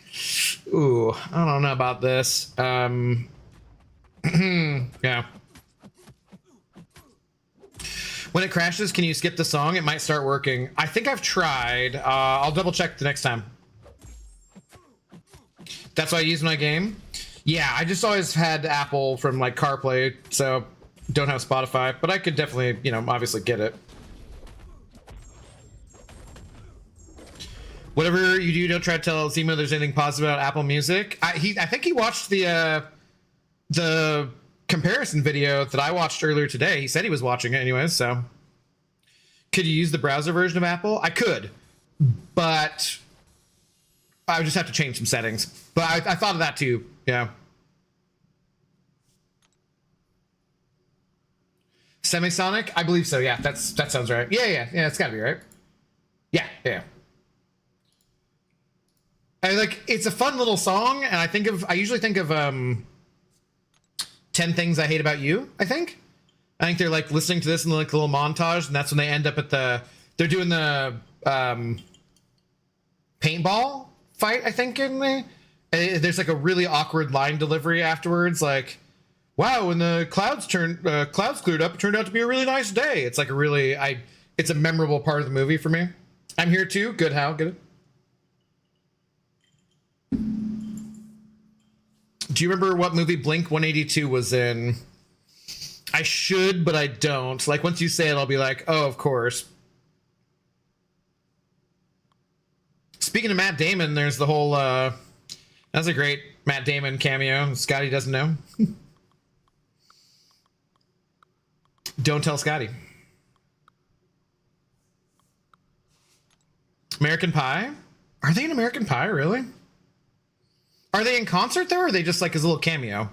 ooh, I don't know about this. Yeah. When it crashes, can you skip the song? It might start working. I think I've tried. I'll double check the next time. That's why I use my game. Yeah, I just always had Apple from like CarPlay, so don't have Spotify, but I could definitely, you know, obviously get it. Whatever you do, don't try to tell Zemo there's anything positive about Apple Music. I think he watched the comparison video that I watched earlier today. He said he was watching it anyways. So, could you use the browser version of Apple? I could, but I would just have to change some settings. But I thought of that too. Yeah. Semisonic? I believe so. Yeah, that sounds right. Yeah. It's got to be right. Yeah. It's a fun little song, and I usually think of 10 Things I Hate About You. I think they're like listening to this in like a little montage, and that's when they end up at they're doing the paintball fight. I think there's like a really awkward line delivery afterwards, like, "Wow, when the clouds cleared up, it turned out to be a really nice day." It's like it's a memorable part of the movie for me. I'm here too. Good, Hal. Good. Do you remember what movie Blink 182 was in? I should, but I don't. Like, once you say it, I'll be like, oh, of course. Speaking of Matt Damon, there's the whole, that's a great Matt Damon cameo. Scotty doesn't know. Don't tell Scotty. American Pie? Are they in American Pie, really? Are they in concert, though, or are they just like his little cameo?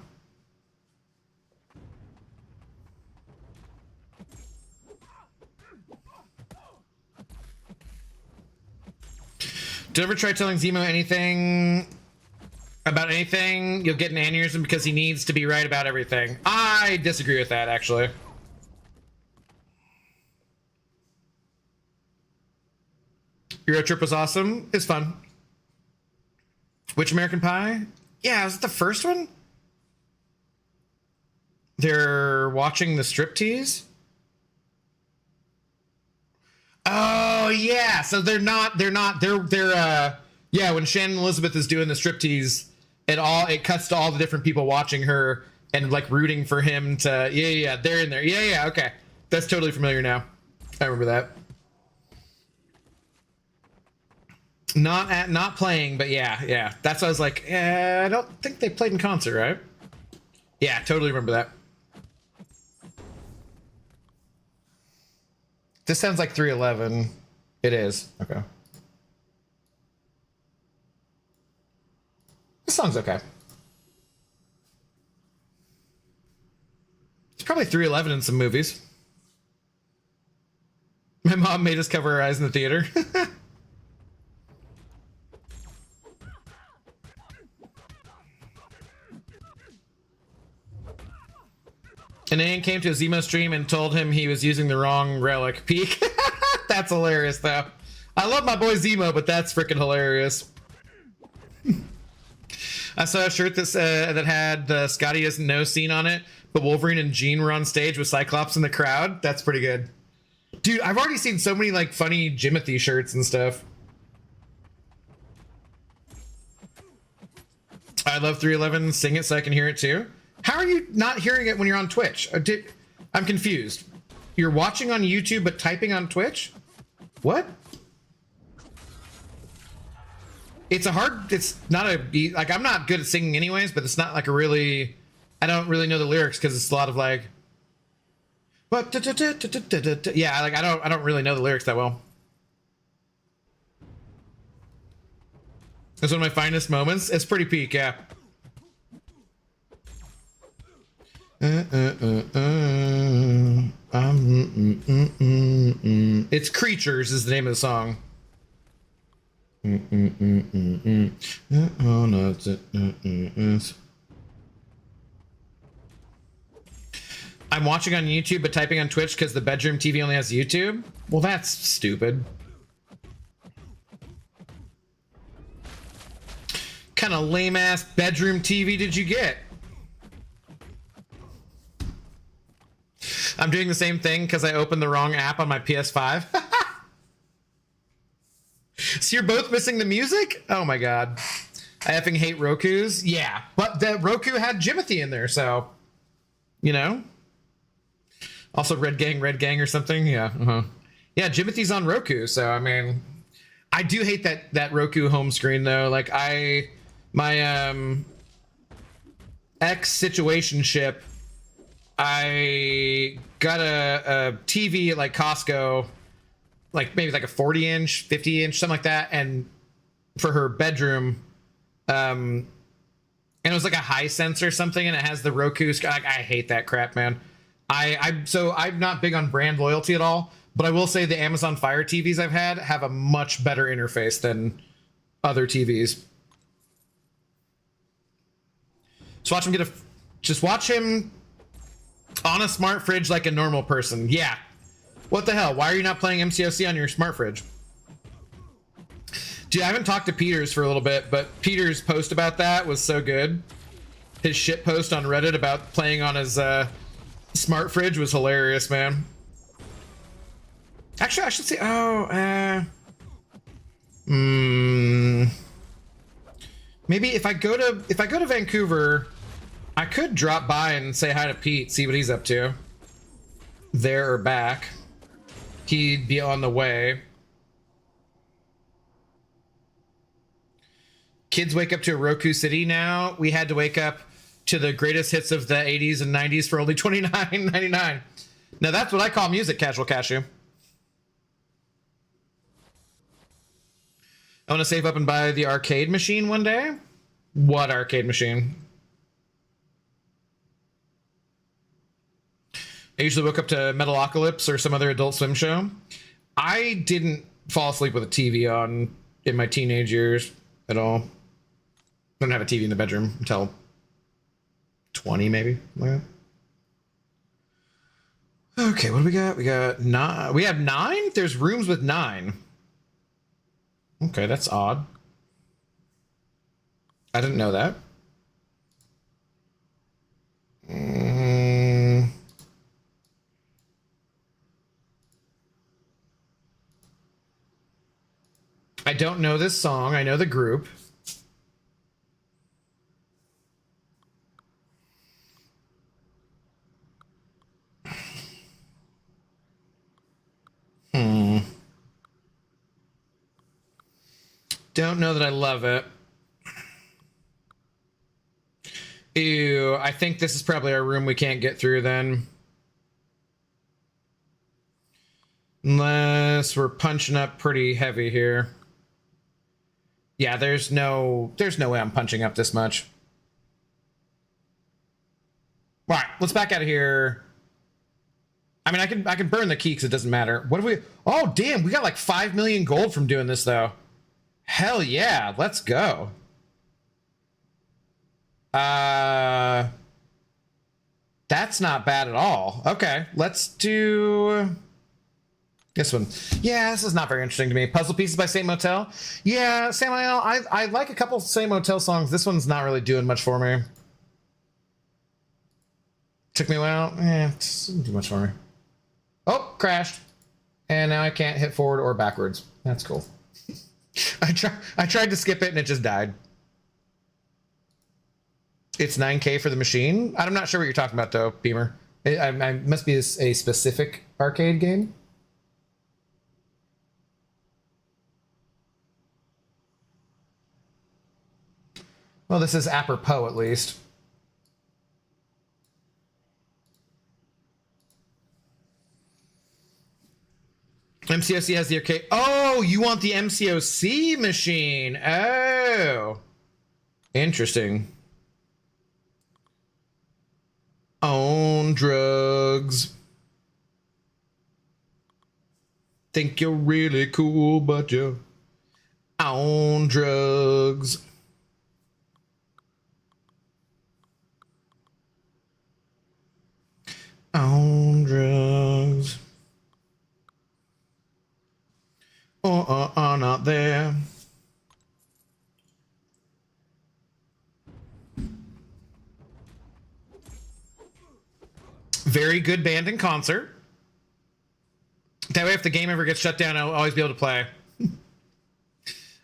Do you ever try telling Zemo anything about anything? You'll get an aneurysm because he needs to be right about everything. I disagree with that, actually. Euro Trip was awesome. It's fun. Which American Pie? Yeah, was it the first one? They're watching the striptease? Oh, yeah. So they're yeah, when Shannon Elizabeth is doing the striptease, it cuts to all the different people watching her and like rooting for him to, yeah, they're in there. Yeah, okay. That's totally familiar now. I remember that. Not playing, but yeah. That's what I was like, I don't think they played in concert, right? Yeah, totally remember that. This sounds like 311. It is. Okay. This song's okay. It's probably 311 in some movies. My mom made us cover our eyes in the theater. An alien came to a Zemo stream and told him he was using the wrong relic. Peak. That's hilarious, though. I love my boy Zemo, but that's freaking hilarious. I saw a shirt that had the Scotty Doesn't Know scene on it, but Wolverine and Jean were on stage with Cyclops in the crowd. That's pretty good. Dude, I've already seen so many like funny Jimothy shirts and stuff. I love 311. Sing it so I can hear it too. How are you not hearing it when you're on Twitch? I'm confused. You're watching on YouTube but typing on Twitch? What? It's not like, I'm not good at singing anyways, but it's not like I don't really know the lyrics because it's a lot of like, what? Yeah, like I don't really know the lyrics that well. It's one of my finest moments. It's pretty peak, yeah. It's Creatures is the name of the song. Oh no, I'm watching on YouTube but typing on Twitch because the bedroom TV only has YouTube. Well, that's stupid. Kind of lame ass bedroom TV did you get? I'm doing the same thing because I opened the wrong app on my PS5. So you're both missing the music? Oh my god. I effing hate Roku's. Yeah, but the Roku had Jimothy in there, so you know. Also Red Gang or something. Yeah. Yeah, Jimothy's on Roku, so I mean, I do hate that Roku home screen though. Like my ex situationship, I got a TV at like Costco, like maybe like a 40-inch, 50-inch, something like that, and for her bedroom, and it was like a Hisense or something, and it has the Roku. I hate that crap, man. I'm not big on brand loyalty at all, but I will say the Amazon Fire TVs I've had have a much better interface than other TVs. Just watch him on a smart fridge like a normal person. Yeah. What the hell? Why are you not playing MCOC on your smart fridge? Dude, I haven't talked to Peters for a little bit, but Peters' post about that was so good. His shit post on Reddit about playing on his smart fridge was hilarious, man. Actually, I should say, maybe if I go to Vancouver, I could drop by and say hi to Pete, see what he's up to. There or back. He'd be on the way. Kids wake up to a Roku City now. We had to wake up to the greatest hits of the 80s and 90s for only $29.99. Now that's what I call music, Casual Cashew. I want to save up and buy the arcade machine one day. What arcade machine? I usually woke up to Metalocalypse or some other Adult Swim show. I didn't fall asleep with a TV on in my teenage years at all. I don't have a TV in the bedroom until 20, maybe. Okay, what do we got? We got 9. We have 9? There's rooms with 9. Okay, that's odd. I didn't know that. I don't know this song. I know the group. Don't know that I love it. Ew, I think this is probably our room we can't get through then. Unless we're punching up pretty heavy here. Yeah, there's no way I'm punching up this much. All right, let's back out of here. I mean, I can burn the key because it doesn't matter. What do we? Oh, damn, we got like 5 million gold from doing this though. Hell yeah, let's go. That's not bad at all. Okay, let's do this one. Yeah, this is not very interesting to me. Puzzle Pieces by Saint Motel. Yeah, Samuel, I like a couple Saint Motel songs. This one's not really doing much for me. Took me a while. Yeah, it didn't do much for me. Oh, crashed. And now I can't hit forward or backwards. That's cool. I tried to skip it and it just died. It's 9K for the machine. I'm not sure what you're talking about though, Beamer. It must be a specific arcade game. Well, this is apropos at least. MCOC has the arcade. Oh, you want the MCOC machine? Oh, interesting. On drugs. Think you're really cool, but you're on drugs. On drugs. Or not there. Very good band in concert. That way, if the game ever gets shut down, I'll always be able to play.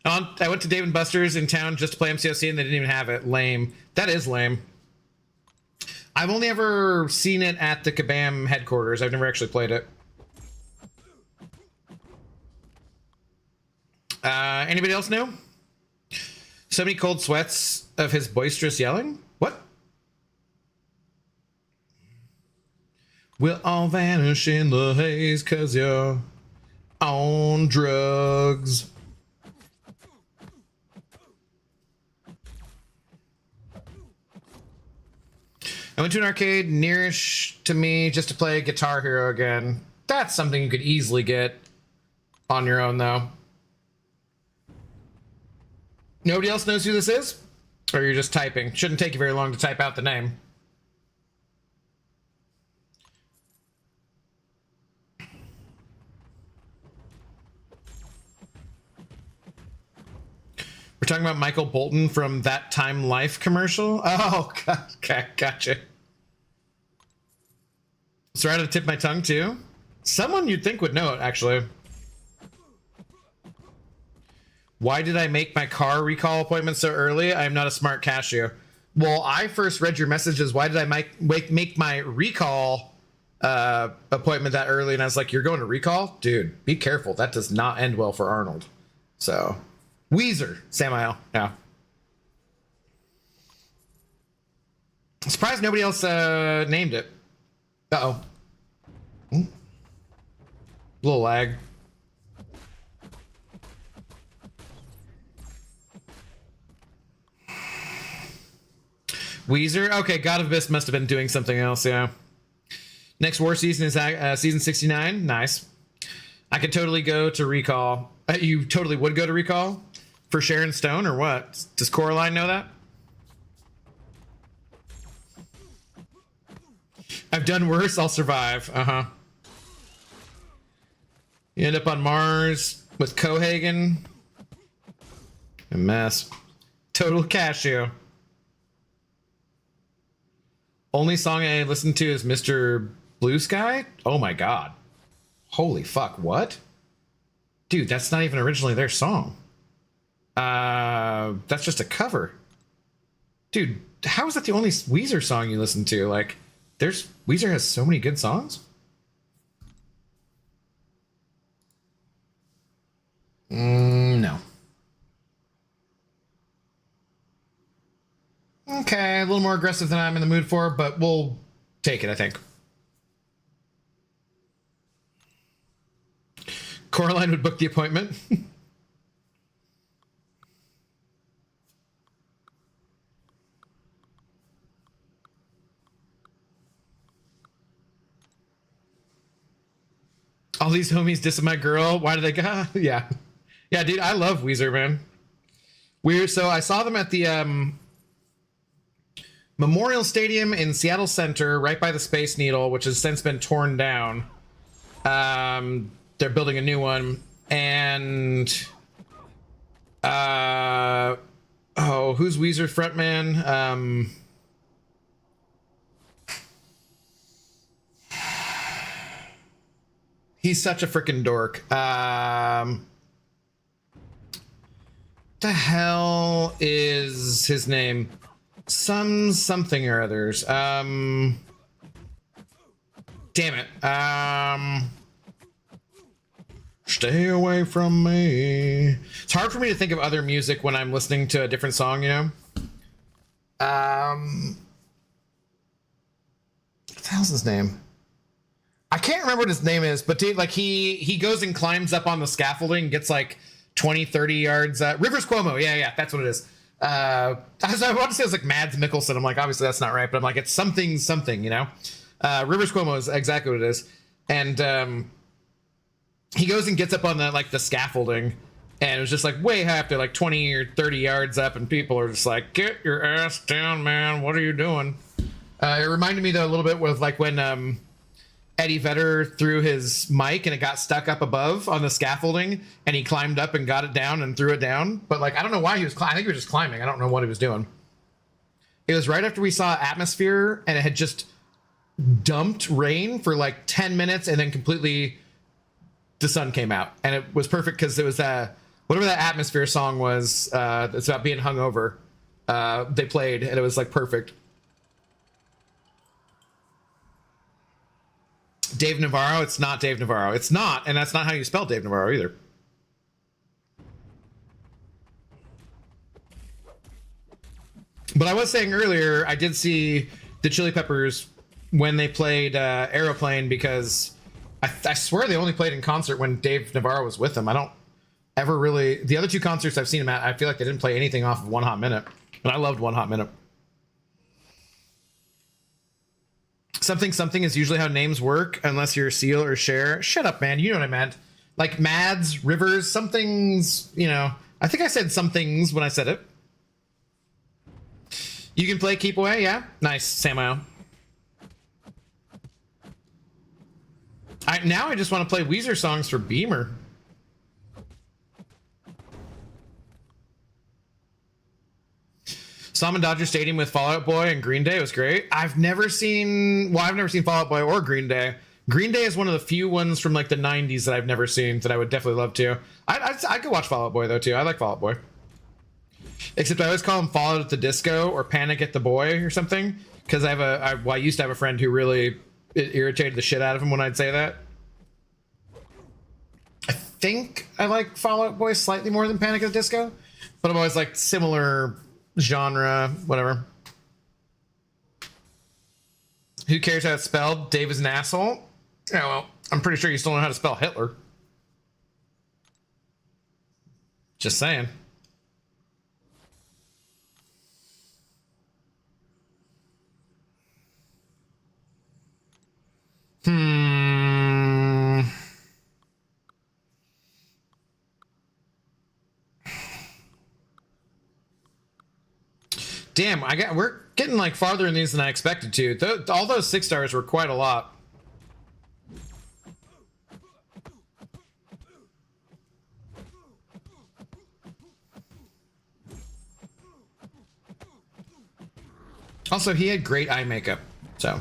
I went to Dave & Buster's in town just to play MCOC, and they didn't even have it. Lame. That is lame. I've only ever seen it at the Kabam headquarters. I've never actually played it. Anybody else know? So many cold sweats of his boisterous yelling? What? We'll all vanish in the haze cause you're on drugs. I went to an arcade nearish to me just to play Guitar Hero again. That's something you could easily get on your own, though. Nobody else knows who this is? Or you're just typing? Shouldn't take you very long to type out the name. We're talking about Michael Bolton from That Time Life commercial? Oh, okay, gotcha. Sorry to tip my tongue, too. Someone you'd think would know it, actually. Why did I make my car recall appointment so early? I'm not a smart cashier. Well, I first read your messages. Why did I make my recall appointment that early? And I was like, you're going to recall? Dude, be careful. That does not end well for Arnold. So, Weezer, Samael. Yeah. Surprised nobody else named it. Uh-oh. Little lag. Weezer? Okay, God of Abyss must have been doing something else, yeah. Next war season is season 69. Nice. I could totally go to Recall. You totally would go to Recall? For Sharon Stone or what? Does Coraline know that? I've done worse, I'll survive. Uh-huh. You end up on Mars with Cohagen. A mess. Total cashew. Only song I listen to is Mr. Blue Sky? Oh my god. Holy fuck, what? Dude, that's not even originally their song. That's just a cover. Dude, how is that the only Weezer song you listen to? Like, Weezer has so many good songs? No. Okay, a little more aggressive than I'm in the mood for, but we'll take it, I think. Coraline would book the appointment. All these homies dissing my girl. Why do they go? Yeah. Yeah, dude, I love Weezer, man. Weird. So I saw them at the Memorial Stadium in Seattle Center, right by the Space Needle, which has since been torn down. They're building a new one. And who's Weezer frontman? He's such a freaking dork. The hell is his name? Something or others. Damn it. Stay away from me. It's hard for me to think of other music when I'm listening to a different song, you know? What the hell's his name? I can't remember what his name is, but dude, like he goes and climbs up on the scaffolding, gets like 20, 30 yards. Rivers Cuomo. Yeah, that's what it is. I want to say it was like Mads Mikkelsen. I'm like, obviously that's not right, but I'm like, it's something, you know? Rivers Cuomo is exactly what it is. And he goes and gets up on the scaffolding, and it was just like way high up there, like 20 or 30 yards up, and people are just like, get your ass down, man. What are you doing? It reminded me though a little bit with like when Eddie Vedder threw his mic and it got stuck up above on the scaffolding, and he climbed up and got it down and threw it down. But like, I don't know why he was I think he was just climbing. I don't know what he was doing. It was right after we saw Atmosphere, and it had just dumped rain for like 10 minutes, and then completely the sun came out, and it was perfect because it was whatever that Atmosphere song was. It's about being hungover. They played, and it was like perfect. Dave Navarro? It's not Dave Navarro. It's not, and that's not how you spell Dave Navarro either. But I was saying earlier, I did see the Chili Peppers when they played Aeroplane, because I swear they only played in concert when Dave Navarro was with them. I don't ever really... The other two concerts I've seen them at, I feel like they didn't play anything off of One Hot Minute. And I loved One Hot Minute. Something something is usually how names work, unless you're Seal or Cher. Shut up, man. You know what I meant. Like Mads, Rivers, somethings, you know. I think I said some things when I said it. You can play Keep Away, yeah? Nice, Samuel. Now I just want to play Weezer songs for Beamer. Saw him in Dodger Stadium with Fall Out Boy and Green Day. It was great. I've never seen Fall Out Boy or Green Day. Green Day is one of the few ones from like the 90s that I've never seen that I would definitely love to. I could watch Fall Out Boy though too. I like Fall Out Boy. Except I always call him Fall Out at the Disco or Panic at the Boy or something. Because I used to have a friend who really irritated the shit out of him when I'd say that. I think I like Fall Out Boy slightly more than Panic at the Disco. But I'm always like similar genre, whatever. Who cares how it's spelled? Dave is an asshole. Yeah, well, I'm pretty sure you still know how to spell Hitler. Just saying. Damn, we're getting like farther in these than I expected to. All those 6 stars were quite a lot. Also, he had great eye makeup, so.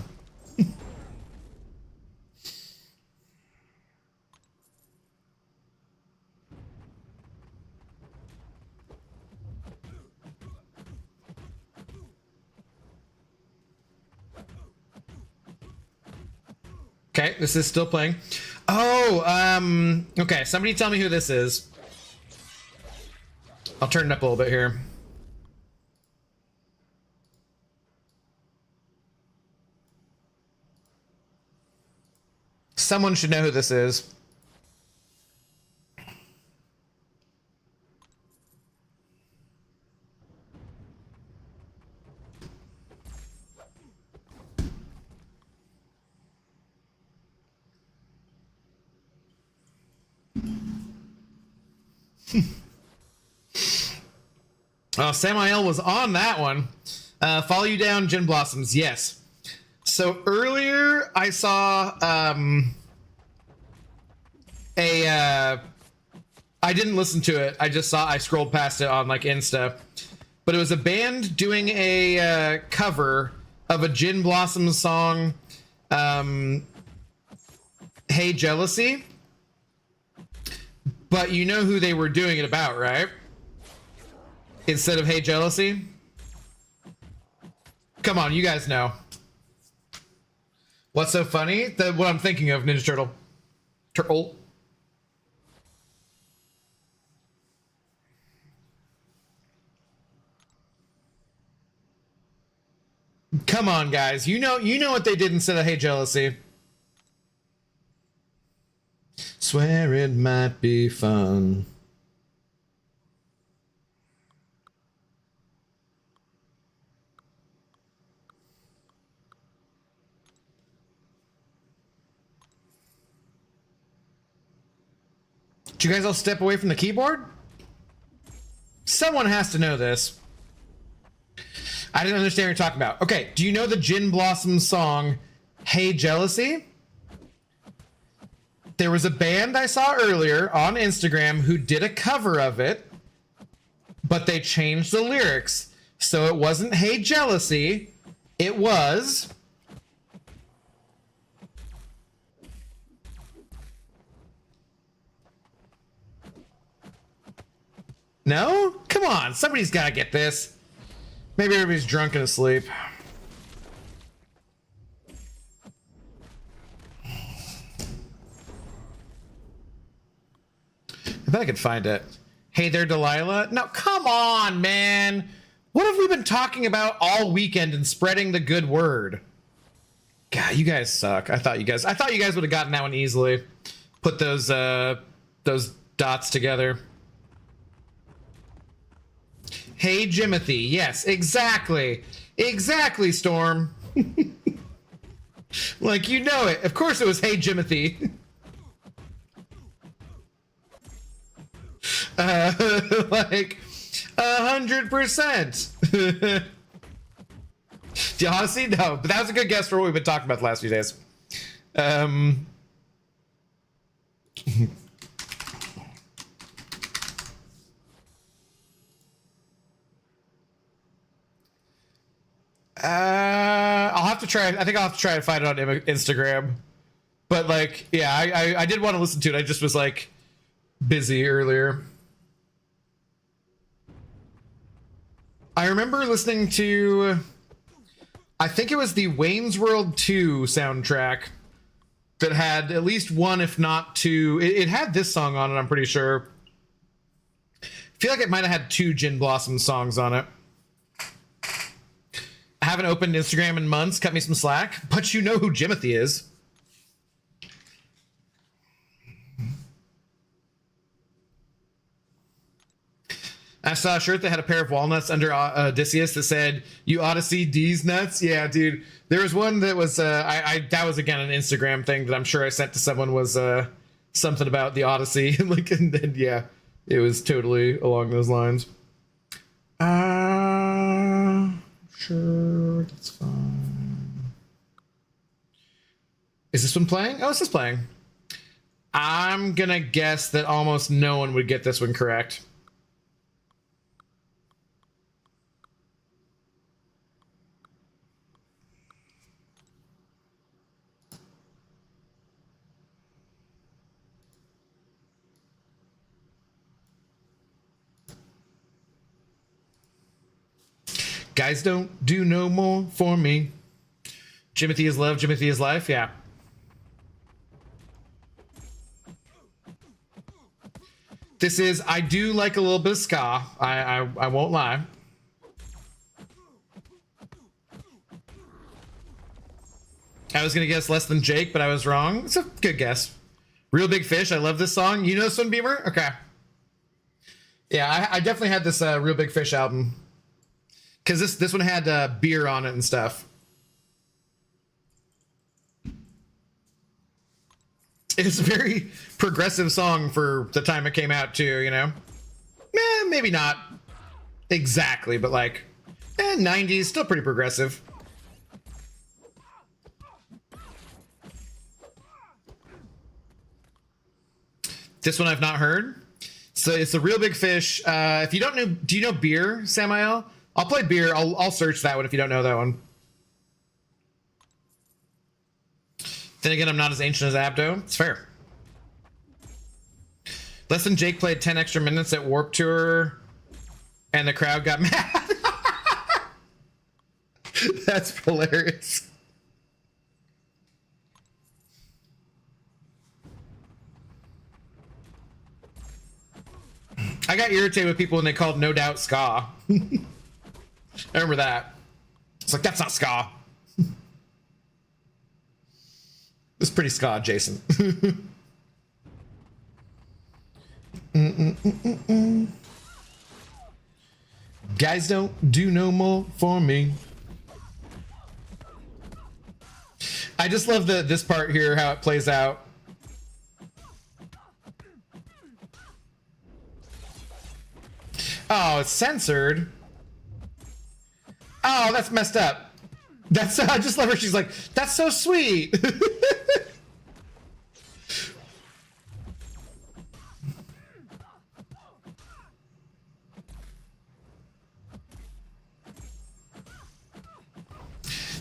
Okay, this is still playing. Oh, okay, somebody tell me who this is. I'll turn it up a little bit here. Someone should know who this is. Oh, Samael was on that one. Follow You Down, Gin Blossoms. Yes. So earlier I saw I didn't listen to it. I scrolled past it on like Insta. But it was a band doing a cover of a Gin Blossoms song, Hey Jealousy. But you know who they were doing it about, right? Instead of Hey Jealousy? Come on, you guys know. What's so funny? What I'm thinking of, Ninja Turtle. Turtle. Come on, guys. You know what they did instead of Hey Jealousy. Swear it might be fun. Did you guys all step away from the keyboard? Someone has to know this. I didn't understand what you're talking about. Okay, do you know the Gin Blossom song, Hey Jealousy? There was a band I saw earlier on Instagram who did a cover of it, but they changed the lyrics. So it wasn't Hey Jealousy, it was... No? Come on, somebody's gotta get this. Maybe everybody's drunk and asleep. I bet I could find it. Hey there, Delilah. No, come on, man. What have we been talking about all weekend and spreading the good word? God, you guys suck. I thought you guys would have gotten that one easily. Put those dots together. Hey Jimothy. Yes, exactly. Exactly, Storm. Like, you know it. Of course it was Hey Jimothy. Like 100%. The Odyssey? No, but that was a good guess for what we've been talking about the last few days. I'll have to try. I think I'll have to try and find it on Instagram. But like, yeah, I did want to listen to it. I just was like busy earlier. I remember listening to, I think it was the Wayne's World 2 soundtrack that had at least one, if not two. It had this song on it, I'm pretty sure. I feel like it might have had two Gin Blossom songs on it. I haven't opened Instagram in months. Cut me some slack. But you know who Jimothy is. I saw a shirt that had a pair of walnuts under Odysseus that said, "You ought to see D's nuts." Yeah, dude. There was one that was, that was again an Instagram thing that I'm sure I sent to someone, was something about the Odyssey. Like, and then, yeah, it was totally along those lines. Sure, that's fine. Is this one playing? Oh, this is playing. I'm gonna guess that almost no one would get this one correct. Guys don't do no more for me. Jimothy is love, Jimothy is life, yeah. This is, I do like a little bit of ska. I won't lie. I was gonna guess less than Jake, but I was wrong. It's a good guess. Real Big Fish, I love this song. You know Sunbeamer? Okay. Yeah, I definitely had this Real Big Fish album. Because this one had beer on it and stuff. It's a very progressive song for the time it came out too, you know? Maybe not exactly, but like 90s, still pretty progressive. This one I've not heard. So it's a Real Big Fish. If you don't know, do you know Beer, Samael? I'll play Beer. I'll search that one if you don't know that one. Then again, I'm not as ancient as Abdo. It's fair. Less than Jake played 10 extra minutes at Warp Tour, and the crowd got mad. That's hilarious. I got irritated with people when they called No Doubt ska. I remember that. It's like, that's not ska. It's pretty ska, Jason. Guys don't do no more for me. I just love this part here, how it plays out. Oh, it's censored. Oh, that's messed up. That's, I just love her. She's like, that's so sweet.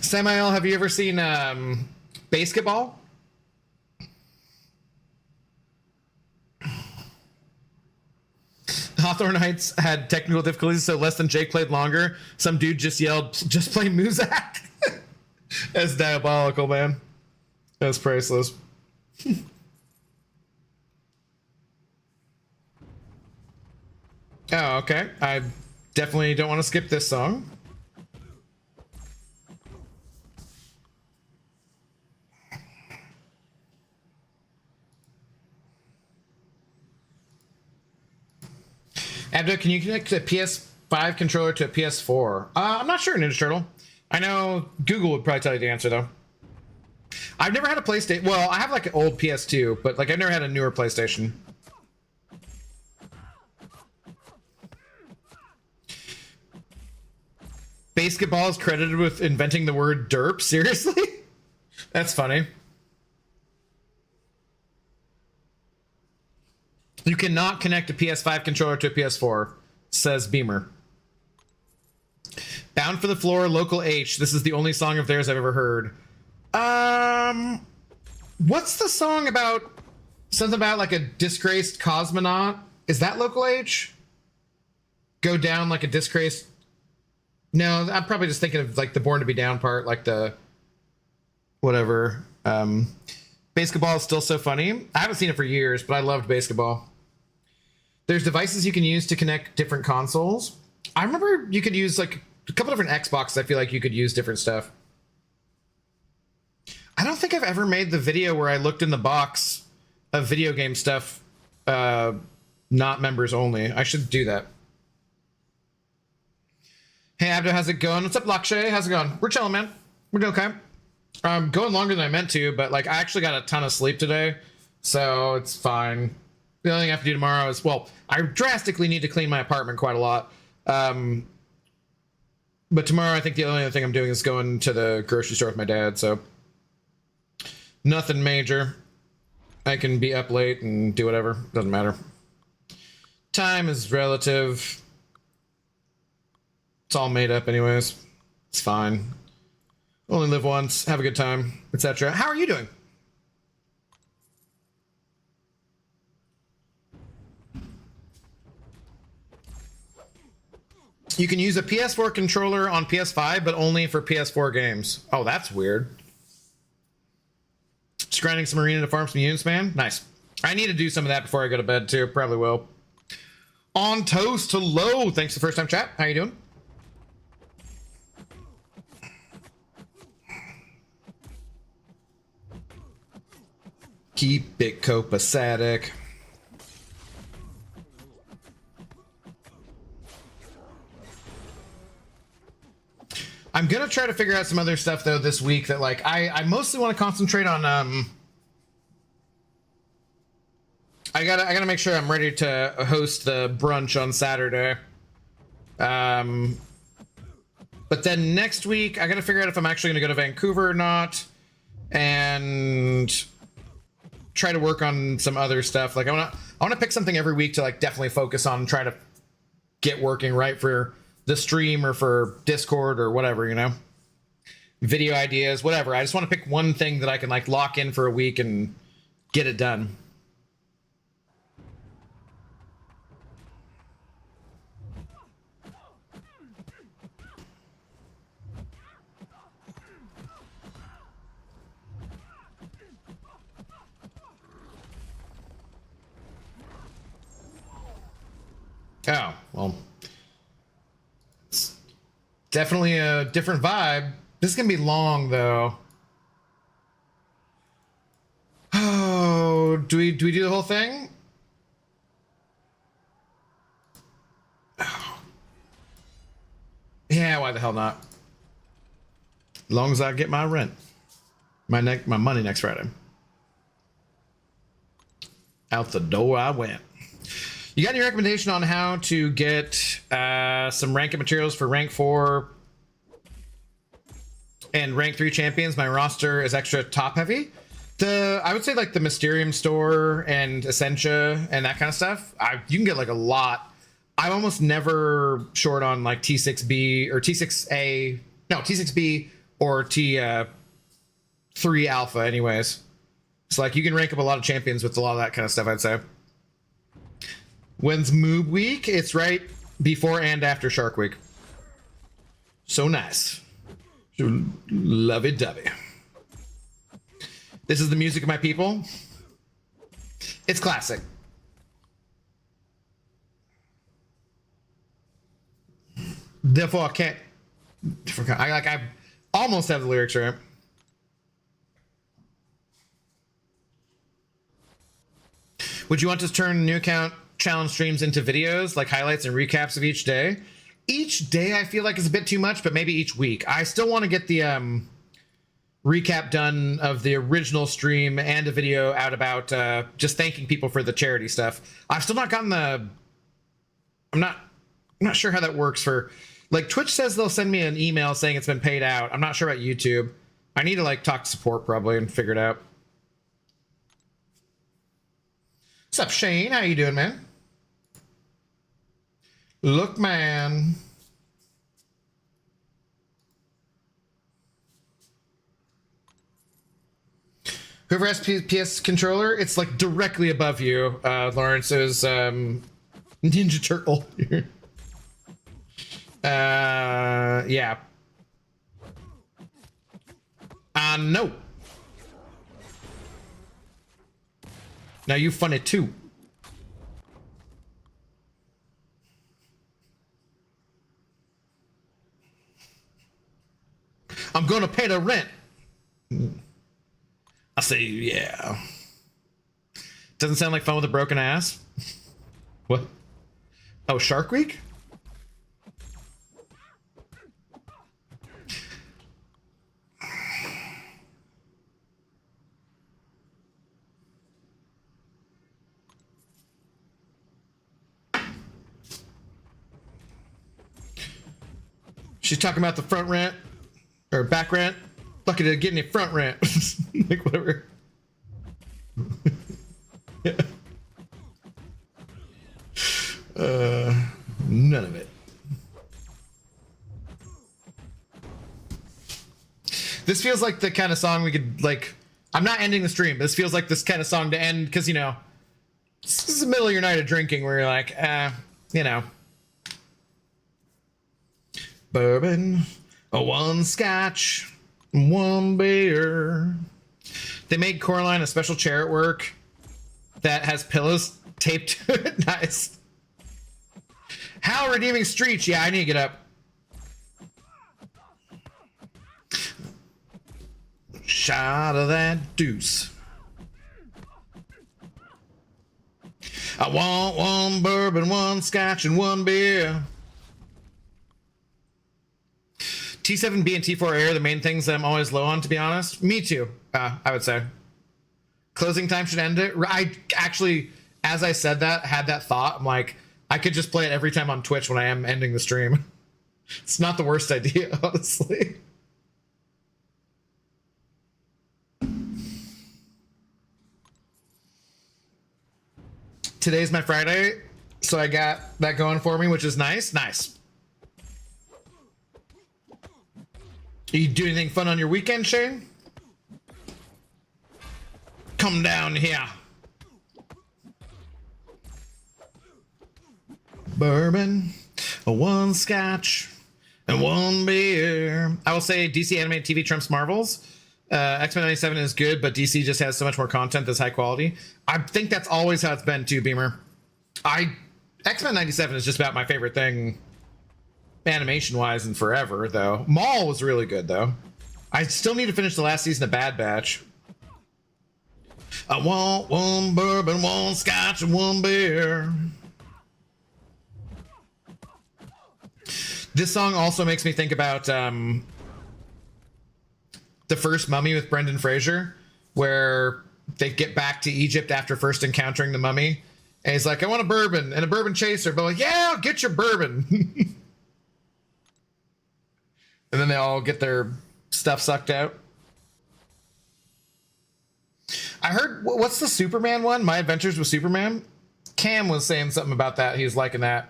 Samael, have you ever seen Basketball? Hawthorne Heights had technical difficulties, so Less Than Jake played longer. Some dude just yelled, "Just play Muzak." That's diabolical, man. That's priceless. Oh, okay. Definitely don't want to skip this song. Abdo, can you connect a PS5 controller to a PS4? I'm not sure, Ninja Turtle. I know Google would probably tell you the answer, though. I've never had a PlayStation. Well, I have like an old PS2, but like I've never had a newer PlayStation. Basketball is credited with inventing the word derp. Seriously? That's funny. You cannot connect a PS5 controller to a PS4, says Beamer. Bound for the Floor, Local H. This is the only song of theirs I've ever heard. What's the song about? Something about like a disgraced cosmonaut. Is that Local H? Go down like a disgraced. No, I'm probably just thinking of like the Born to Be Down part, like the whatever. Basketball is still so funny. I haven't seen it for years, but I loved Basketball. There's devices you can use to connect different consoles. I remember you could use like a couple different Xboxes. I feel like you could use different stuff. I don't think I've ever made the video where I looked in the box of video game stuff, not members only. I should do that. Hey, Abdo, how's it going? What's up, Lakshay? How's it going? We're chilling, man. We're doing okay. Going longer than I meant to, but like I actually got a ton of sleep today, so it's fine. The only thing I have to do tomorrow is, well, I drastically need to clean my apartment quite a lot. But tomorrow I think the only other thing I'm doing is going to the grocery store with my dad, so nothing major. I can be up late and do whatever. Doesn't matter. Time is relative. It's all made up anyways. It's fine. Only live once. Have a good time, etc. How are you doing? You can use a PS4 controller on PS5, but only for PS4 games. Oh, that's weird. Just grinding some arena to farm some units, man. Nice. I need to do some of that before I go to bed, too. Probably will. On toast to low. Thanks for the first time chat. How you doing? Keep it copacetic. I'm gonna try to figure out some other stuff though this week that like I mostly want to concentrate on I gotta make sure I'm ready to host the brunch on Saturday. But then next week I gotta figure out if I'm actually gonna go to Vancouver or not, and try to work on some other stuff. Like I wanna pick something every week to like definitely focus on, try to get working right for the stream or for Discord or whatever, you know, video ideas, whatever. I just want to pick one thing that I can like lock in for a week and get it done. Oh, well, it's definitely a different vibe. This is gonna be long though. Oh, do we do the whole thing? Oh. Yeah, why the hell not? As long as I get my rent, my money next Friday. Out the door I went. You got any recommendation on how to get some rank materials for rank 4 and rank 3 champions? My roster is extra top heavy. I would say like the Mysterium store and Essentia and that kind of stuff. You can get like a lot. I'm almost never short on like T6B or T6A. No, T6B or T3 alpha anyways. So like you can rank up a lot of champions with a lot of that kind of stuff, I'd say. When's Moob Week? It's right before and after Shark Week. So nice. Lovey-dovey. This is the music of my people. It's classic. Therefore, I can't. I almost have the lyrics right. Would you want to turn new account challenge streams into videos, like highlights and recaps of each day? Each day I feel like is a bit too much, but maybe each week. I still want to get the recap done of the original stream and a video out about just thanking people for the charity stuff. I've still not gotten the... I'm not sure how that works for... Like, Twitch says they'll send me an email saying it's been paid out. I'm not sure about YouTube. I need to, like, talk to support probably and figure it out. What's up, Shane? How you doing, man? Look, man. Whoever has PS controller, it's like directly above you. Lawrence is Ninja Turtle. Yeah. No. Now you funny too. I'm gonna pay the rent. I say, yeah. Doesn't sound like fun with a broken ass. What? Oh, Shark Week? She's talking about the front rent or back rent. Lucky to get any front rent. Like, whatever. Yeah. None of it. This feels like the kind of song we could, like, I'm not ending the stream, but this feels like this kind of song to end, because, you know, this is the middle of your night of drinking where you're like, you know. Bourbon, one scotch, one beer. They made Coraline a special chair at work that has pillows taped to it. Nice. How redeeming streets. Yeah, I need to get up. Shot of that deuce. I want one bourbon, one scotch, and one beer. T7B and T4 Air, the main things that I'm always low on, to be honest. Me too, I would say. Closing time should end it. I actually, as I said that, had that thought. I'm like, I could just play it every time on Twitch when I am ending the stream. It's not the worst idea, honestly. Today's my Friday, so I got that going for me, which is nice. Nice. You do anything fun on your weekend, Shane? Come down here. Bourbon, one scotch, and one beer. I will say DC animated TV trumps Marvels. X-Men 97 is good, but DC just has so much more content that's high quality. I think that's always how it's been too, Beamer. X-Men 97 is just about my favorite thing animation-wise and forever, though. Maul was really good, though. I still need to finish the last season of Bad Batch. I want one bourbon, one scotch, and one beer. This song also makes me think about the first Mummy with Brendan Fraser, where they get back to Egypt after first encountering the mummy. And he's like, I want a bourbon and a bourbon chaser. But like, yeah, I'll get your bourbon. And then they all get their stuff sucked out. I heard, what's the Superman one? My Adventures with Superman? Cam was saying something about that. He was liking that.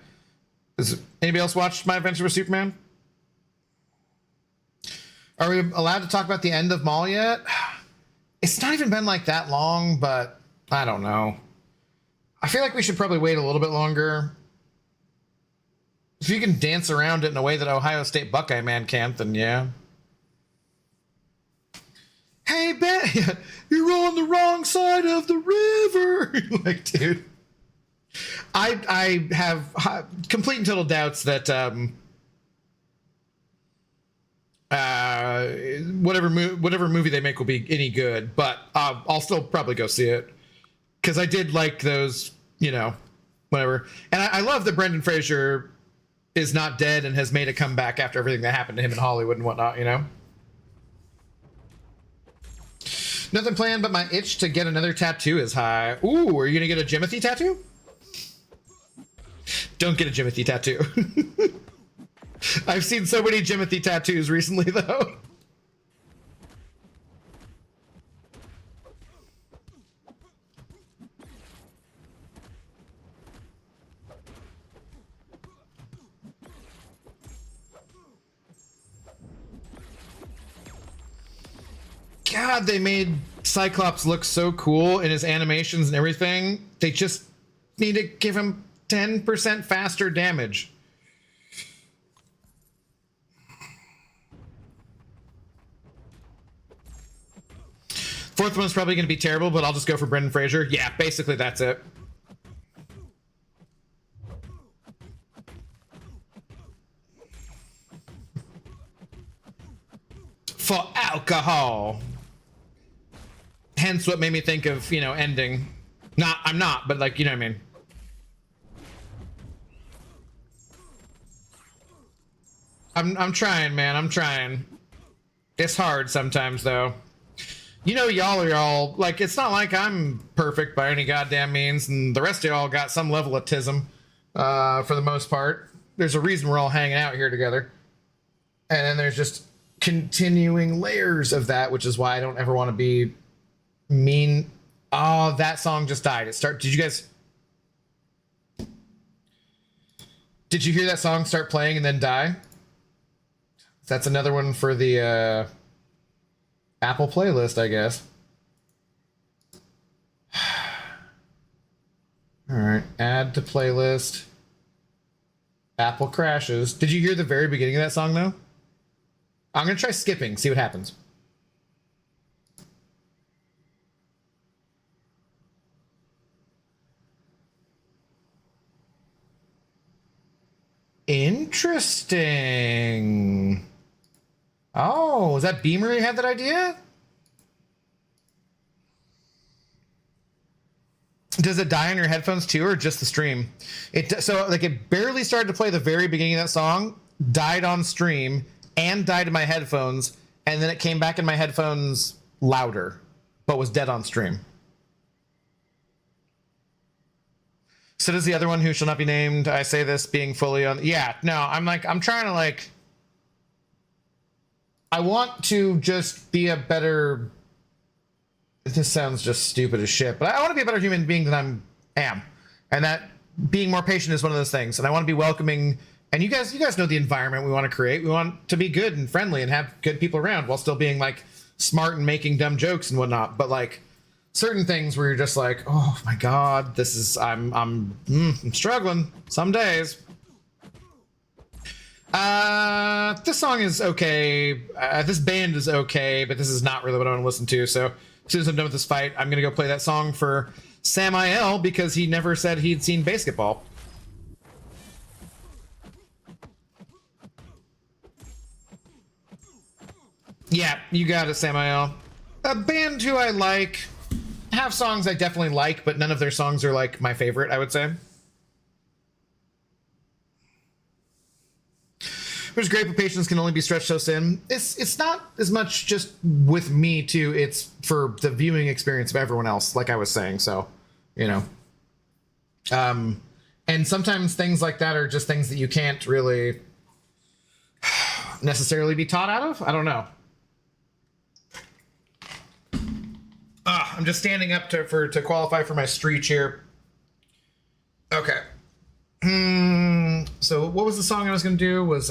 Is anybody else watched My Adventures with Superman? Are we allowed to talk about the end of Maul yet? It's not even been like that long, but I don't know. I feel like we should probably wait a little bit longer. If you can dance around it in a way that Ohio State Buckeye man can't, then yeah. Hey, Ben, you're on the wrong side of the river. Like, dude, I have complete and total doubts that uh, whatever movie they make will be any good, but I'll still probably go see it because I did like those, you know, whatever. And I love that Brendan Fraser is not dead and has made a comeback after everything that happened to him in Hollywood and whatnot, you know. Nothing planned, but my itch to get another tattoo is high. Ooh, are you gonna get a Jimothy tattoo? Don't get a Jimothy tattoo. I've seen so many Jimothy tattoos recently, though. God, they made Cyclops look so cool in his animations and everything. They just need to give him 10% faster damage. Fourth one's probably going to be terrible, but I'll just go for Brendan Fraser. Yeah, basically that's it. For alcohol. Hence what made me think of, you know, ending. I'm not, but like, you know what I mean. I'm trying, man. I'm trying. It's hard sometimes, though. You know, y'all are all like, it's not like I'm perfect by any goddamn means, and the rest of y'all got some level of tism, for the most part. There's a reason we're all hanging out here together. And then there's just continuing layers of that, which is why I don't ever want to be mean. Oh, that song just died. Did you hear that song start playing and then die? That's another one for the Apple playlist, I guess. All right, add to playlist. Apple crashes. Did you hear the very beginning of that song though? I'm gonna try skipping, see what happens. Interesting. Oh, was that Beamer who had that idea? Does it die on your headphones too, or just the stream? So like it barely started to play the very beginning of that song, died on stream, and died in my headphones, and then it came back in my headphones louder, but was dead on stream. So does the other one who shall not be named. I say this being fully on. Yeah, no, I'm trying to like. I want to just be a better. This sounds just stupid as shit, but I want to be a better human being than I am, and that being more patient is one of those things. And I want to be welcoming. And you guys know the environment we want to create. We want to be good and friendly and have good people around while still being like smart and making dumb jokes and whatnot. But like certain things where you're just like, oh my god, this is I'm struggling some days. This song is okay. This band is okay, but this is not really what I want to listen to. So as soon as I'm done with this fight, I'm gonna go play that song for Samael because he never said he'd seen basketball. Yeah, you got it, Samael. A band who I like, have songs I definitely like, but none of their songs are like my favorite, I would say. Which great, but patience can only be stretched so thin. It's not as much just with me too. It's for the viewing experience of everyone else, like I was saying. So, you know, and sometimes things like that are just things that you can't really necessarily be taught out of. I don't know. I'm just standing up to qualify for my streak here. Okay. So what was the song I was gonna do? Was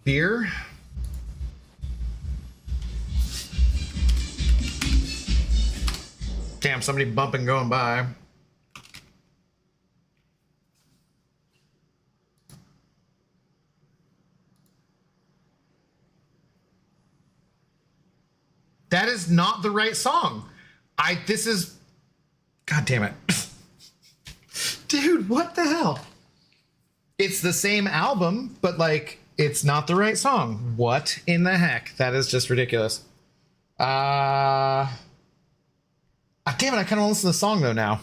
Beer? Damn, somebody bumping going by. That is not the right song. This is, god damn it. Dude, what the hell? It's the same album, but like, It's not the right song. What in the heck? That is just ridiculous. Damn it, I kind of want to listen to the song though now.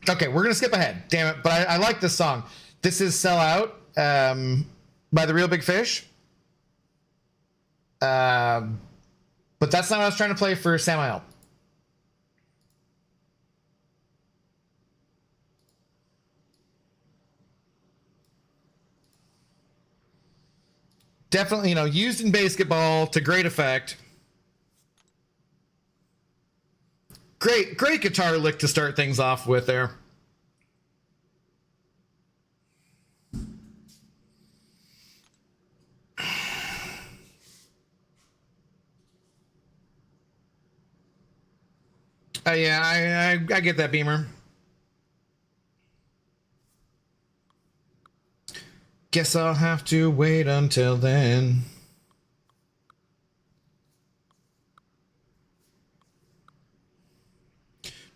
Okay, we're gonna skip ahead. Damn it, but I like this song. This is "Sell Out" by the Real Big Fish. But that's not what I was trying to play for Samael. Definitely, used in basketball to great effect. Great guitar lick to start things off with there. Yeah, I get that, Beamer. Guess I'll have to wait until then.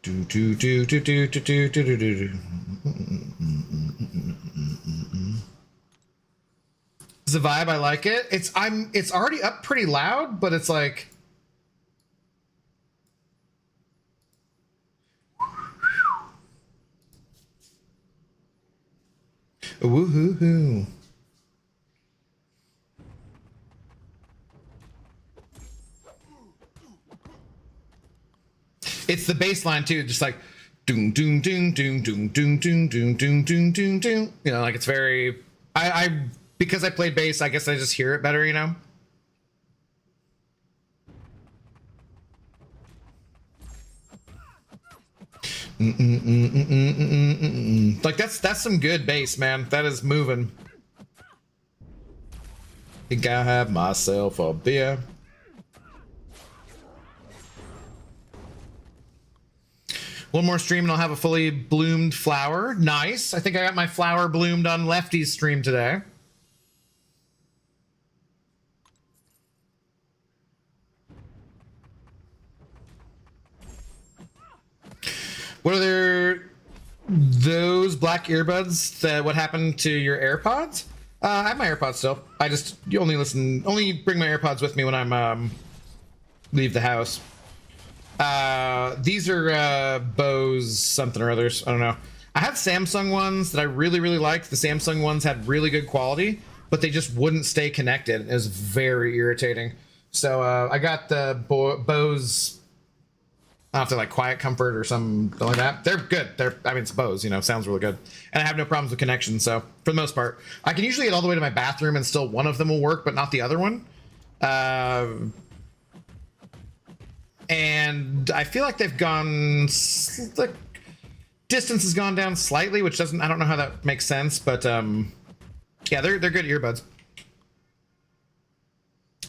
Do do do do do do do do do do. It's a vibe. I like it. It's already up pretty loud, but it's like. Woohoo! It's the bass line too, just like doom doom doom doom doom doom doom doom doom doom doom doom. Like it's very. I because I played bass, I guess I just hear it better. Like that's some good bass, man. That is moving. Think I have myself a beer. One more stream and I'll have a fully bloomed flower. Nice. I think I got my flower bloomed on Lefty's stream today. What are those black earbuds? What happened to your AirPods? I have my AirPods still. You only bring my AirPods with me when I'm leave the house. These are Bose something or others. I don't know. I have Samsung ones that I really, really liked. The Samsung ones had really good quality, but they just wouldn't stay connected. It was very irritating. So I got the Bose. I have to like Quiet Comfort or something like that. They're good. It's Bose, sounds really good. And I have no problems with connection. So for the most part, I can usually get all the way to my bathroom and still one of them will work, but not the other one. And I feel like they've gone, the distance has gone down slightly, which I don't know how that makes sense, but yeah, they're good earbuds.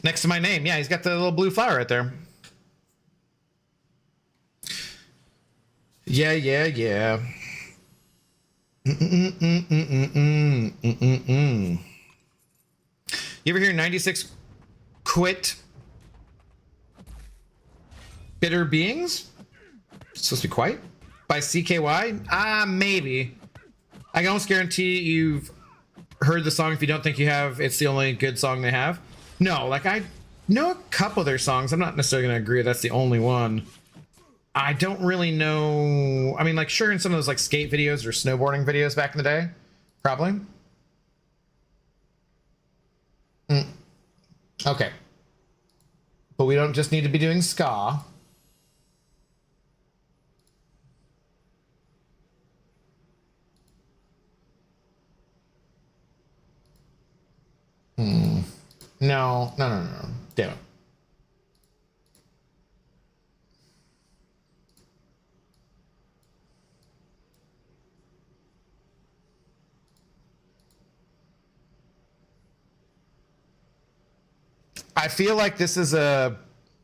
Next to my name. Yeah, he's got the little blue flower right there. Yeah. You ever hear 96 Quit Bitter Beings? It's supposed to be Quite? By CKY? Maybe. I can almost guarantee you've heard the song. If you don't think you have, it's the only good song they have. No, like I know a couple of their songs. I'm not necessarily going to agree that's the only one. I don't really know. I mean, like, sure, in some of those like skate videos or snowboarding videos back in the day, probably. Okay. But we don't just need to be doing ska. No. Damn it. I feel like this is a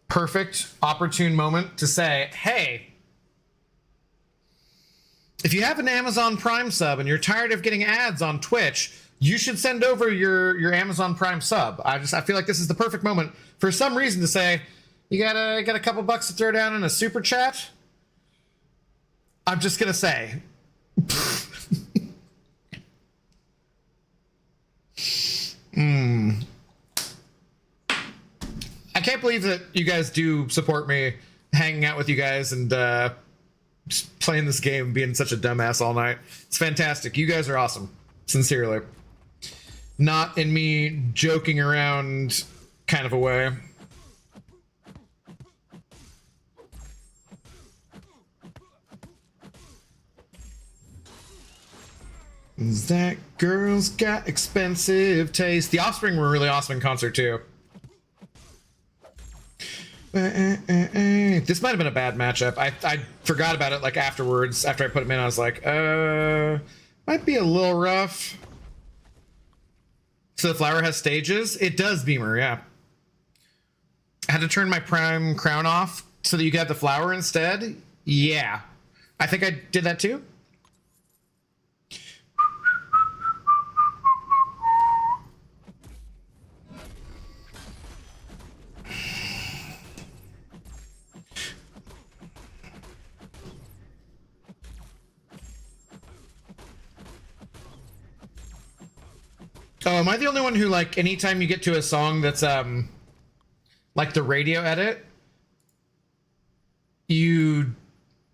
perfect, opportune moment to say, hey, if you have an Amazon Prime sub and you're tired of getting ads on Twitch, you should send over your Amazon Prime sub. I feel like this is the perfect moment for some reason to say, You got a couple bucks to throw down in a super chat? I'm just gonna say. I can't believe that you guys do support me hanging out with you guys and just playing this game and being such a dumbass all night. It's fantastic. You guys are awesome. Sincerely. Not in me joking around kind of a way. That girl's got expensive taste. The Offspring were really awesome in concert too. This might have been a bad matchup. I forgot about it like afterwards. After I put him in, I was like, might be a little rough. So the flower has stages? It does, Beamer, yeah. I had to turn my prime crown off so that you could have the flower instead? Yeah. I think I did that too. Oh, am I the only one who, like, anytime you get to a song that's like the radio edit, you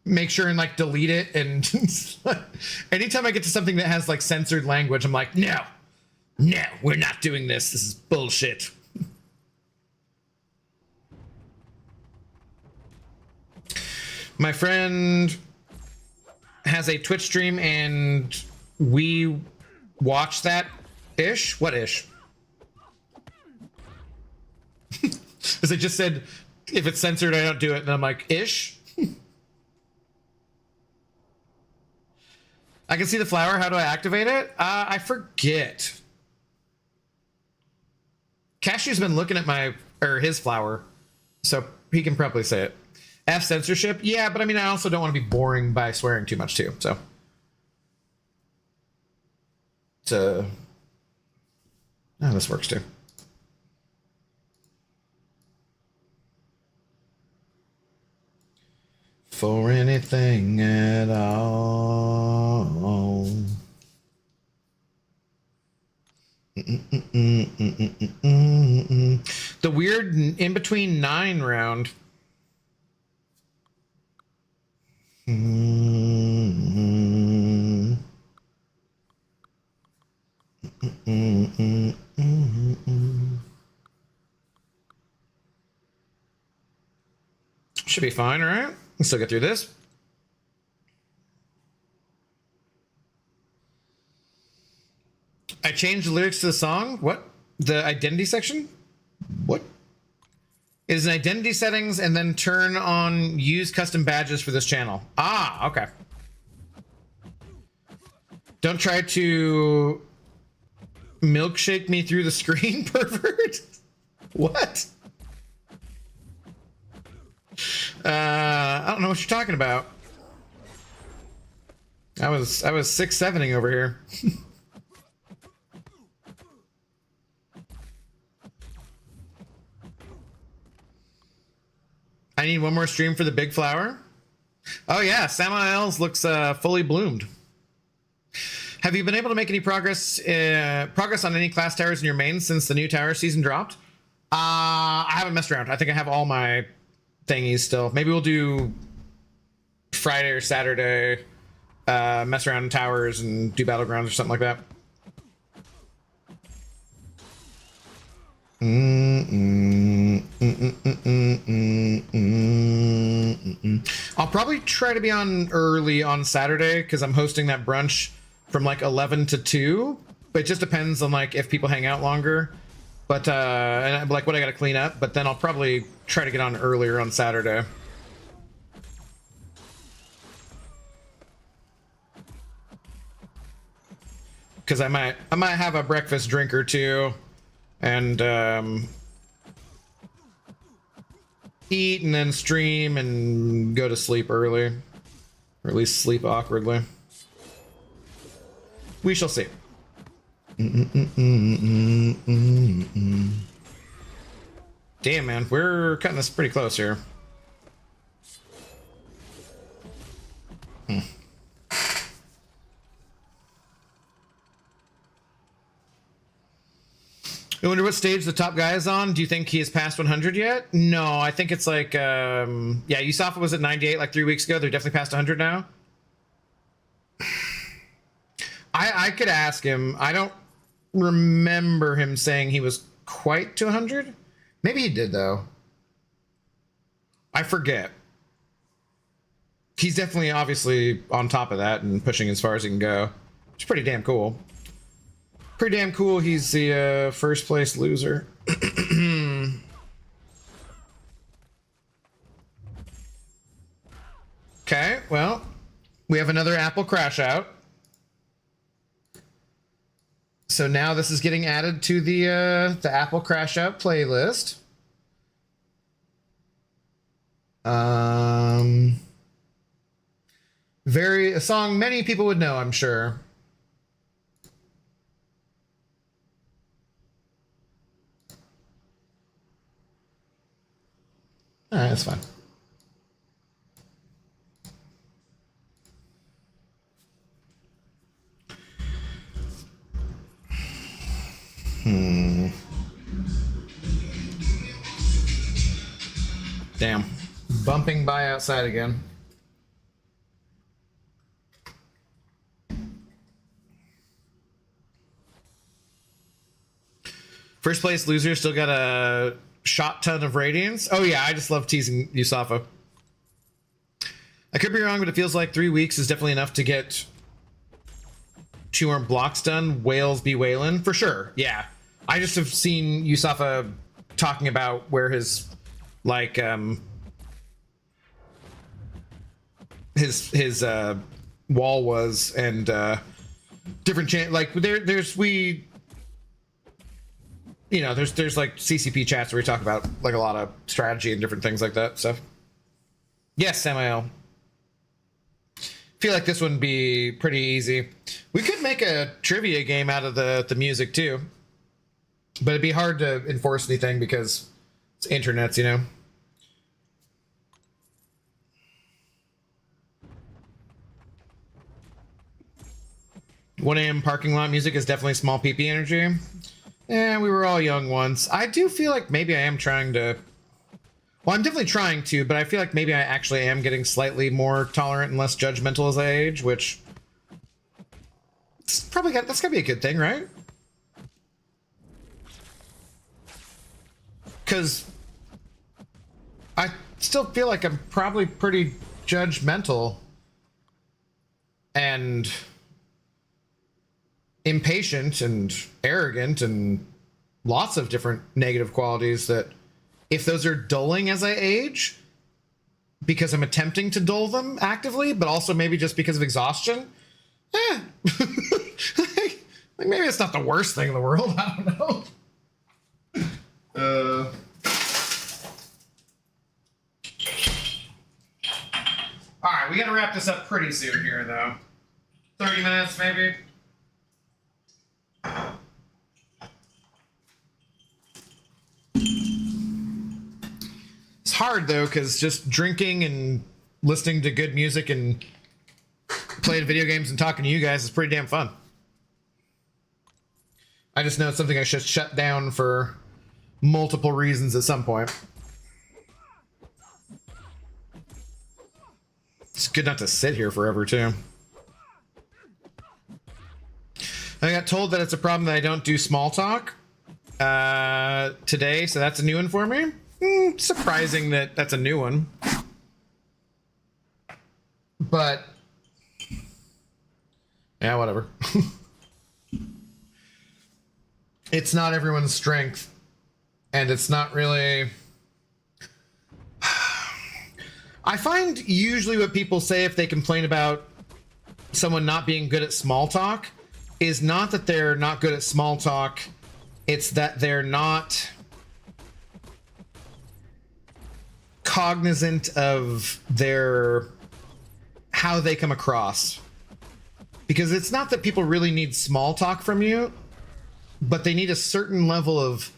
make sure and like delete it, and anytime I get to something that has like censored language, I'm like, no, we're not doing this. This is bullshit. My friend has a Twitch stream and we watch that ish. What ish? Because I just said, if it's censored, I don't do it. And I'm like, ish? I can see the flower. How do I activate it? I forget. Cashew's been looking at his flower, so he can probably say it. F censorship? Yeah, but I mean, I also don't want to be boring by swearing too much too, so. Oh, this works too. For anything at all. The weird in-between 9 round. Should be fine, right? Let's still get through this. I changed the lyrics to the song. What? The identity section? What? It is in identity settings and then turn on use custom badges for this channel. Ah, okay. Don't try to milkshake me through the screen, pervert. What? I don't know what you're talking about. I was 6-7ing over here. I need one more stream for the big flower. Oh yeah, Santa Isles looks fully bloomed. Have you been able to make any progress on any class towers in your main since the new tower season dropped? I haven't messed around. I think I have all my thingies still. Maybe we'll do Friday or Saturday, mess around in towers and do battlegrounds or something like that. I'll probably try to be on early on Saturday because I'm hosting that brunch from like 11 to 2. But it just depends on like if people hang out longer. But and like what I got to clean up. But then I'll probably try to get on earlier on Saturday. Because I might have a breakfast drink or two. And eat and then stream and go to sleep early, or at least sleep awkwardly. We shall see. Damn, man, we're cutting this pretty close here. I wonder what stage the top guy is on. Do you think he has passed 100 yet? No, I think it's like, yeah, Yusafa was at 98 like 3 weeks ago. They're definitely past 100 now. I could ask him. I don't remember him saying he was quite to 100. Maybe he did, though. I forget. He's definitely, obviously, on top of that and pushing as far as he can go. It's pretty damn cool. Pretty damn cool. He's the first place loser. Okay, well, we have another Apple crash out. So now this is getting added to the Apple crash out playlist. A song many people would know, I'm sure. All right, that's fine. Damn. Bumping by outside again. First place loser still got a shot ton of radiance. Oh yeah, I just love teasing Yusafa. I could be wrong, but it feels like 3 weeks is definitely enough to get 2 more blocks done. Whales be whalin'. For sure, yeah. I just have seen Yusafa talking about where his, like, his wall was, and different like there's you know, there's like CCP chats where we talk about like a lot of strategy and different things like that stuff. Yes, Samael. Feel like this would be pretty easy. We could make a trivia game out of the music too, but it'd be hard to enforce anything because it's internets, you know. 1 a.m. parking lot music is definitely small PP energy. Yeah, we were all young once. I do feel like maybe I am trying to... Well, I'm definitely trying to, but I feel like maybe I actually am getting slightly more tolerant and less judgmental as I age, which... It's probably that's gotta be a good thing, right? Because... I still feel like I'm probably pretty judgmental. And... impatient and arrogant and lots of different negative qualities that if those are dulling as I age, because I'm attempting to dull them actively, but also maybe just because of exhaustion, like maybe it's not the worst thing in the world. I don't know. All right, we got to wrap this up pretty soon here, though. 30 minutes, maybe. It's hard though, because just drinking and listening to good music and playing video games and talking to you guys is pretty damn fun. I just know it's something I should shut down for multiple reasons at some point. It's good not to sit here forever too. I got told that it's a problem that I don't do small talk today, so that's a new one for me. Surprising that that's a new one. But, yeah, whatever. It's not everyone's strength, and it's not really... I find usually what people say if they complain about someone not being good at small talk is not that they're not good at small talk, it's that they're not cognizant of how they come across. Because it's not that people really need small talk from you, but they need a certain level of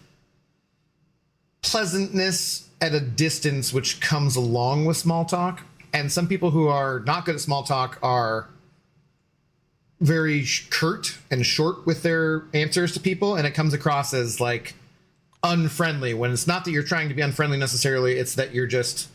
pleasantness at a distance which comes along with small talk. And some people who are not good at small talk are very curt and short with their answers to people, and it comes across as like unfriendly when it's not that you're trying to be unfriendly necessarily, it's that you're just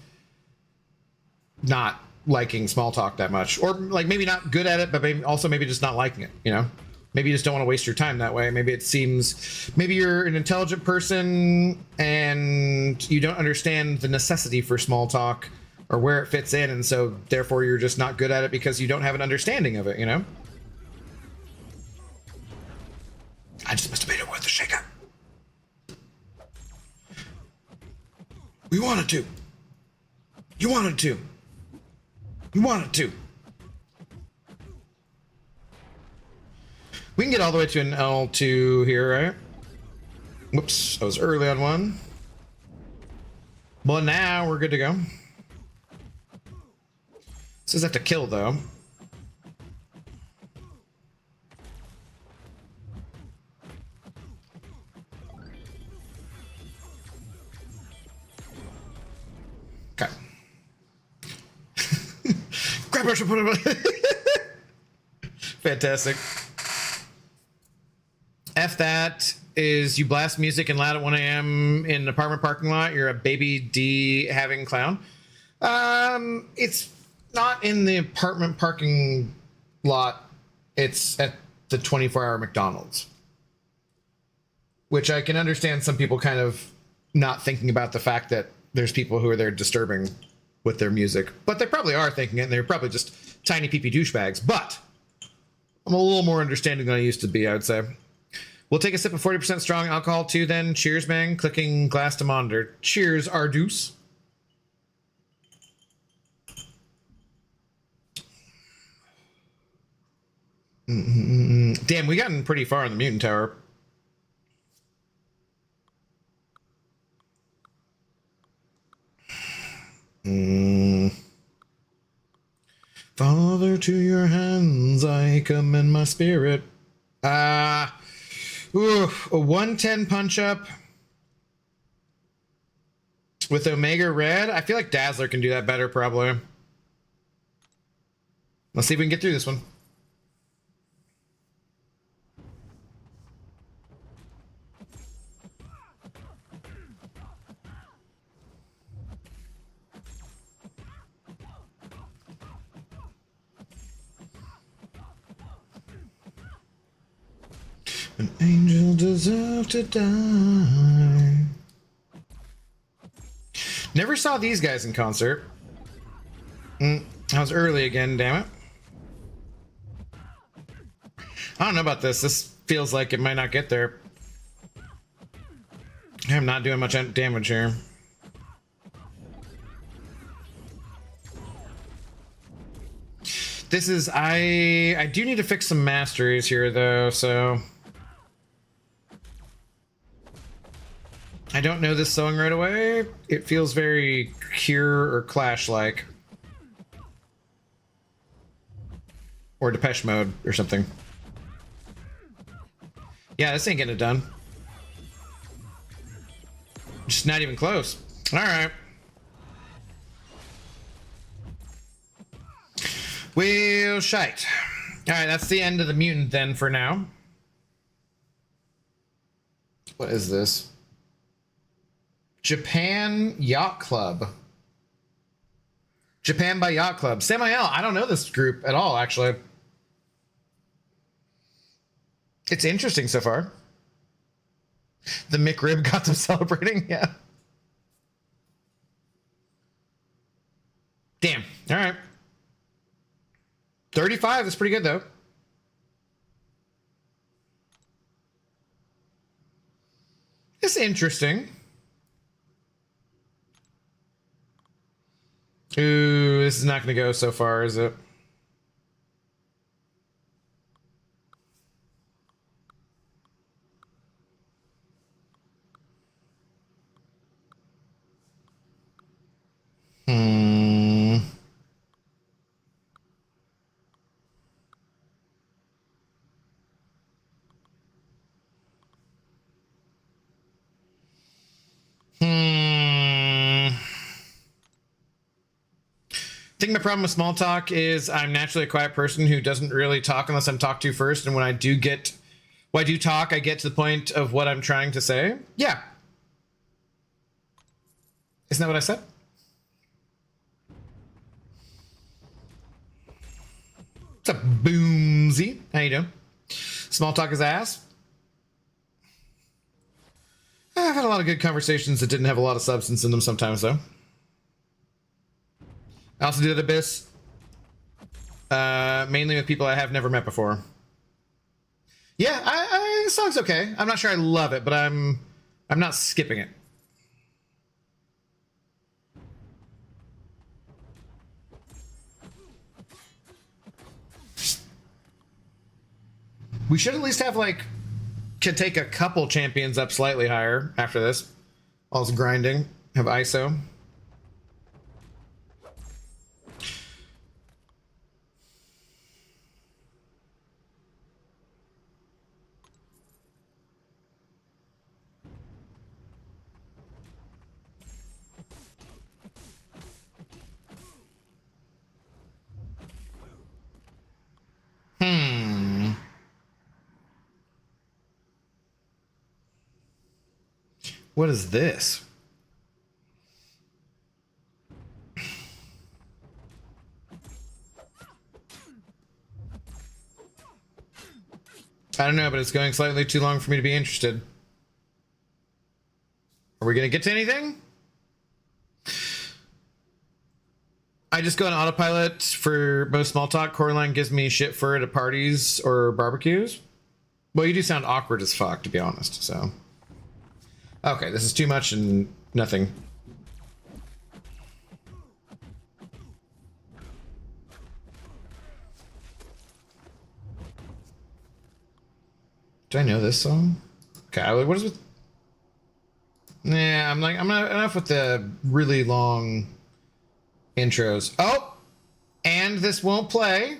not liking small talk that much, or like maybe not good at it, but maybe just not liking it, you know. Maybe you just don't want to waste your time that way. Maybe it seems, maybe you're an intelligent person and you don't understand the necessity for small talk or where it fits in, and so therefore you're just not good at it because you don't have an understanding of it, you know. I just must have made it worth a shake-up. We wanted to. You wanted to. You wanted to. We can get all the way to an L2 here, right? Whoops, I was early on one. But now we're good to go. Says I have to kill, though. Okay. Grab pressure, put it. Fantastic. F that is you blast music and loud at 1 a.m. in an apartment parking lot. You're a baby D having clown. It's not in the apartment parking lot. It's at the 24-hour McDonald's. Which I can understand some people kind of not thinking about the fact that there's people who are there disturbing with their music. But they probably are thinking it, and they're probably just tiny pee-pee douchebags. But I'm a little more understanding than I used to be, I would say. We'll take a sip of 40% strong alcohol too then. Cheers, man. Clicking glass to monitor. Cheers, Arduce. Damn, we gotten pretty far in the mutant tower. Father, to your hands I commend my spirit. A 110 punch up with Omega Red. I feel like Dazzler can do that better, probably. Let's see if we can get through this one. An angel deserves to die. Never saw these guys in concert. I was early again, damn it. I don't know about this. This feels like it might not get there. I'm not doing much damage here. This is... I do need to fix some masteries here, though, so... I don't know this song right away. It feels very Cure or Clash-like. Or Depeche Mode or something. Yeah, this ain't getting it done. Just not even close. Alright. Well, shite. Alright, that's the end of the mutant then for now. What is this? Japan Yacht Club. Japan by Yacht Club. Samael, I don't know this group at all, actually. It's interesting so far. The McRib got them celebrating, yeah. Damn, all right. 35 is pretty good, though. It's interesting. Ooh, this is not going to go so far, is it? think my problem with small talk is I'm naturally a quiet person who doesn't really talk unless I'm talked to first. And when I do talk, I get to the point of what I'm trying to say. Yeah. Isn't that what I said? What's up, Boomsy? How you doing? Small talk is ass. I've had a lot of good conversations that didn't have a lot of substance in them sometimes, though. I also did Abyss, mainly with people I have never met before. Yeah, the song's okay. I'm not sure I love it, but I'm not skipping it. We should at least have, like, could take a couple champions up slightly higher after this. All this grinding. Have ISO. What is this? I don't know, but it's going slightly too long for me to be interested. Are we gonna get to anything? I just go on autopilot for most small talk. Coraline gives me shit for it at parties or barbecues. Well, you do sound awkward as fuck, to be honest, so. Okay, this is too much and nothing. Do I know this song? Okay, what is with... Nah, I'm not enough with the really long intros. Oh! And this won't play.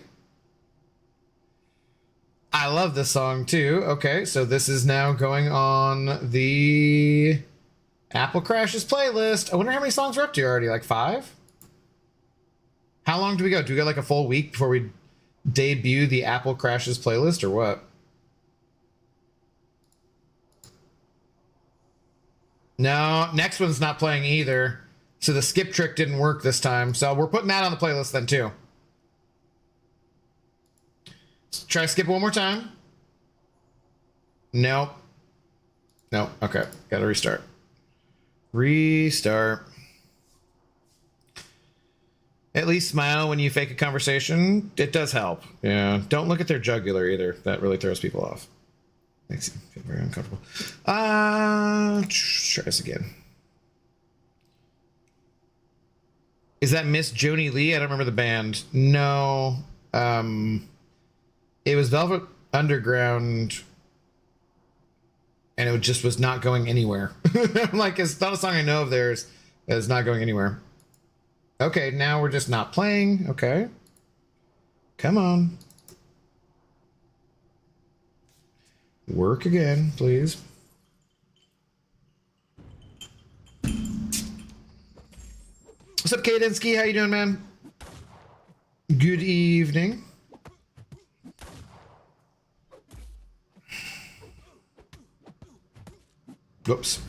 I love this song too. Okay, so this is now going on the Apple Crashes playlist. I wonder how many songs we're up to already, like 5? How long do we go? Do we go like a full week before we debut the Apple Crashes playlist or what? No, next one's not playing either. So the skip trick didn't work this time. So we're putting that on the playlist then too. Let's try skip one more time. Nope. Nope. Okay. Gotta restart. Restart. At least smile when you fake a conversation. It does help. Yeah. Don't look at their jugular either. That really throws people off. Makes you feel very uncomfortable. Try this again. Is that Miss Joni Lee? I don't remember the band. No. It was Velvet Underground, and it just was not going anywhere. I'm like, it's not a song I know of theirs. It's not going anywhere. Okay, now we're just not playing. Okay. Come on. Work again, please. What's up, Kadensky? How you doing, man? Good evening. Whoops.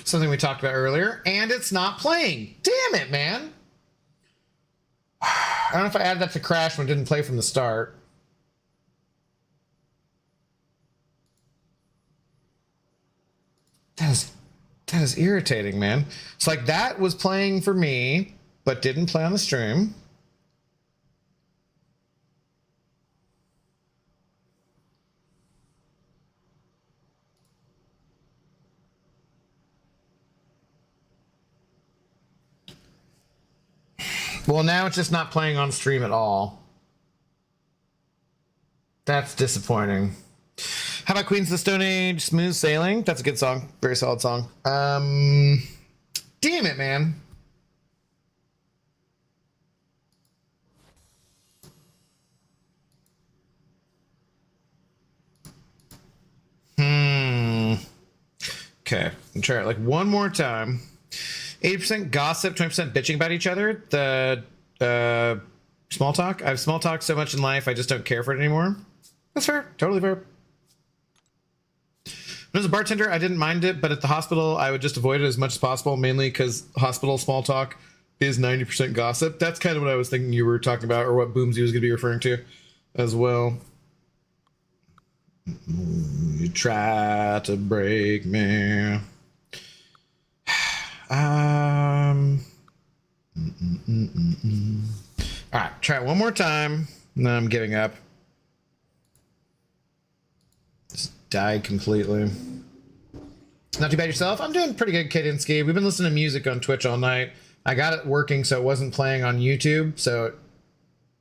Something we talked about earlier, and it's not playing. Damn it, man. I don't know if I added that to crash when it didn't play from the start. That is irritating, man. It's like that was playing for me, but didn't play on the stream. Well, now it's just not playing on stream at all. That's disappointing. How about Queens of the Stone Age, Smooth Sailing? That's a good song. Very solid song. Damn it, man. Okay, I'll try it like one more time. 80% gossip, 20% bitching about each other. The small talk. I've small talked so much in life, I just don't care for it anymore. That's fair. Totally fair. When I was a bartender, I didn't mind it, but at the hospital, I would just avoid it as much as possible, mainly because hospital small talk is 90% gossip. That's kind of what I was thinking you were talking about, or what Boomsy was going to be referring to as well. You try to break me. All right, try it one more time. No, I'm giving up. Just died completely. Not too bad yourself? I'm doing pretty good, Kadinsky. We've been listening to music on Twitch all night. I got it working so it wasn't playing on YouTube, so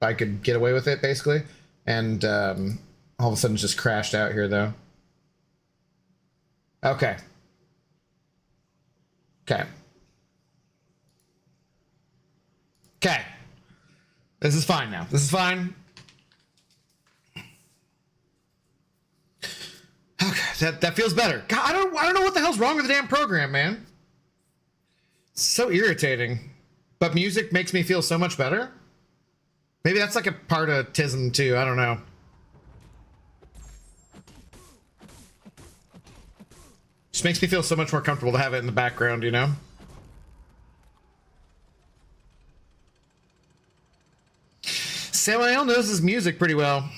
I could get away with it, basically. And all of a sudden it just crashed out here, though. Okay. Okay. Okay. This is fine now. This is fine. Okay, that feels better. God, I don't know what the hell's wrong with the damn program, man. It's so irritating. But music makes me feel so much better. Maybe that's like a part of TISM too. I don't know. Just makes me feel so much more comfortable to have it in the background, you know? Samael knows his music pretty well.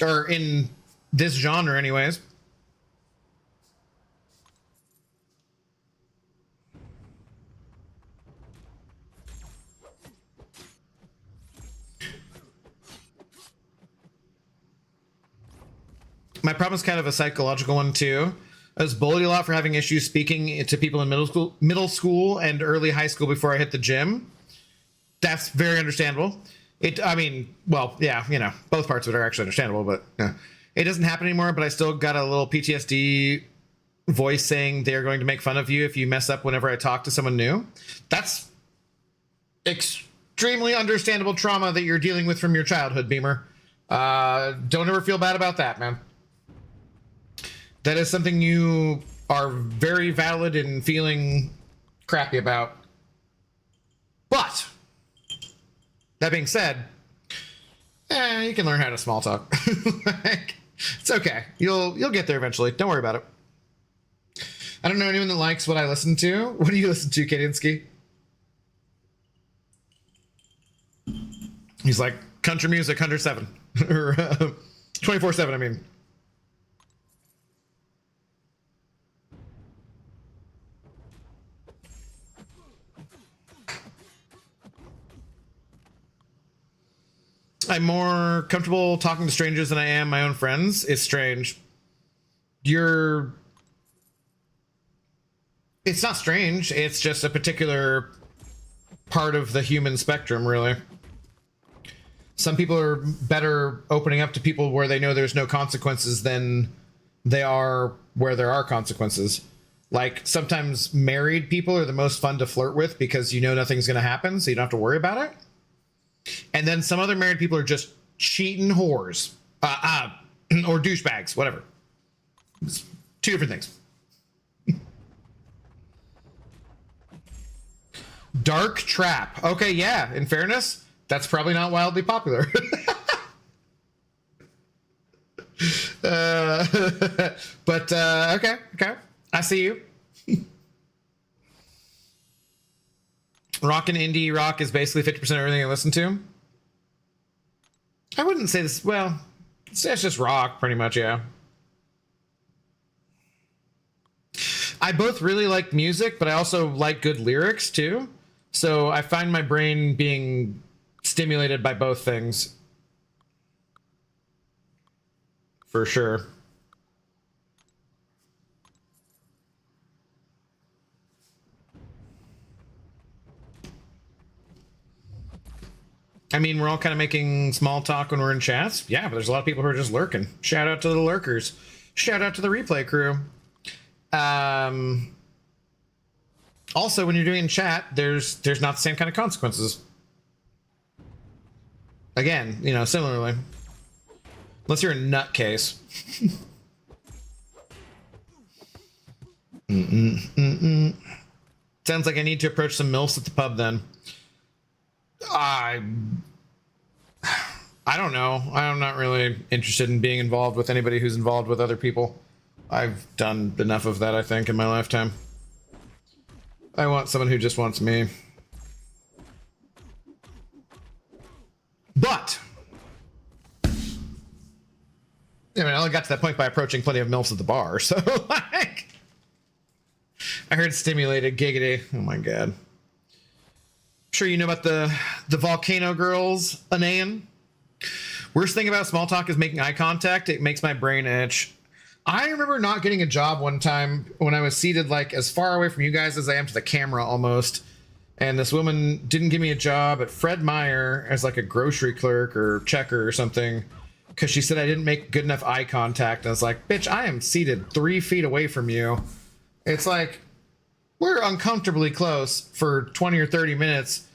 Or in this genre, anyways. My problem is kind of a psychological one too. I was bullied a lot for having issues speaking to people in middle school and early high school before I hit the gym. That's very understandable. I mean, well, yeah, you know, both parts of it are actually understandable, but yeah. It doesn't happen anymore, but I still got a little PTSD voice saying they're going to make fun of you if you mess up whenever I talk to someone new. That's extremely understandable trauma that you're dealing with from your childhood, Beamer. Don't ever feel bad about that, man. That is something you are very valid in feeling crappy about. But that being said, you can learn how to small talk. Like, it's okay. You'll get there eventually. Don't worry about it. I don't know anyone that likes what I listen to. What do you listen to, Kadinsky? He's like country music 107 or 24/7. I mean. I'm more comfortable talking to strangers than I am my own friends. It's strange. It's not strange. It's just a particular part of the human spectrum, really. Some people are better opening up to people where they know there's no consequences than they are where there are consequences. Like, sometimes married people are the most fun to flirt with because you know nothing's going to happen, so you don't have to worry about it. And then some other married people are just cheating whores. Or douchebags, whatever. It's two different things. Dark Trap. Okay, yeah, in fairness, that's probably not wildly popular. But okay. I see you. Rock and indie rock is basically 50% of everything I listen to. I wouldn't say this, well, it's just rock, pretty much, yeah. I both really like music, but I also like good lyrics, too. So I find my brain being stimulated by both things. For sure. I mean, we're all kind of making small talk when we're in chats. Yeah, but there's a lot of people who are just lurking. Shout out to the lurkers. Shout out to the replay crew. Also, when you're doing chat, there's not the same kind of consequences. Again, you know, similarly. Unless you're a nutcase. Sounds like I need to approach some MILFs at the pub then. I I don't know. I'm not really interested in being involved with anybody who's involved with other people. I've done enough of that, I think, in my lifetime. I want someone who just wants me. But I mean, I only got to that point by approaching plenty of MILFs at the bar, so like I heard stimulated giggity. Oh my god. I'm sure you know about the volcano girls, Anayan. Worst thing about small talk is making eye contact. It makes my brain itch. I remember not getting a job one time when I was seated like as far away from you guys as I am to the camera almost. And this woman didn't give me a job at Fred Meyer as like a grocery clerk or checker or something because she said I didn't make good enough eye contact. And I was like, bitch, I am seated 3 feet away from you. It's like, we're uncomfortably close for 20 or 30 minutes.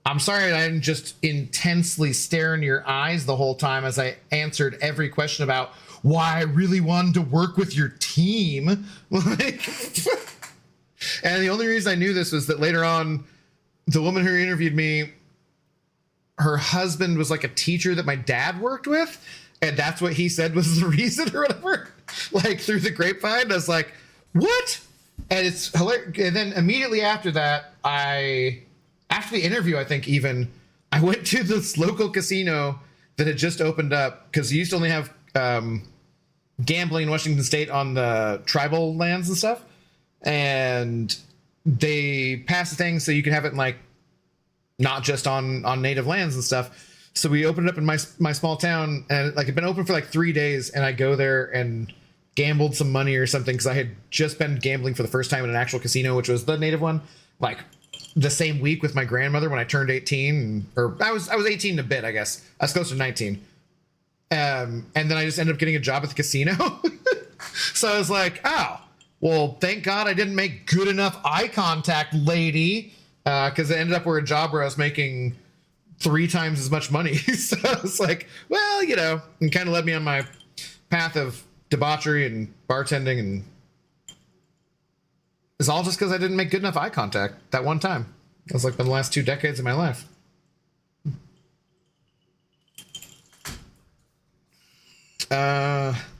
I'm sorry I didn't just intensely stare into your eyes the whole time as I answered every question about why I really wanted to work with your team. Like, and the only reason I knew this was that later on, the woman who interviewed me, her husband was like a teacher that my dad worked with. And that's what he said was the reason or whatever. Like through the grapevine, I was like, what? And it's hilarious. And then immediately after that, after the interview, I think even, I went to this local casino that had just opened up because he used to only have gambling in Washington State on the tribal lands and stuff. And they passed the thing so you could have it in like not just on native lands and stuff. So we opened it up in my small town, and like it'd been open for like 3 days, and I go there and gambled some money or something because I had just been gambling for the first time in an actual casino, which was the native one, like the same week with my grandmother when I turned 18, or I was 18 a bit, I guess. I was close to 19. And then I just ended up getting a job at the casino. So I was like, oh, well, thank God I didn't make good enough eye contact, lady, because it ended up where a job where I was making 3 times as much money. So I was like, well, you know, and kind of led me on my path of debauchery and bartending, and it's all just because I didn't make good enough eye contact that one time. That was like the last 2 decades of my life.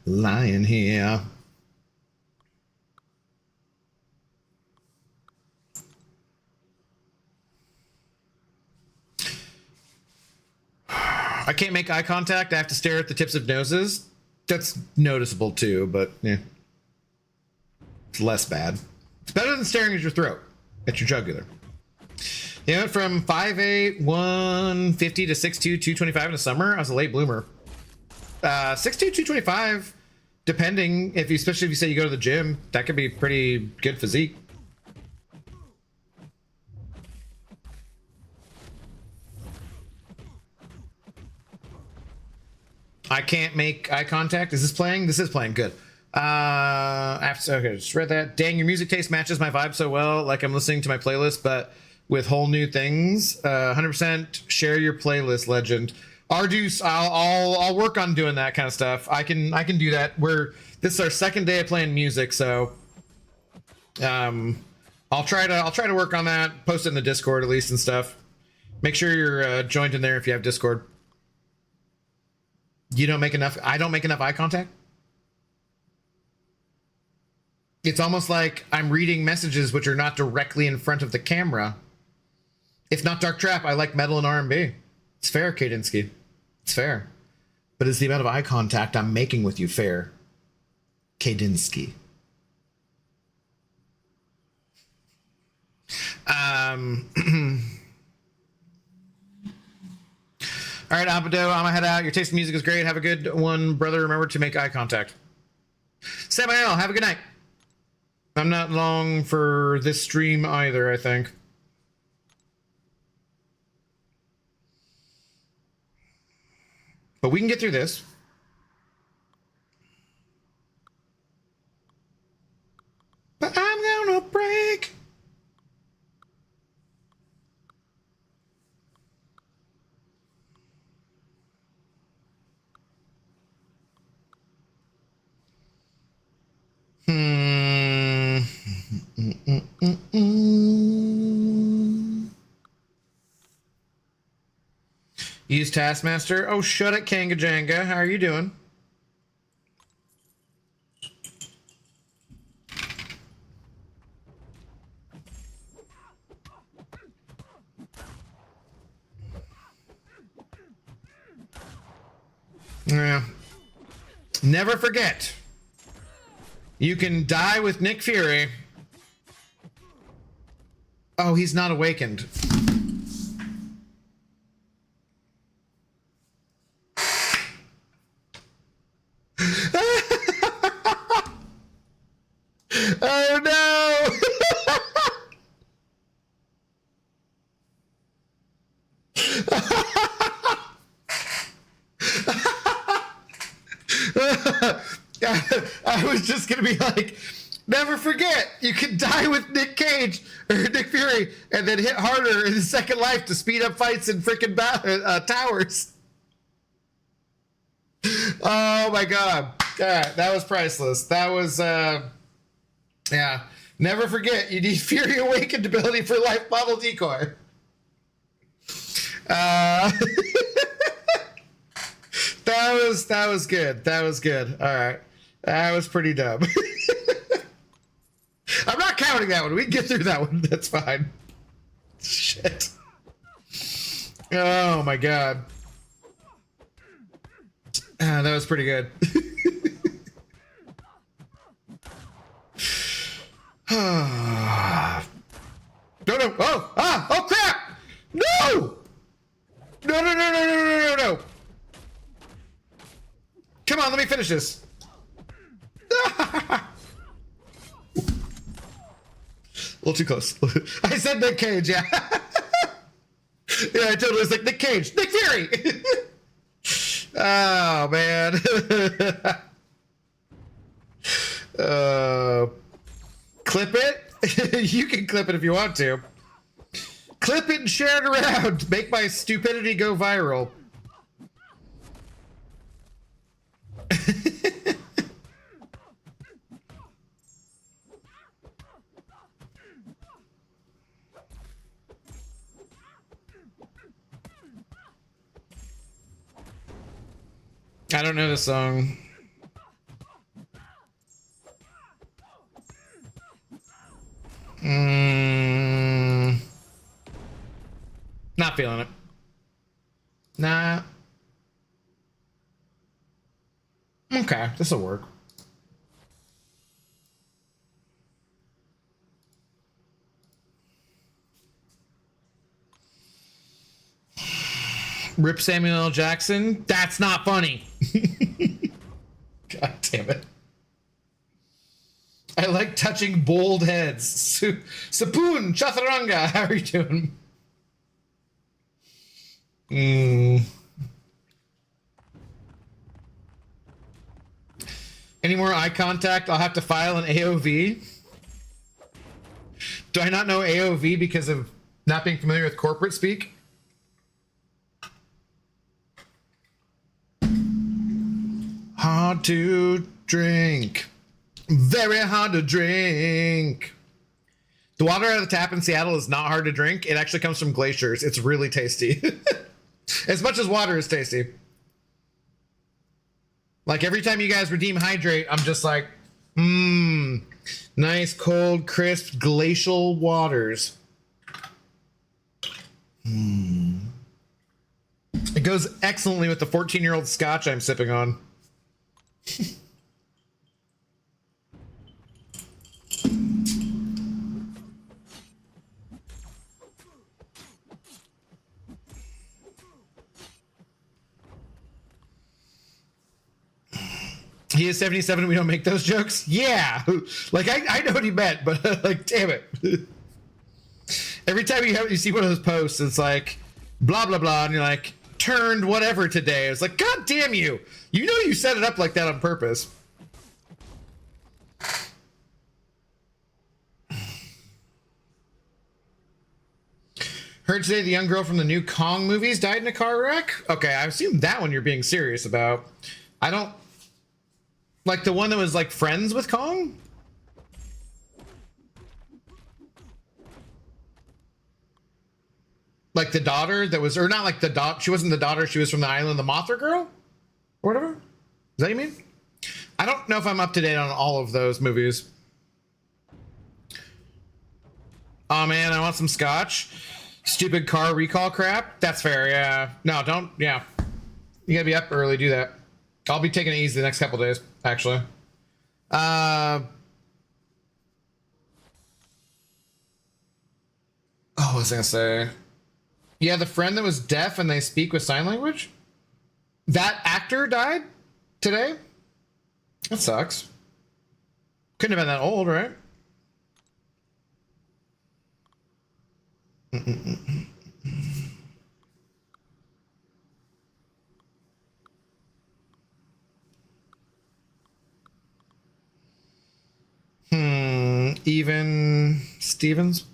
Lion here. I can't make eye contact. I have to stare at the tips of noses. That's noticeable too, but yeah, it's less bad. It's better than staring at your throat, at your jugular. You know, from 5'8", 150 to 6'2", 225 in the summer. I was a late bloomer. 6'2", 225, depending, especially if you say you go to the gym, that could be pretty good physique. I can't make eye contact. Is this playing? This is playing. Good. Okay, just read that. Dang, your music taste matches my vibe so well. Like I'm listening to my playlist, but with whole new things. 100% share your playlist, legend. Arduce, I'll work on doing that kind of stuff. I can do that. This is our second day of playing music, so I'll try to work on that. Post it in the Discord at least and stuff. Make sure you're joined in there if you have Discord. You don't make enough. I don't make enough eye contact. It's almost like I'm reading messages which are not directly in front of the camera. If not Dark Trap, I like metal and R&B. It's fair, Kadinsky. It's fair. But is the amount of eye contact I'm making with you fair, Kadinsky? All right, Abado, I'm gonna head out. Your taste in music is great. Have a good one, brother. Remember to make eye contact. Samael, have a good night. I'm not long for this stream either, I think. But we can get through this. But I'm gonna break. Please, Taskmaster. Oh, shut it, Kanga Janga. How are you doing? Yeah. Never forget. You can die with Nick Fury. Oh, he's not awakened. Oh no! I was just gonna be like, never forget, you can die with Nick Cage or Nick Fury and then hit harder in the second life to speed up fights in freaking towers. Oh my god. Yeah, that was priceless. That was, yeah. Never forget, you need Fury Awakened ability for life model decoy. That was good. That was good. All right. That was pretty dumb. I'm not counting that one. We can get through that one. That's fine. Shit. Oh my god. That was pretty good. No, no. Oh, oh crap. No. No, no, no, no, no, no, no, no. Come on, let me finish this. A little too close. I said Nick Cage, yeah. Yeah, I totally was like, Nick Cage, Nick Fury. Oh, man. Clip it? You can clip it if you want to. Clip it and share it around. Make my stupidity go viral. I don't know the song. Not feeling it. Nah. Okay, this'll work. Rip Samuel L. Jackson? That's not funny. God damn it. I like touching bald heads. Sapoon, Chaturanga, how are you doing? Any more eye contact? I'll have to file an AOV. Do I not know AOV because of not being familiar with corporate speak? Hard to drink. Very hard to drink. The water out of the tap in Seattle is not hard to drink. It actually comes from glaciers. It's really tasty. As much as water is tasty. Like every time you guys redeem hydrate, I'm just like, nice, cold, crisp, glacial waters. It goes excellently with the 14-year-old scotch I'm sipping on. He is 77 and we don't make those jokes? Yeah. Like, I know what he meant, but like, damn it. Every time you see one of those posts, it's like, blah, blah, blah, and you're like, turned whatever today. It's like, God damn you. You know you set it up like that on purpose. Heard today the young girl from the new Kong movies died in a car wreck? Okay, I assume that one you're being serious about. I don't... Like the one that was like friends with Kong? Like the daughter that was, or not like the daughter. She wasn't the daughter. She was from the island, the Mothra girl, or whatever. Is that what you mean? I don't know if I'm up to date on all of those movies. Oh man, I want some scotch. Stupid car recall crap. That's fair. Yeah. No, don't. Yeah. You gotta be up early. Do that. I'll be taking it easy the next couple days. Actually. Oh, what was I gonna say? Yeah, the friend that was deaf and they speak with sign language. That actor died today. That sucks. Couldn't have been that old, right? Even Stevens.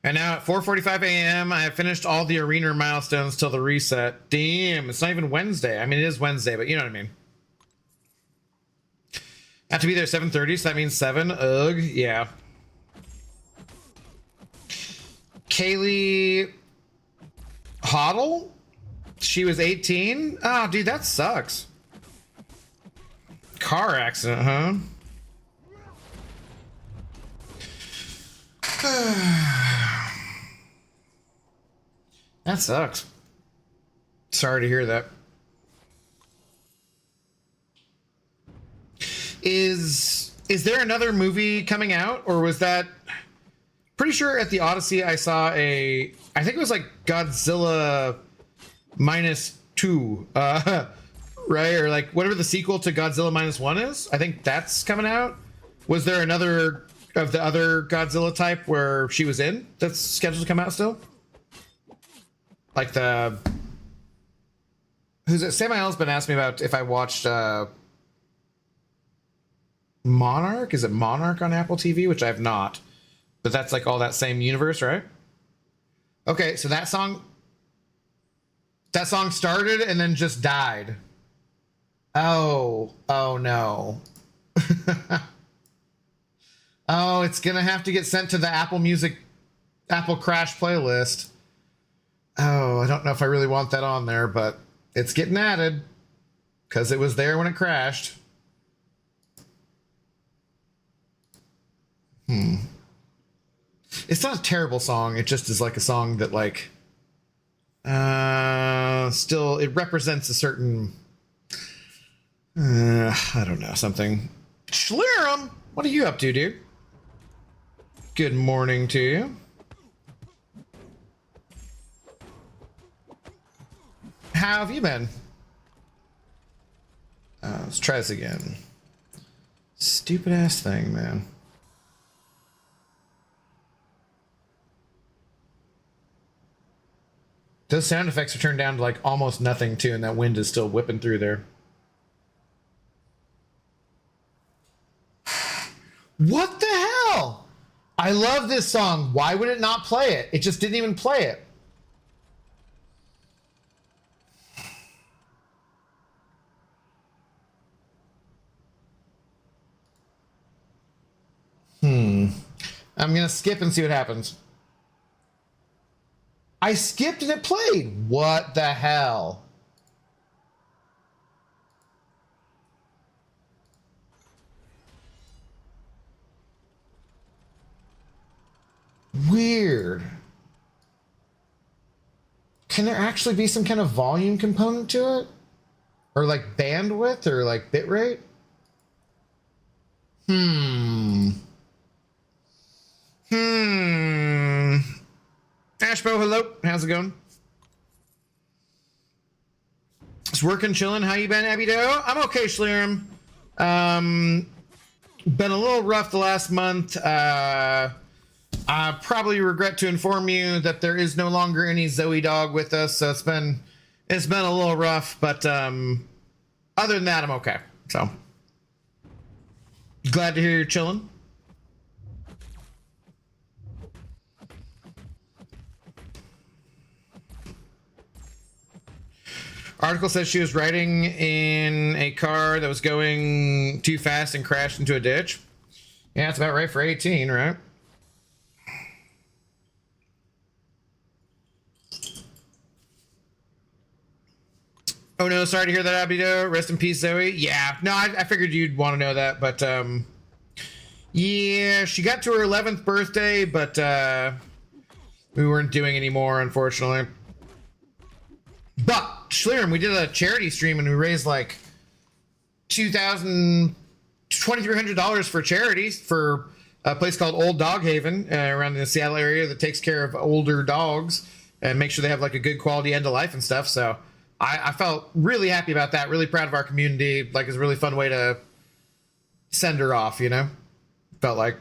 And now at 4:45 a.m., I have finished all the arena milestones till the reset. Damn, it's not even Wednesday. I mean, it is Wednesday, but you know what I mean. I have to be there 7:30, so that means 7. Ugh, yeah. Kaylee Hoddle? She was 18? Oh, dude, that sucks. Car accident, huh? That sucks. Sorry to hear that. Is there another movie coming out, or was that pretty sure at the Odyssey I saw I think it was like Godzilla -2, right? Or like whatever the sequel to Godzilla -1 is. I think that's coming out. Was there another of the other Godzilla type where she was in that's scheduled to come out still? Like the who's it? Samael's been asking me about if I watched Monarch. Is it Monarch on Apple TV? Which I have not, but that's like all that same universe, right? Okay, so that song started and then just died. Oh no. Oh, it's gonna have to get sent to the Apple Crash playlist. Oh, I don't know if I really want that on there, but it's getting added because it was there when it crashed. It's not a terrible song. It just is like a song that like still it represents a certain I don't know, something. Schlirum, what are you up to, dude? Good morning to you. How have you been? Let's try this again. Stupid ass thing, man. Those sound effects are turned down to like almost nothing too, and that wind is still whipping through there. What the hell? I love this song. Why would it not play it? It just didn't even play it. I'm gonna skip and see what happens. I skipped and it played. What the hell? Weird. Can there actually be some kind of volume component to it? Or like bandwidth or like bitrate? Ashbo, hello. How's it going? It's working, chilling. How you been, Abby Doe? I'm okay, Schlirum. Been a little rough the last month. I probably regret to inform you that there is no longer any Zoe dog with us, so it's been a little rough, but other than that, I'm okay. So glad to hear you're chilling. Article says she was riding in a car that was going too fast and crashed into a ditch. Yeah, it's about right for 18, right? Oh no, sorry to hear that, Abido. Rest in peace, Zoe. Yeah, no, I figured you'd want to know that, but yeah, she got to her 11th birthday, but we weren't doing any more, unfortunately. But Schlieren, we did a charity stream and we raised like $2,300 for charities for a place called Old Dog Haven around the Seattle area that takes care of older dogs and make sure they have like a good quality end of life and stuff. So I felt really happy about that. Really proud of our community. Like, it's a really fun way to send her off, you know? Felt like.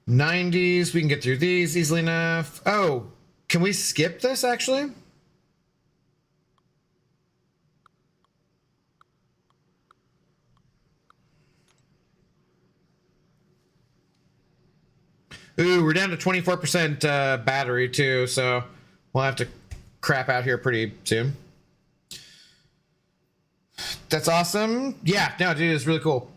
'90s, we can get through these easily enough. Oh, can we skip this actually? Ooh, we're down to 24% battery too, so we'll have to crap out here pretty soon. That's awesome. Yeah, no, dude, it's really cool.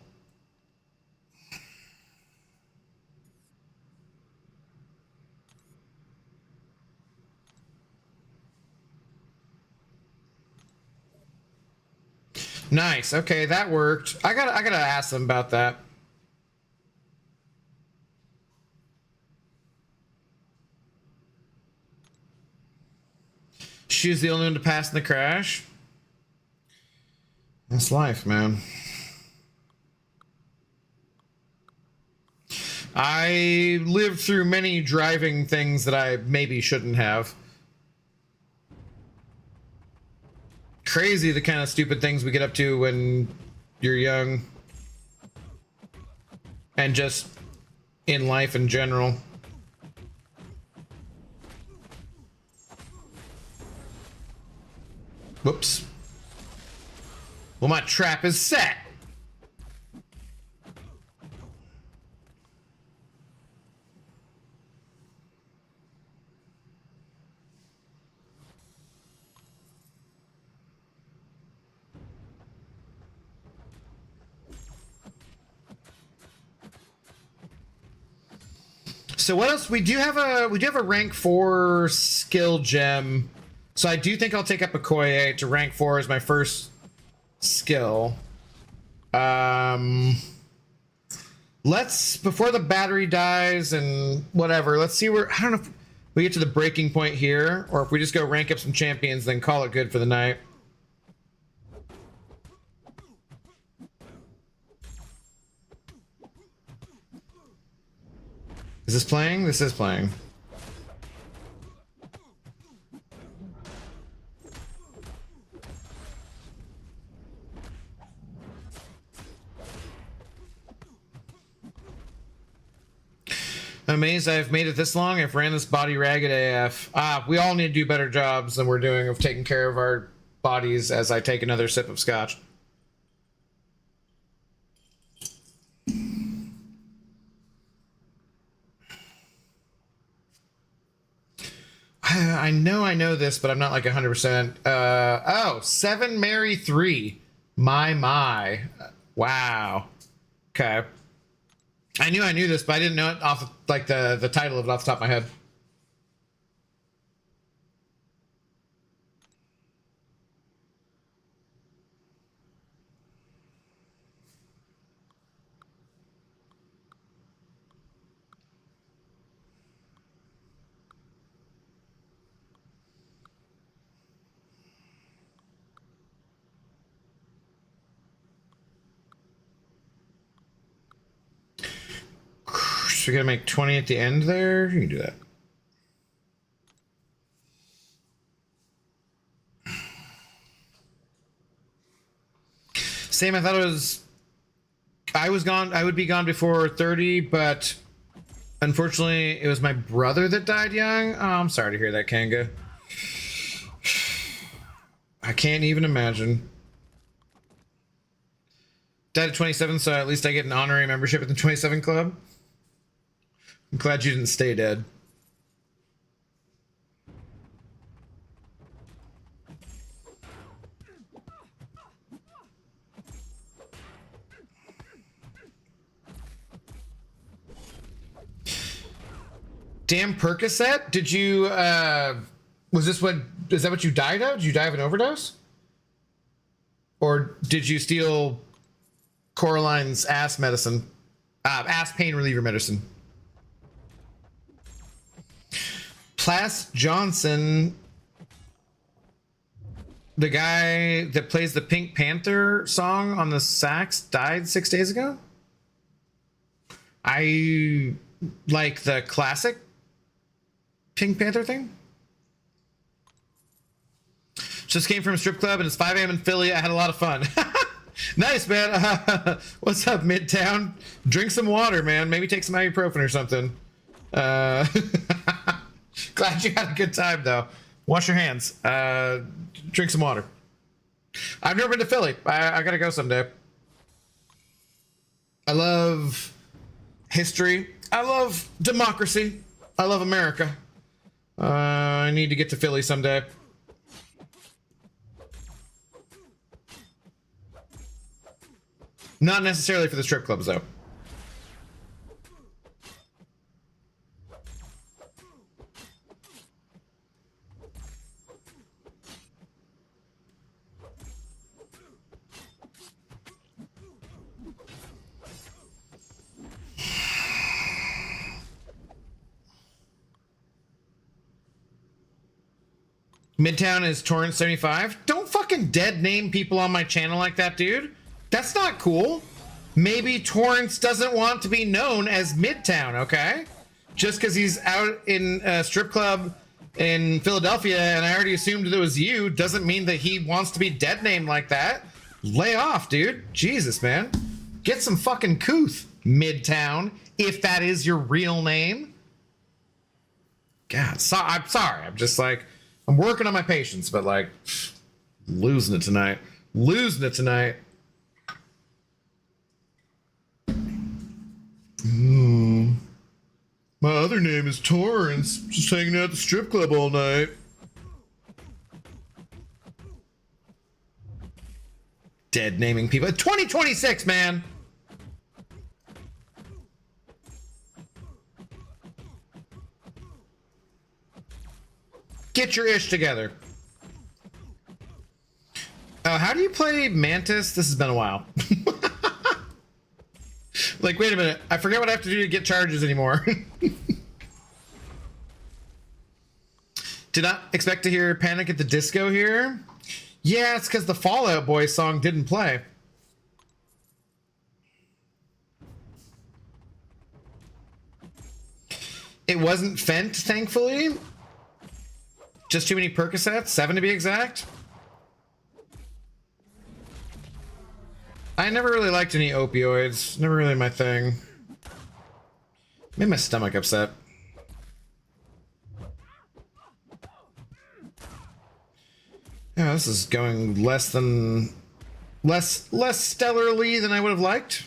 Nice. Okay, that worked. I gotta ask them about that. She's the only one to pass in the crash. That's life, man. I lived through many driving things that I maybe shouldn't have. Crazy the kind of stupid things we get up to when you're young. And just in life in general. Whoops. Well, my trap is set. So what else? We do have a rank 4 skill gem. So I do think I'll take up Okoye to rank 4 as my first skill. Let's, before the battery dies and whatever, let's see where, I don't know if we get to the breaking point here or if we just go rank up some champions then call it good for the night. Is this playing? This is playing. I'm amazed I've made it this long. I've ran this body ragged AF. We all need to do better jobs than we're doing of taking care of our bodies as I take another sip of scotch. I know this, but I'm not like 100%. Oh, 7 Mary 3. My. Wow. Okay. I knew this, but I didn't know it off like the title of it off the top of my head. So we're gonna make 20 at the end there. You can do that. Same, I thought it was. I was gone. I would be gone before 30, but unfortunately, it was my brother that died young. Oh, I'm sorry to hear that, Kanga. I can't even imagine. Died at 27, so at least I get an honorary membership at the 27 Club. I'm glad you didn't stay dead. Damn Percocet. Did you, is that what you died of? Did you die of an overdose? Or did you steal Coraline's ass medicine? Ass pain reliever medicine. Plas Johnson, the guy that plays the Pink Panther song on the sax, died 6 days ago? I like the classic Pink Panther thing. Just came from a strip club and it's 5 a.m. in Philly. I had a lot of fun. Nice, man. What's up, Midtown? Drink some water, man. Maybe take some ibuprofen or something. Glad you had a good time, though. Wash your hands. Drink some water. I've never been to Philly. I gotta go someday. I love history. I love democracy. I love America. I need to get to Philly someday. Not necessarily for the strip clubs, though. Midtown is Torrance 75. Don't fucking dead name people on my channel like that, dude. That's not cool. Maybe Torrance doesn't want to be known as Midtown, okay? Just because he's out in a strip club in Philadelphia and I already assumed that it was you doesn't mean that he wants to be dead named like that. Lay off, dude. Jesus, man. Get some fucking couth, Midtown, if that is your real name. God, I'm sorry. I'm just like, I'm working on my patience, but like, losing it tonight. Losing it tonight. My other name is Torrance. Just hanging out at the strip club all night. Dead naming people. 2026, man. Get your ish together. How do you play Mantis? This has been a while. Like, wait a minute. I forget what I have to do to get charges anymore. Did not expect to hear Panic at the Disco here. Yeah, it's because the Fall Out Boy song didn't play. It wasn't Fent, thankfully. Just too many Percocets, 7 to be exact. I never really liked any opioids. Never really my thing. Made my stomach upset. Yeah, this is going less stellarly than I would have liked.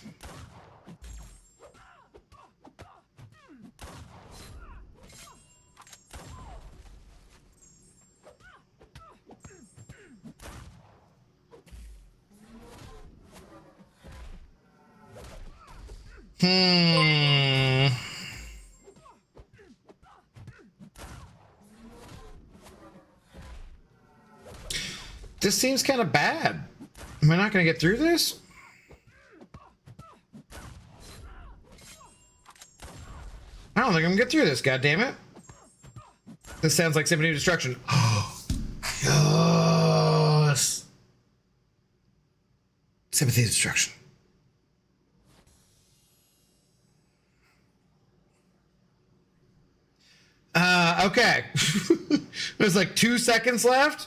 This seems kind of bad. Am I not going to get through this? I don't think I'm going to get through this, goddammit. This sounds like Symphony of Destruction. Oh, yes. Sympathy of Destruction. Okay. There's like 2 seconds left.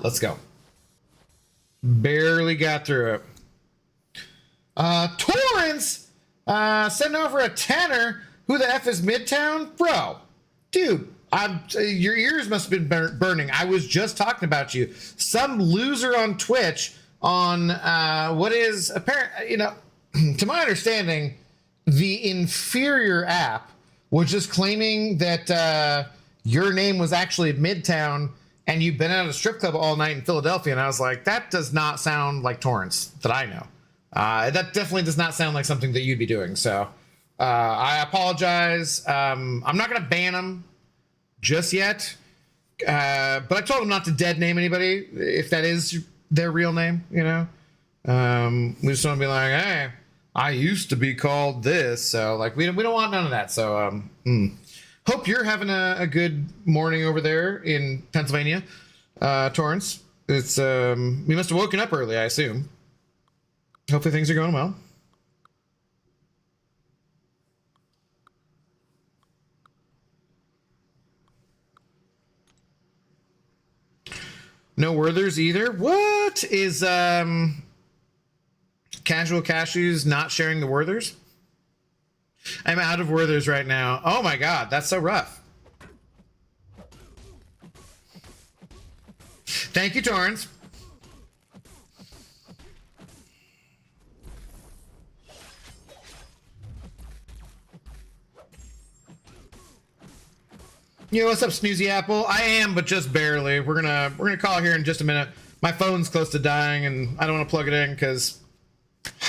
Let's go. Barely got through it. Torrance sending over a tenner. Who the F is Midtown? Bro, dude, your ears must have been burning. I was just talking about you. Some loser on Twitch on what is apparent, to my understanding, the inferior app was just claiming that your name was actually Midtown and you've been at a strip club all night in Philadelphia. And I was like, that does not sound like Torrance that I know. That definitely does not sound like something that you'd be doing. So I apologize. I'm not gonna ban them just yet, but I told them not to dead name anybody if that is their real name. You know, we just want to be like, hey, I used to be called this, so like we don't want none of that. So hope you're having a good morning over there in Pennsylvania, Torrance. It's we must have woken up early, I assume. Hopefully things are going well. No Werthers either. What is Casual Cashews not sharing the Werthers? I'm out of Werthers right now. Oh my god, that's so rough. Thank you, Torrance. Yo, what's up, Snoozy Apple? I am, but just barely. We're gonna call here in just a minute. My phone's close to dying, and I don't want to plug it in because,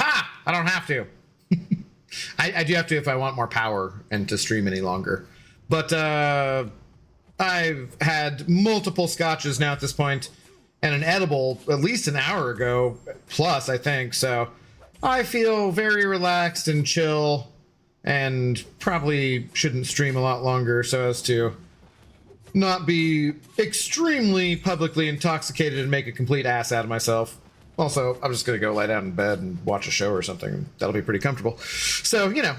I don't have to. I do have to if I want more power and to stream any longer. But I've had multiple scotches now at this point, and an edible at least an hour ago plus, I think. So I feel very relaxed and chill, and probably shouldn't stream a lot longer so as to not be extremely publicly intoxicated and make a complete ass out of myself. Also, I'm just gonna go lie down in bed and watch a show or something. That'll be pretty comfortable. So, you know,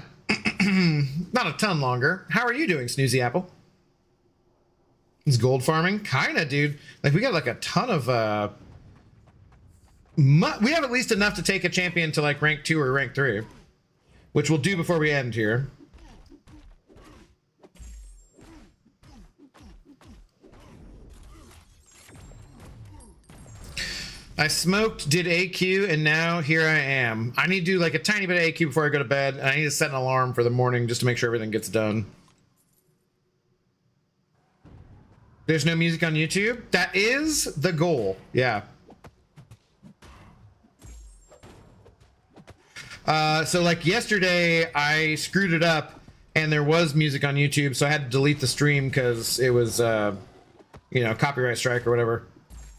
not a ton longer. How are you doing, Snoozy Apple? Is gold farming? Kinda, dude. Like, we got like a ton of we have at least enough to take a champion to like rank 2 or rank 3, which we'll do before we end here. I smoked, did AQ, and now here I am. I need to do like a tiny bit of AQ before I go to bed, and I need to set an alarm for the morning just to make sure everything gets done. There's no music on YouTube? That is the goal, yeah. So like yesterday, I screwed it up, and there was music on YouTube, so I had to delete the stream because it was, you know, copyright strike or whatever.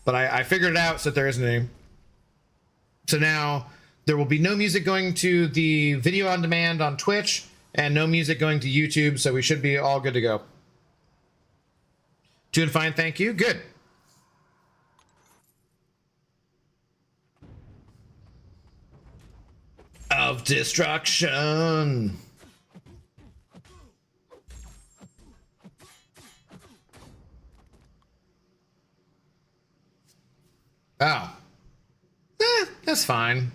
But I figured it out so that there isn't any. So now there will be no music going to the video on demand on Twitch and no music going to YouTube, so we should be all good to go. Doing fine, thank you. Good. Of destruction. Oh. That's fine.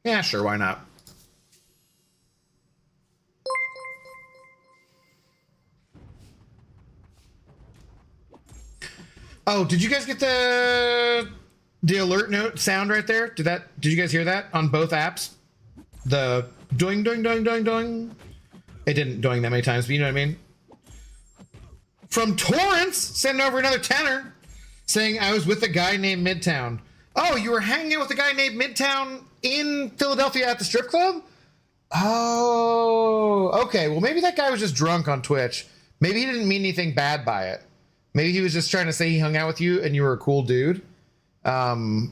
Yeah, sure, why not? Oh, did you guys get the alert note sound right there? Did you guys hear that on both apps? The doing doing doing doing doing. It didn't doing that many times, but you know what I mean? From Torrance, sending over another tenner. Saying I was with a guy named Midtown. Oh, you were hanging out with a guy named Midtown in Philadelphia at the strip club? Oh, okay. Well, maybe that guy was just drunk on Twitch. Maybe he didn't mean anything bad by it. Maybe he was just trying to say he hung out with you and you were a cool dude. Okay.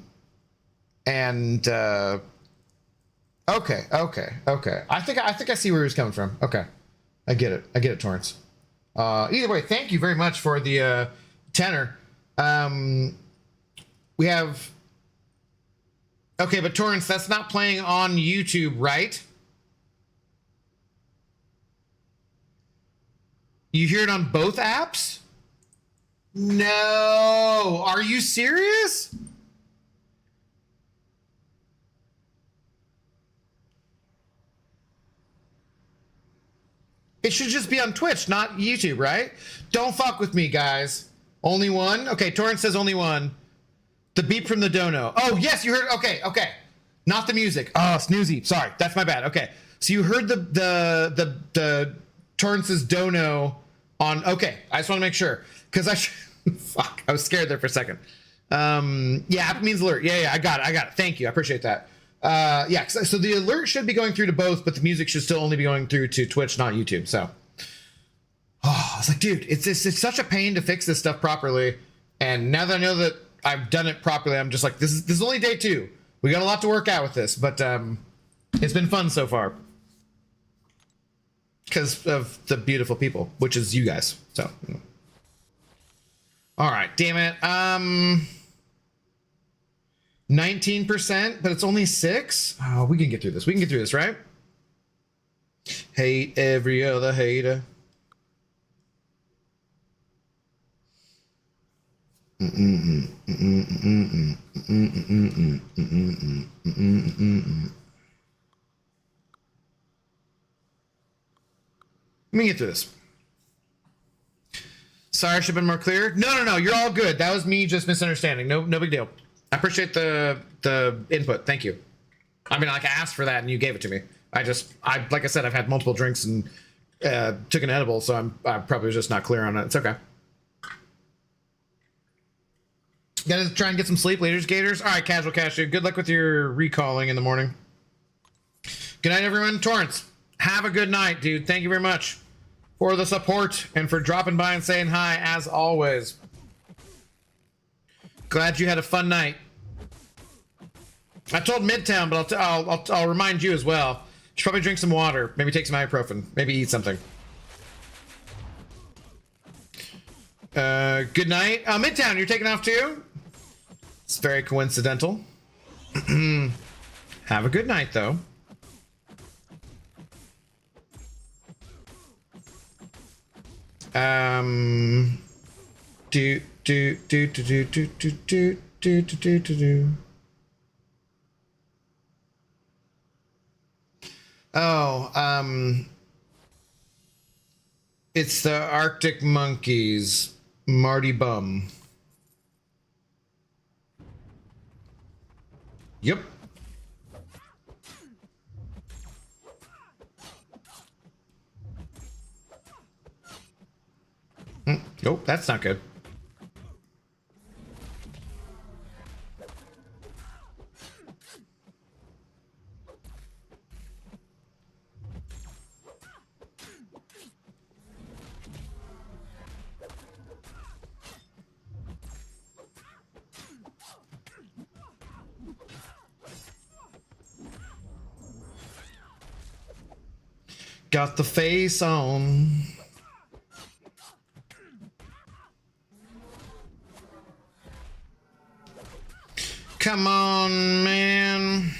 I think I see where he was coming from. Okay. I get it, Torrance. Either way, thank you very much for the tenor. We have, okay, but Torrance, that's not playing on YouTube, right? You hear it on both apps? No, are you serious? It should just be on Twitch, not YouTube, right? Don't fuck with me, guys. Only one? Okay, Torrance says only one. The beep from the dono. Oh, yes, you heard. Okay. Not the music. Oh, Snoozy. Sorry, that's my bad. Okay, so you heard the Torrance's dono on. Okay, I just want to make sure because fuck, I was scared there for a second. Yeah, app means alert. Yeah, I got it. Thank you. I appreciate that. Yeah, so the alert should be going through to both, but the music should still only be going through to Twitch, not YouTube. So, I was like, dude, it's such a pain to fix this stuff properly. And now that I know that I've done it properly, I'm just like, this is only day 2. We got a lot to work out with this, but it's been fun so far because of the beautiful people, which is you guys. So, all right, damn it. 19%, but it's only 6. Oh, we can get through this. We can get through this, right? Hate every other hater. Let me get through this. Sorry, I should have been more clear. No, you're all good. That was me just misunderstanding. No big deal. I appreciate the input. Thank you. I mean, like, I asked for that and you gave it to me. I like I said, I've had multiple drinks and took an edible, so I probably was just not clear on it. It's okay. Gotta try and get some sleep, Leaders Gators. All right, Casual Cashew. Good luck with your recalling in the morning. Good night, everyone. Torrance, have a good night, dude. Thank you very much for the support and for dropping by and saying hi, as always. Glad you had a fun night. I told Midtown, but I'll remind you as well. You should probably drink some water. Maybe take some ibuprofen. Maybe eat something. Good night. Midtown, you're taking off too? It's very coincidental. Have a good night, though. It's the Arctic Monkeys, Marty Bum. Yep. Nope, that's not good. Got the face on. Come on, man.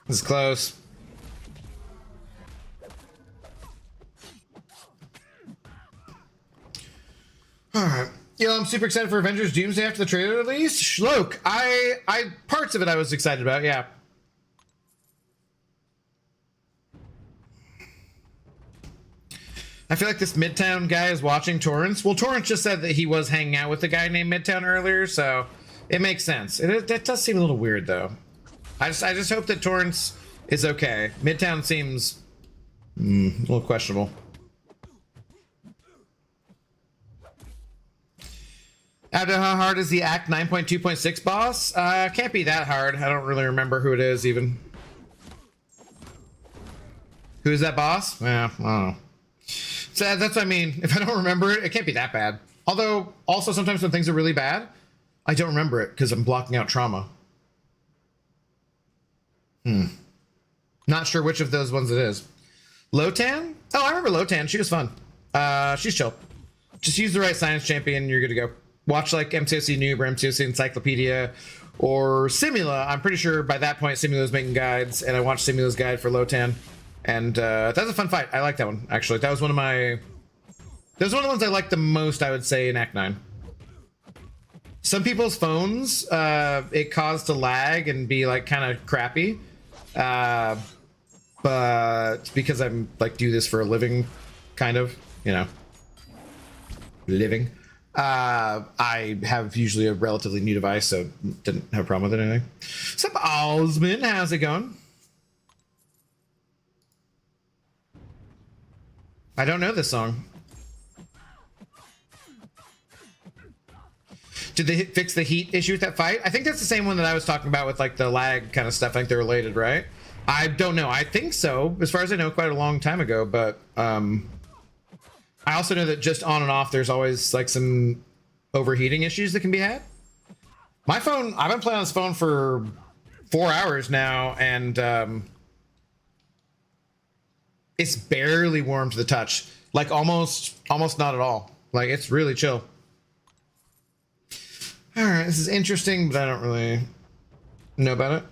This is close. All right. Yeah, I'm super excited for Avengers Doomsday after the trailer release. Shloke, I parts of it I was excited about, yeah. I feel like this Midtown guy is watching Torrance. Well, Torrance just said that he was hanging out with a guy named Midtown earlier, so it makes sense. It does seem a little weird, though. I just hope that Torrance is okay. Midtown seems a little questionable. After how hard is the Act 9.2.6 boss? Can't be that hard. I don't really remember who it is, even. Who's that boss? Yeah, I don't know. So that's what I mean. If I don't remember it, it can't be that bad. Although, also sometimes when things are really bad, I don't remember it because I'm blocking out trauma. Not sure which of those ones it is. Lotan? Oh, I remember Lotan. She was fun. She's chill. Just use the right science champion, you're good to go. Watch like MCOC Noob or MCOC Encyclopedia or Simula. I'm pretty sure by that point Simula was making guides, and I watched Simula's guide for Lotan. And that was a fun fight. I like that one, actually. That was one of my... That was one of the ones I liked the most, I would say, in Act 9. Some people's phones, it caused to lag and be, like, kind of crappy. But because I'm, like, do this for a living, kind of, you know. Living. I have usually a relatively new device, so didn't have a problem with it or anything. What's up, Osmond? How's it going? I don't know this song. Did they fix the heat issue with that fight? I think that's the same one that I was talking about with like the lag kind of stuff. I think they're related, right? I don't know. I think so. As far as I know, quite a long time ago. But I also know that just on and off, there's always like some overheating issues that can be had. My phone, I've been playing on this phone for 4 hours now, and it's barely warm to the touch. Like almost not at all. Like it's really chill. All right, this is interesting, but I don't really know about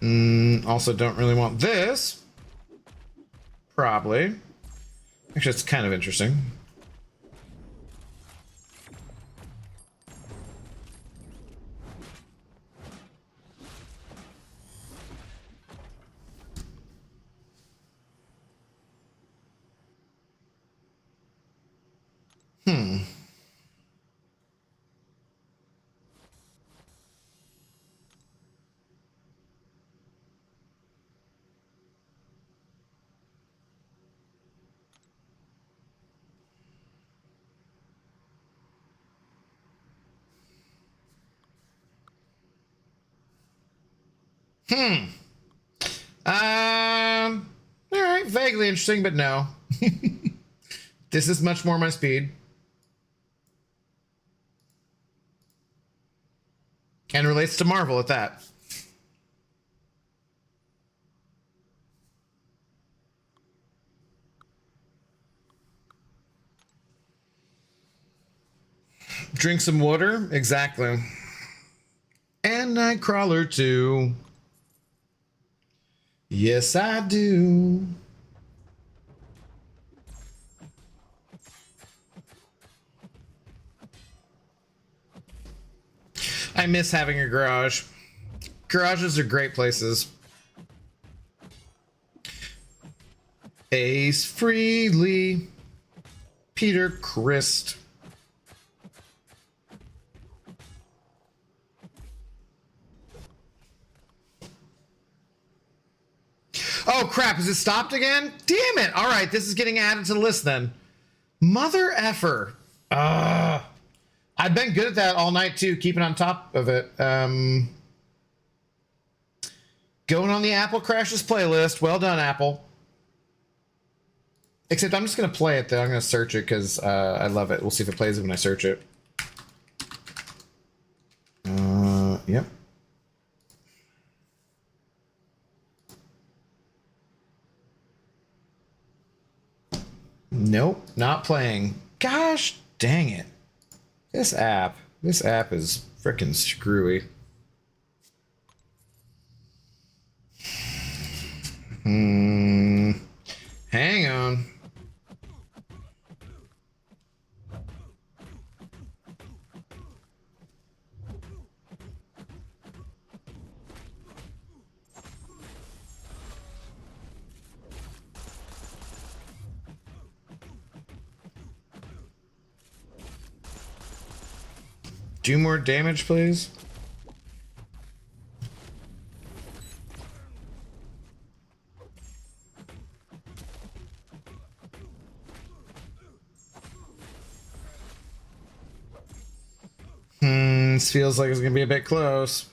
it. Also don't really want this. Probably. Actually, it's kind of interesting. All right, vaguely interesting, but no. This is much more my speed. And relates to Marvel at that. Drink some water? Exactly. And Nightcrawler too. Yes, I do. I miss having a garage. Garages are great places. Ace Frehley. Peter Christ. Oh crap, is it stopped again? Damn it! Alright, this is getting added to the list then. Mother effer. I've been good at that all night too, keeping on top of it. Going on the Apple Crashes playlist. Well done, Apple. Except I'm just gonna play it though. I'm gonna search it because I love it. We'll see if it plays it when I search it. Yep. Nope, not playing. Gosh dang it. This app is freaking screwy. Hang on. Do more damage, please. This feels like it's gonna be a bit close.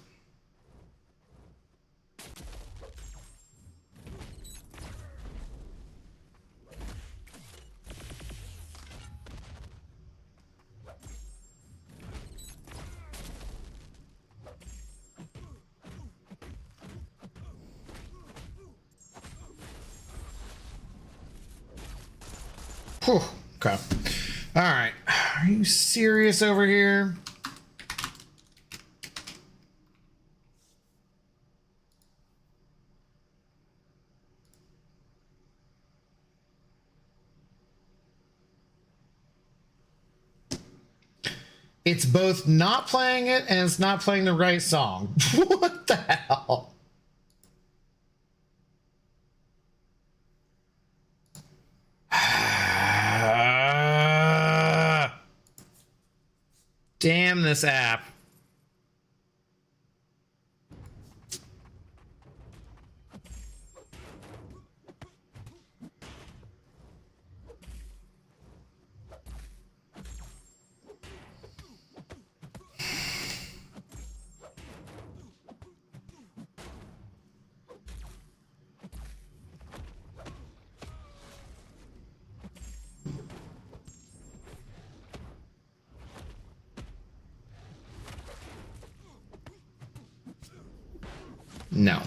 Whew. Okay. All right. Are you serious over here? It's both not playing it and it's not playing the right song. What the hell? Damn this app. No.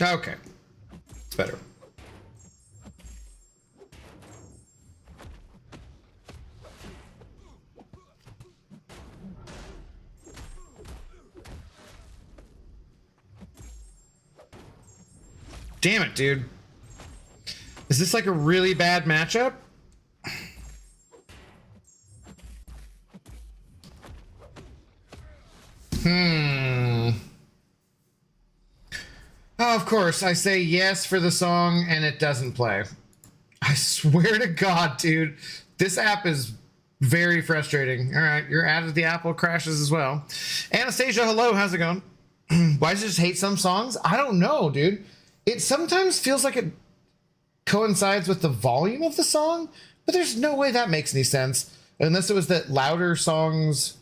Okay. It's better. Damn it, dude. Is this like a really bad matchup? Oh, of course, I say yes for the song and it doesn't play. I swear to God, dude, this app is very frustrating. All right, your ad of the Apple crashes as well. Anastasia, hello, how's it going? Why does it just hate some songs? I don't know, dude. It sometimes feels like it coincides with the volume of the song, but there's no way that makes any sense. Unless it was that louder songs,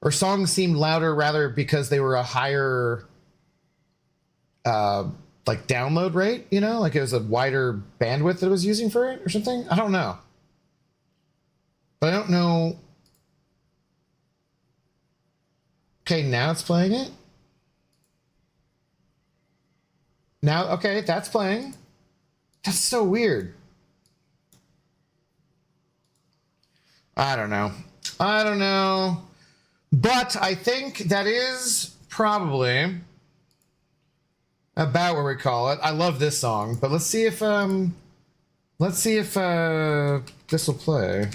or songs seemed louder rather because they were a higher like download rate, you know, like it was a wider bandwidth that it was using for it or something. I don't know. But I don't know. Okay, now it's playing it. Now, okay, that's playing. That's so weird. I don't know. I don't know. But I think that is probably about where we call it. I love this song, but let's see if this will play.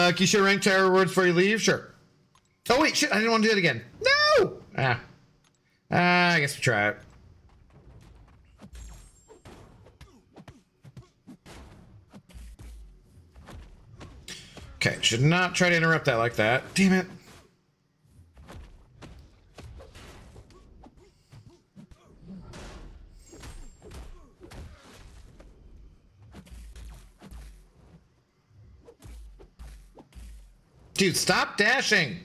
Can you share rank tower rewards before you leave? Sure. Oh wait, shit! I didn't want to do that again. No. I guess we try it. Okay, should not try to interrupt that like that. Damn it. Dude, stop dashing.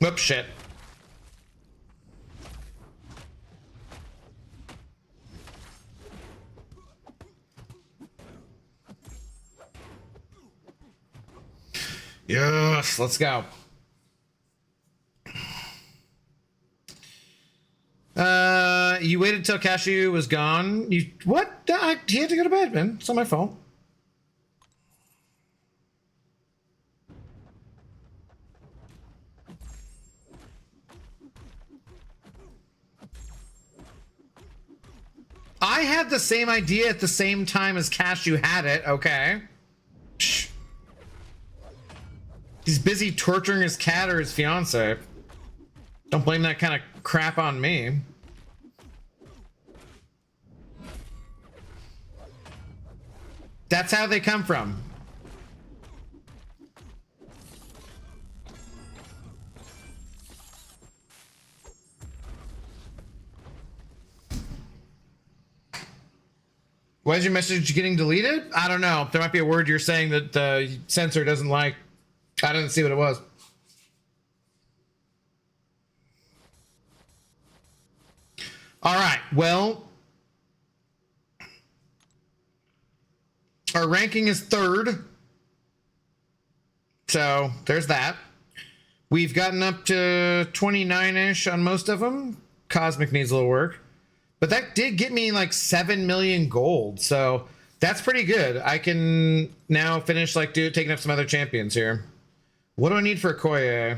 Whoops, shit. Yes, let's go. You waited till Cashew was gone. You what? He had to go to bed, man. It's not my fault. I had the same idea at the same time as Cashew had it. Okay. Shh. He's busy torturing his cat or his fiance. Don't blame that kind of crap on me. That's how they come from. Why is your message getting deleted? I don't know. There might be a word you're saying that the censor doesn't like. I didn't see what it was. All right. Well, our ranking is 3rd. So there's that. We've gotten up to 29-ish on most of them. Cosmic needs a little work. But that did get me like 7 million gold. So that's pretty good. I can now finish like taking up some other champions here. What do I need for Okoye?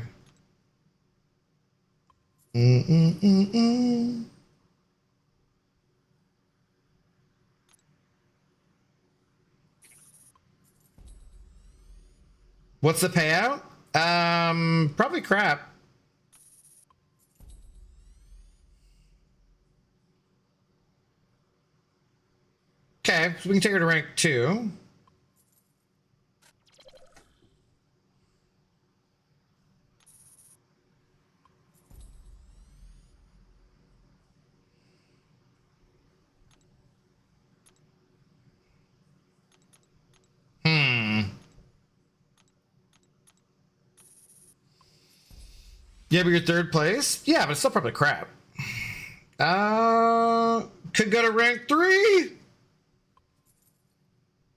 What's the payout? Probably crap. Okay, so we can take her to rank 2. Yeah, but you're 3rd place? Yeah, but it's still probably crap. Could go to rank 3.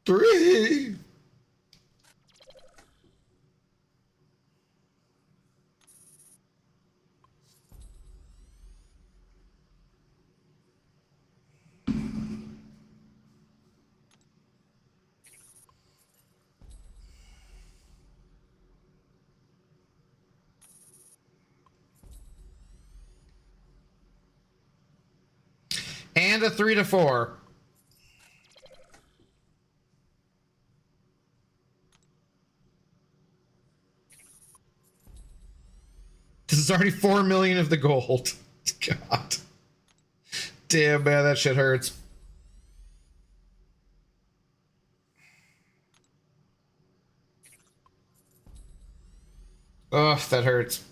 3. And a 3 to 4. This is already 4 million of the gold. God. Damn, man, that shit hurts. Ugh, that hurts.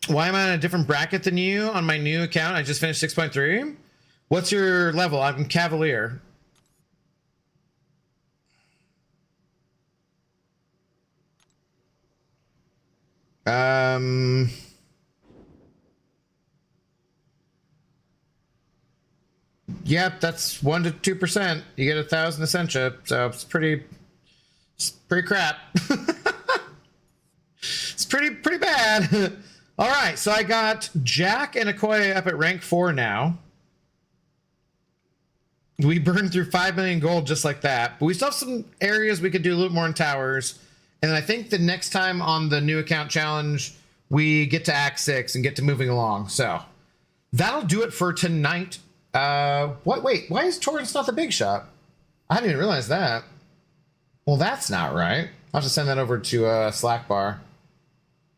Why am I on a different bracket than you on my new account? I just finished 6.3. What's your level? I'm Cavalier. Yep, that's 1 to 2%. You get 1,000 Essentia, so it's pretty crap. It's pretty bad. All right, so I got Jack and Okoye up at rank 4 now. We burned through 5 million gold just like that, but we still have some areas we could do a little more in towers. And then I think the next time on the new account challenge, we get to Act 6 and get to moving along. So that'll do it for tonight. Wait, why is Torrance not the big shot? I didn't even realize that. Well, that's not right. I'll have to send that over to Slackbar.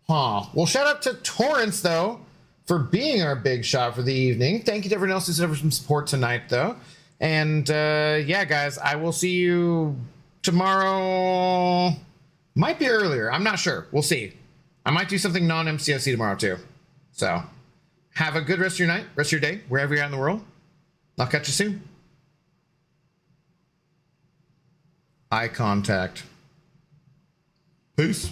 Huh. Well, shout out to Torrance, though, for being our big shot for the evening. Thank you to everyone else who's ever some support tonight, though. And yeah, guys, I will see you tomorrow. Might be earlier. I'm not sure. We'll see. I might do something non-MCOC tomorrow, too. So have a good rest of your night, rest of your day, wherever you're at in the world. I'll catch you soon. Eye contact. Peace.